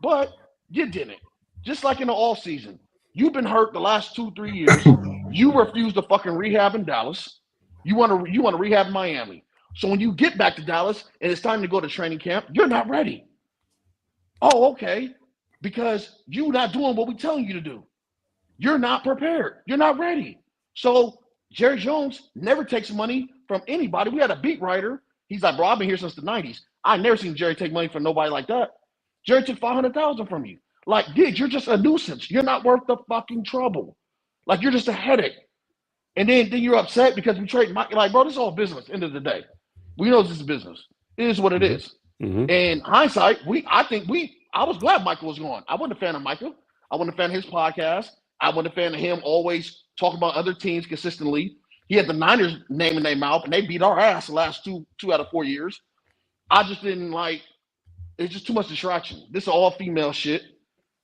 But you didn't. Just like in the off season. You've been hurt the last 2-3 years. You refuse to fucking rehab in Dallas. You want to rehab in Miami. So when you get back to Dallas and it's time to go to training camp, you're not ready. Oh, okay. Because you're not doing what we're telling you to do. You're not prepared. You're not ready. So Jerry Jones never takes money from anybody. We had a beat writer. He's like, bro, I've been here since the 90s. I never seen Jerry take money from nobody like that. Jerry took $500,000 from you. Like, Diggs, you're just a nuisance. You're not worth the fucking trouble. Like, you're just a headache. And then you're upset because we trade Mike. Like, bro, this is all business, end of the day. We know this is business. It is what it is. Mm-hmm. And hindsight, I was glad Michael was gone. I wasn't a fan of Michael. I wasn't a fan of his podcast. I wasn't a fan of him always talking about other teams consistently. He had the Niners name in their mouth, and they beat our ass the last two out of 4 years. I just didn't like – it's just too much distraction. This is all female shit,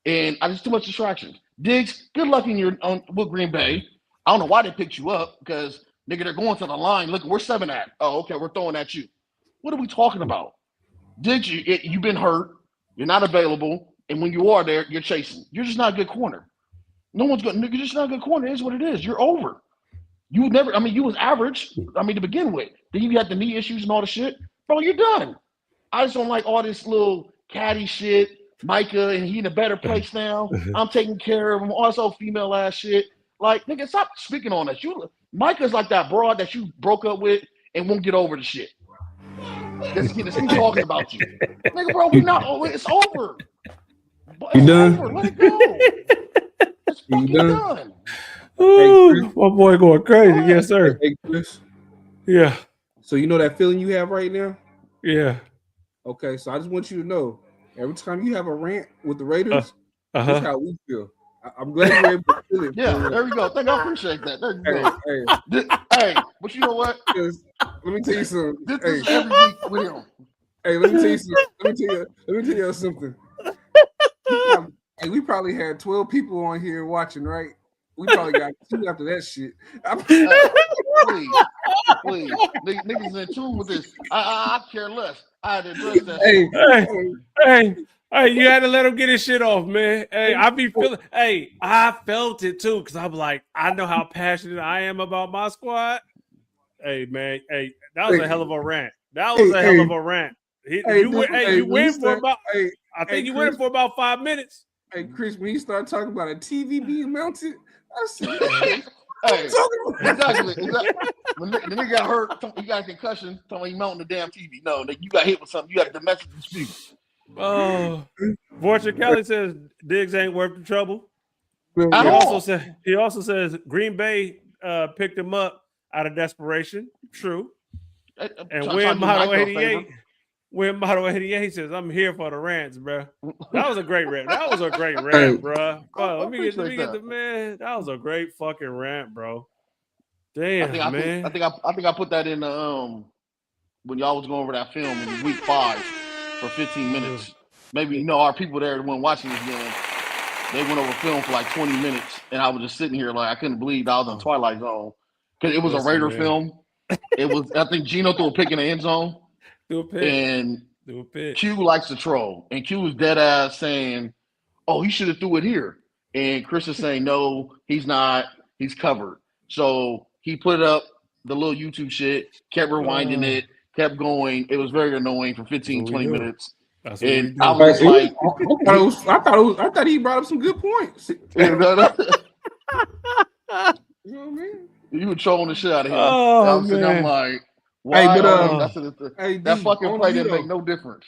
and I just too much distraction. Diggs, good luck with Green Bay. I don't know why they picked you up because, nigga, they're going to the line. Look, we're 7 at. Oh, okay, we're throwing at you. What are we talking about? Diggs, you've been hurt. You're not available, and when you are there, you're chasing. You're just not a good corner. No one's good. Nigga, you're just not a good corner. It is what it is. You're over. You was average, to begin with. Then you had the knee issues and all the shit. Bro, you're done. I just don't like all this little catty shit. Micah, and he in a better place now. I'm taking care of him. Also female ass shit. Like, nigga, stop speaking on us. Micah's like that broad that you broke up with and won't get over the shit. Let's keep talking about you. Nigga, bro, it's over. You done? Over. Let it go. It's fucking done. Ooh, my boy going crazy. Yes, sir. Hey, Chris. Yeah. So you know that feeling you have right now? Yeah. Okay, so I just want you to know, every time you have a rant with the Raiders, that's how we feel. I'm glad you were able to feel it. Yeah, there we go. Thank I appreciate that. There you go. Hey, but you know what? Let me tell you something. This is every week with him. Hey, let me tell you something. Let me tell you something. We probably had 12 people on here watching, right? We probably got 2 after that shit. Please. Niggas in tune with this. I care less. I had to address that. Hey, you had to let him get his shit off, man. Hey, I felt it too, because I'm like, I know how passionate I am about my squad. Hey, man, that was a hell of a rant. That was a hell of a rant. You went for about 5 minutes. Hey, Chris, when you start talking about a TV being mounted, I said, exactly. When the nigga got hurt, he got a concussion, talking he mounting the damn TV. No, you got hit with something. You got a domestic dispute. Oh, Fortune Kelly says Diggs ain't worth the trouble. He also says Green Bay picked him up out of desperation. True. And Win Model 88 says, I'm here for the rants, bro. That was a great rant. Bro. Oh, let me get the man. That was a great fucking rant, bro. Damn, man. I think I put that in when y'all was going over that film in week 5 for 15 minutes. Maybe our people there weren't watching this game. They went over film for like 20 minutes, and I was just sitting here like I couldn't believe I was in Twilight Zone because it was a Raider film. It was, I think Geno threw a pick in the end zone. And Q likes to troll, and Q was dead ass saying, "Oh, he should have threw it here." And Chris is saying, "No, he's not. He's covered." So he put up the little YouTube shit, kept rewinding it, kept going. It was very annoying for 15, 20 minutes. And I was like, I thought he brought up some good points. You know what I mean? You were trolling the shit out of him. I'm like, why? That fucking play didn't make no difference.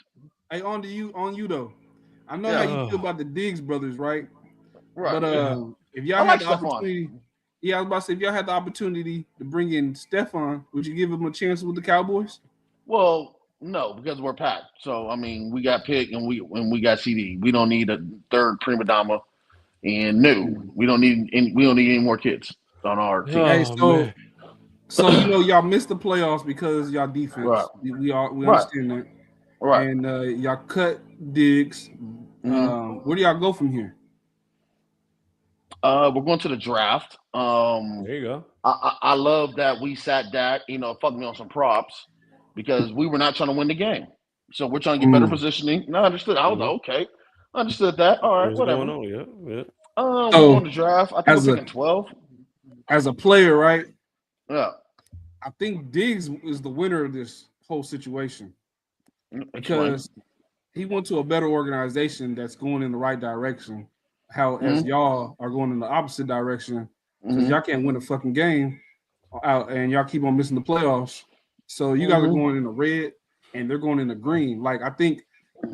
Hey, on you though. I know how you feel about the Diggs brothers, right? Right. But if y'all had the opportunity, I was about to say, if y'all had the opportunity to bring in Stephon, would you give him a chance with the Cowboys? Well, no, because we're packed. So I mean, we got Pick and we got CD. We don't need a third prima donna, and we don't need any more kids on our team. So y'all missed the playoffs because y'all defense. Right. We understand that. Right. And y'all cut Diggs. Where do y'all go from here? We're going to the draft. There you go. I love that we sat Dak, fuck me on some props because we were not trying to win the game. So we're trying to get better positioning. No, I understood. I was like, okay. I understood that. All right, whatever. Yeah. We're going to draft. I think we're picking 12. As a player, right? Yeah. I think Diggs is the winner of this whole situation because he went to a better organization that's going in the right direction. As y'all are going in the opposite direction because y'all can't win a fucking game out and y'all keep on missing the playoffs. So you guys are going in the red and they're going in the green. Like I think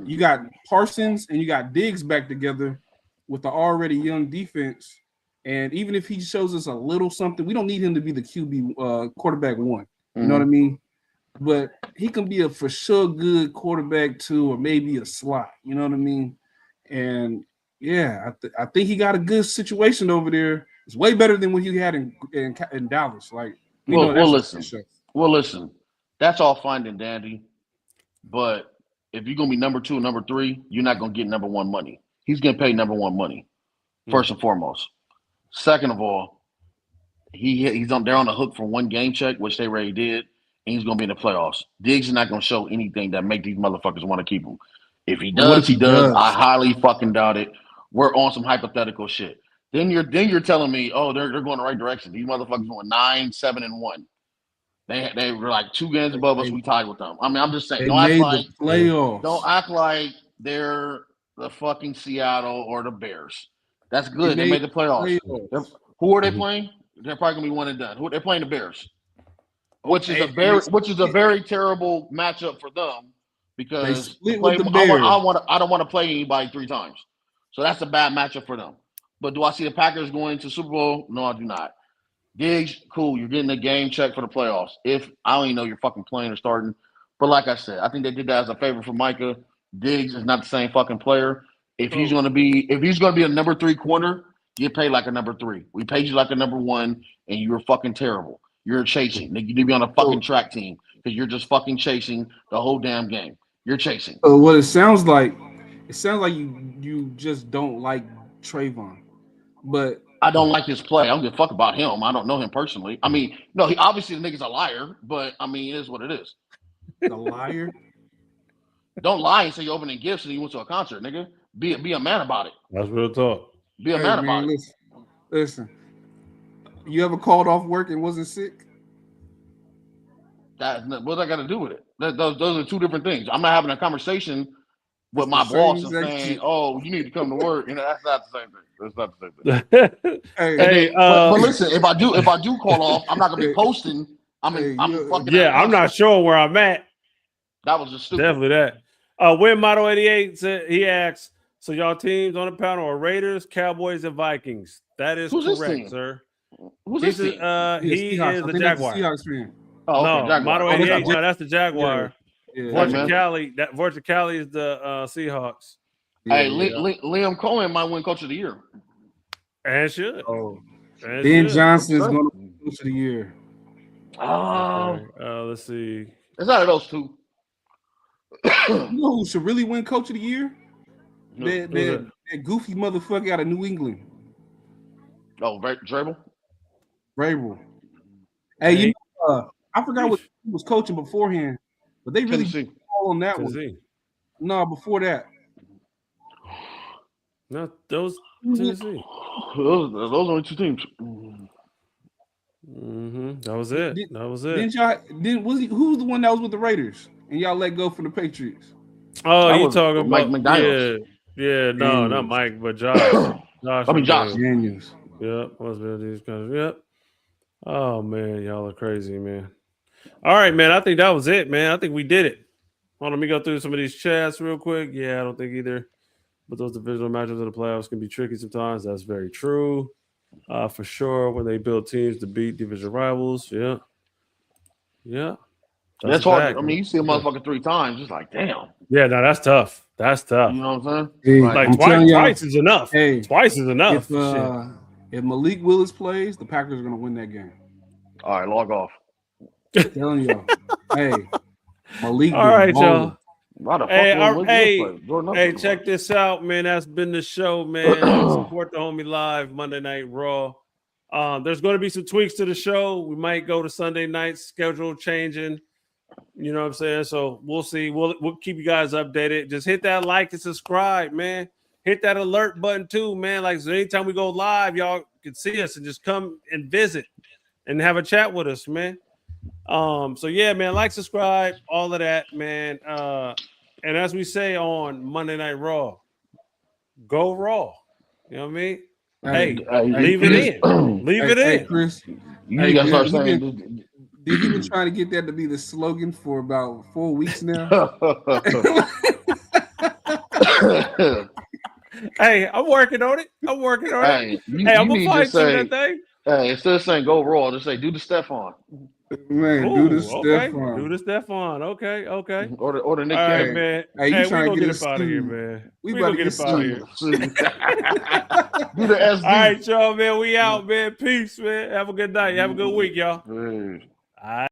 you got Parsons and you got Diggs back together with the already young defense. And even if he shows us a little something, we don't need him to be the QB quarterback 1. You know what I mean? But he can be a for sure good quarterback 2 or maybe a slot. You know what I mean? And yeah, I think he got a good situation over there. It's way better than what he had in Dallas. Like, listen. That's all fine and dandy, but if you're gonna be number 2 and number 3, you're not gonna get number 1 money. He's gonna pay number 1 money first and foremost. Second of all, they're on the hook for 1 game check, which they already did, and he's gonna be in the playoffs. Diggs is not gonna show anything that make these motherfuckers want to keep him. If he does, he does. I highly fucking doubt it. We're on some hypothetical shit. Then you're telling me, oh, they're going the right direction. These motherfuckers went 9-7-1. They were like 2 games above us. We tied with them. I mean, I'm just saying. Don't act like they're the fucking Seattle or the Bears. That's good. They made the playoffs. Who are they playing? They're probably gonna be 1 and done. They're playing the Bears, which is a very terrible matchup for them because I don't want to play anybody 3 times. So that's a bad matchup for them. But do I see the Packers going to Super Bowl? No, I do not. Diggs, cool. You're getting a game check for the playoffs. If I don't even know you're fucking playing or starting. But like I said, I think they did that as a favor for Micah. Diggs is not the same fucking player. If he's gonna be a number 3 corner, Get paid like a number 3. We paid you like a number 1, and you're fucking terrible. You're chasing. Nigga, you need to be on a fucking track team because you're just fucking chasing the whole damn game. You're chasing. So what it sounds like you just don't like Trayvon, but I don't like his play. I don't give a fuck about him. I don't know him personally. I mean, no, he obviously the nigga's a liar, but I mean, it is what it is. the liar. Don't lie and say you're opening gifts and you went to a concert, nigga. Be a man about it. That's real talk. Be a man about it. Listen. You ever called off work and wasn't sick? What's that got to do with it? Those are two different things. I'm not having a conversation with my boss and saying, "Oh, you need to come to work." You know, that's not the same thing. That's not the same thing. But listen, if I do call off, I'm not gonna be posting. I'm not sure where I'm at. That was just stupid. Definitely that. Win Model 88 said, he asks, so y'all teams on the panel are Raiders, Cowboys, and Vikings. That is correct, sir. Who's this team? He is the Jaguar. Seahawks fan. Oh, okay, no, Jaguar. Model 88. No, that's the Jaguar. Yeah. Vorta Cali is the Seahawks. Hey, Liam Cohen might win Coach of the Year. And should. Ben Johnson is going to win Coach of the Year. Let's see. It's out of those two. You know who should really win Coach of the Year? That goofy motherfucker out of New England. Oh, Vrabel. Hey, I forgot what he was coaching beforehand, but they really all on that one. No, before that. No, those Tennessee. Those only two teams. That was it. Who was the one that was with the Raiders and y'all let go for the Patriots? Oh, you talking about Mike McDaniels? Yeah, no, not Mike, but Josh. Josh Daniels. Yep, was these guys. Yep. Oh man, y'all are crazy, man. All right, man. I think that was it, man. I think we did it. Hold on, let me go through some of these chats real quick. Yeah, I don't think either. But those divisional matchups in the playoffs can be tricky sometimes. That's very true. For sure, when they build teams to beat division rivals. Yeah. That's hard. I mean, you see a motherfucker 3 times, it's like, damn. Yeah, no, that's tough. That's tough. You know what I'm saying? Like twice is enough. Hey, twice is enough. If Malik Willis plays, the Packers are going to win that game. All right, log off. Telling you. Hey, Malik. All right, y'all. Hey, check this out, man. That's been the show, man. Support the homie live Monday Night Raw. There's going to be some tweaks to the show. We might go to Sunday night, schedule changing. You know what I'm saying? So we'll see. We'll keep you guys updated. Just hit that like and subscribe, man. Hit that alert button too, man. Like, so anytime we go live, y'all can see us and just come and visit and have a chat with us, man. So yeah, man, like, subscribe, all of that, man. And as we say on Monday Night Raw, go Raw. You know what I mean? Hey, leave it in. Leave it in. Chris, you gotta start saying. You've been trying to get that to be the slogan for about 4 weeks now. Hey, I'm working on it. I'm gonna find that thing. Hey, instead of saying go Raw, just say do the Stefan. Man, do the Stefan. Do the Stefan. Okay. Or the Nick Cage. Right, man. Hey, you trying to get us out of here, man. We about to get us out of here. Do the SD. All right, y'all, man. We out, man. Peace, man. Have a good night. Have a good week, y'all. All right.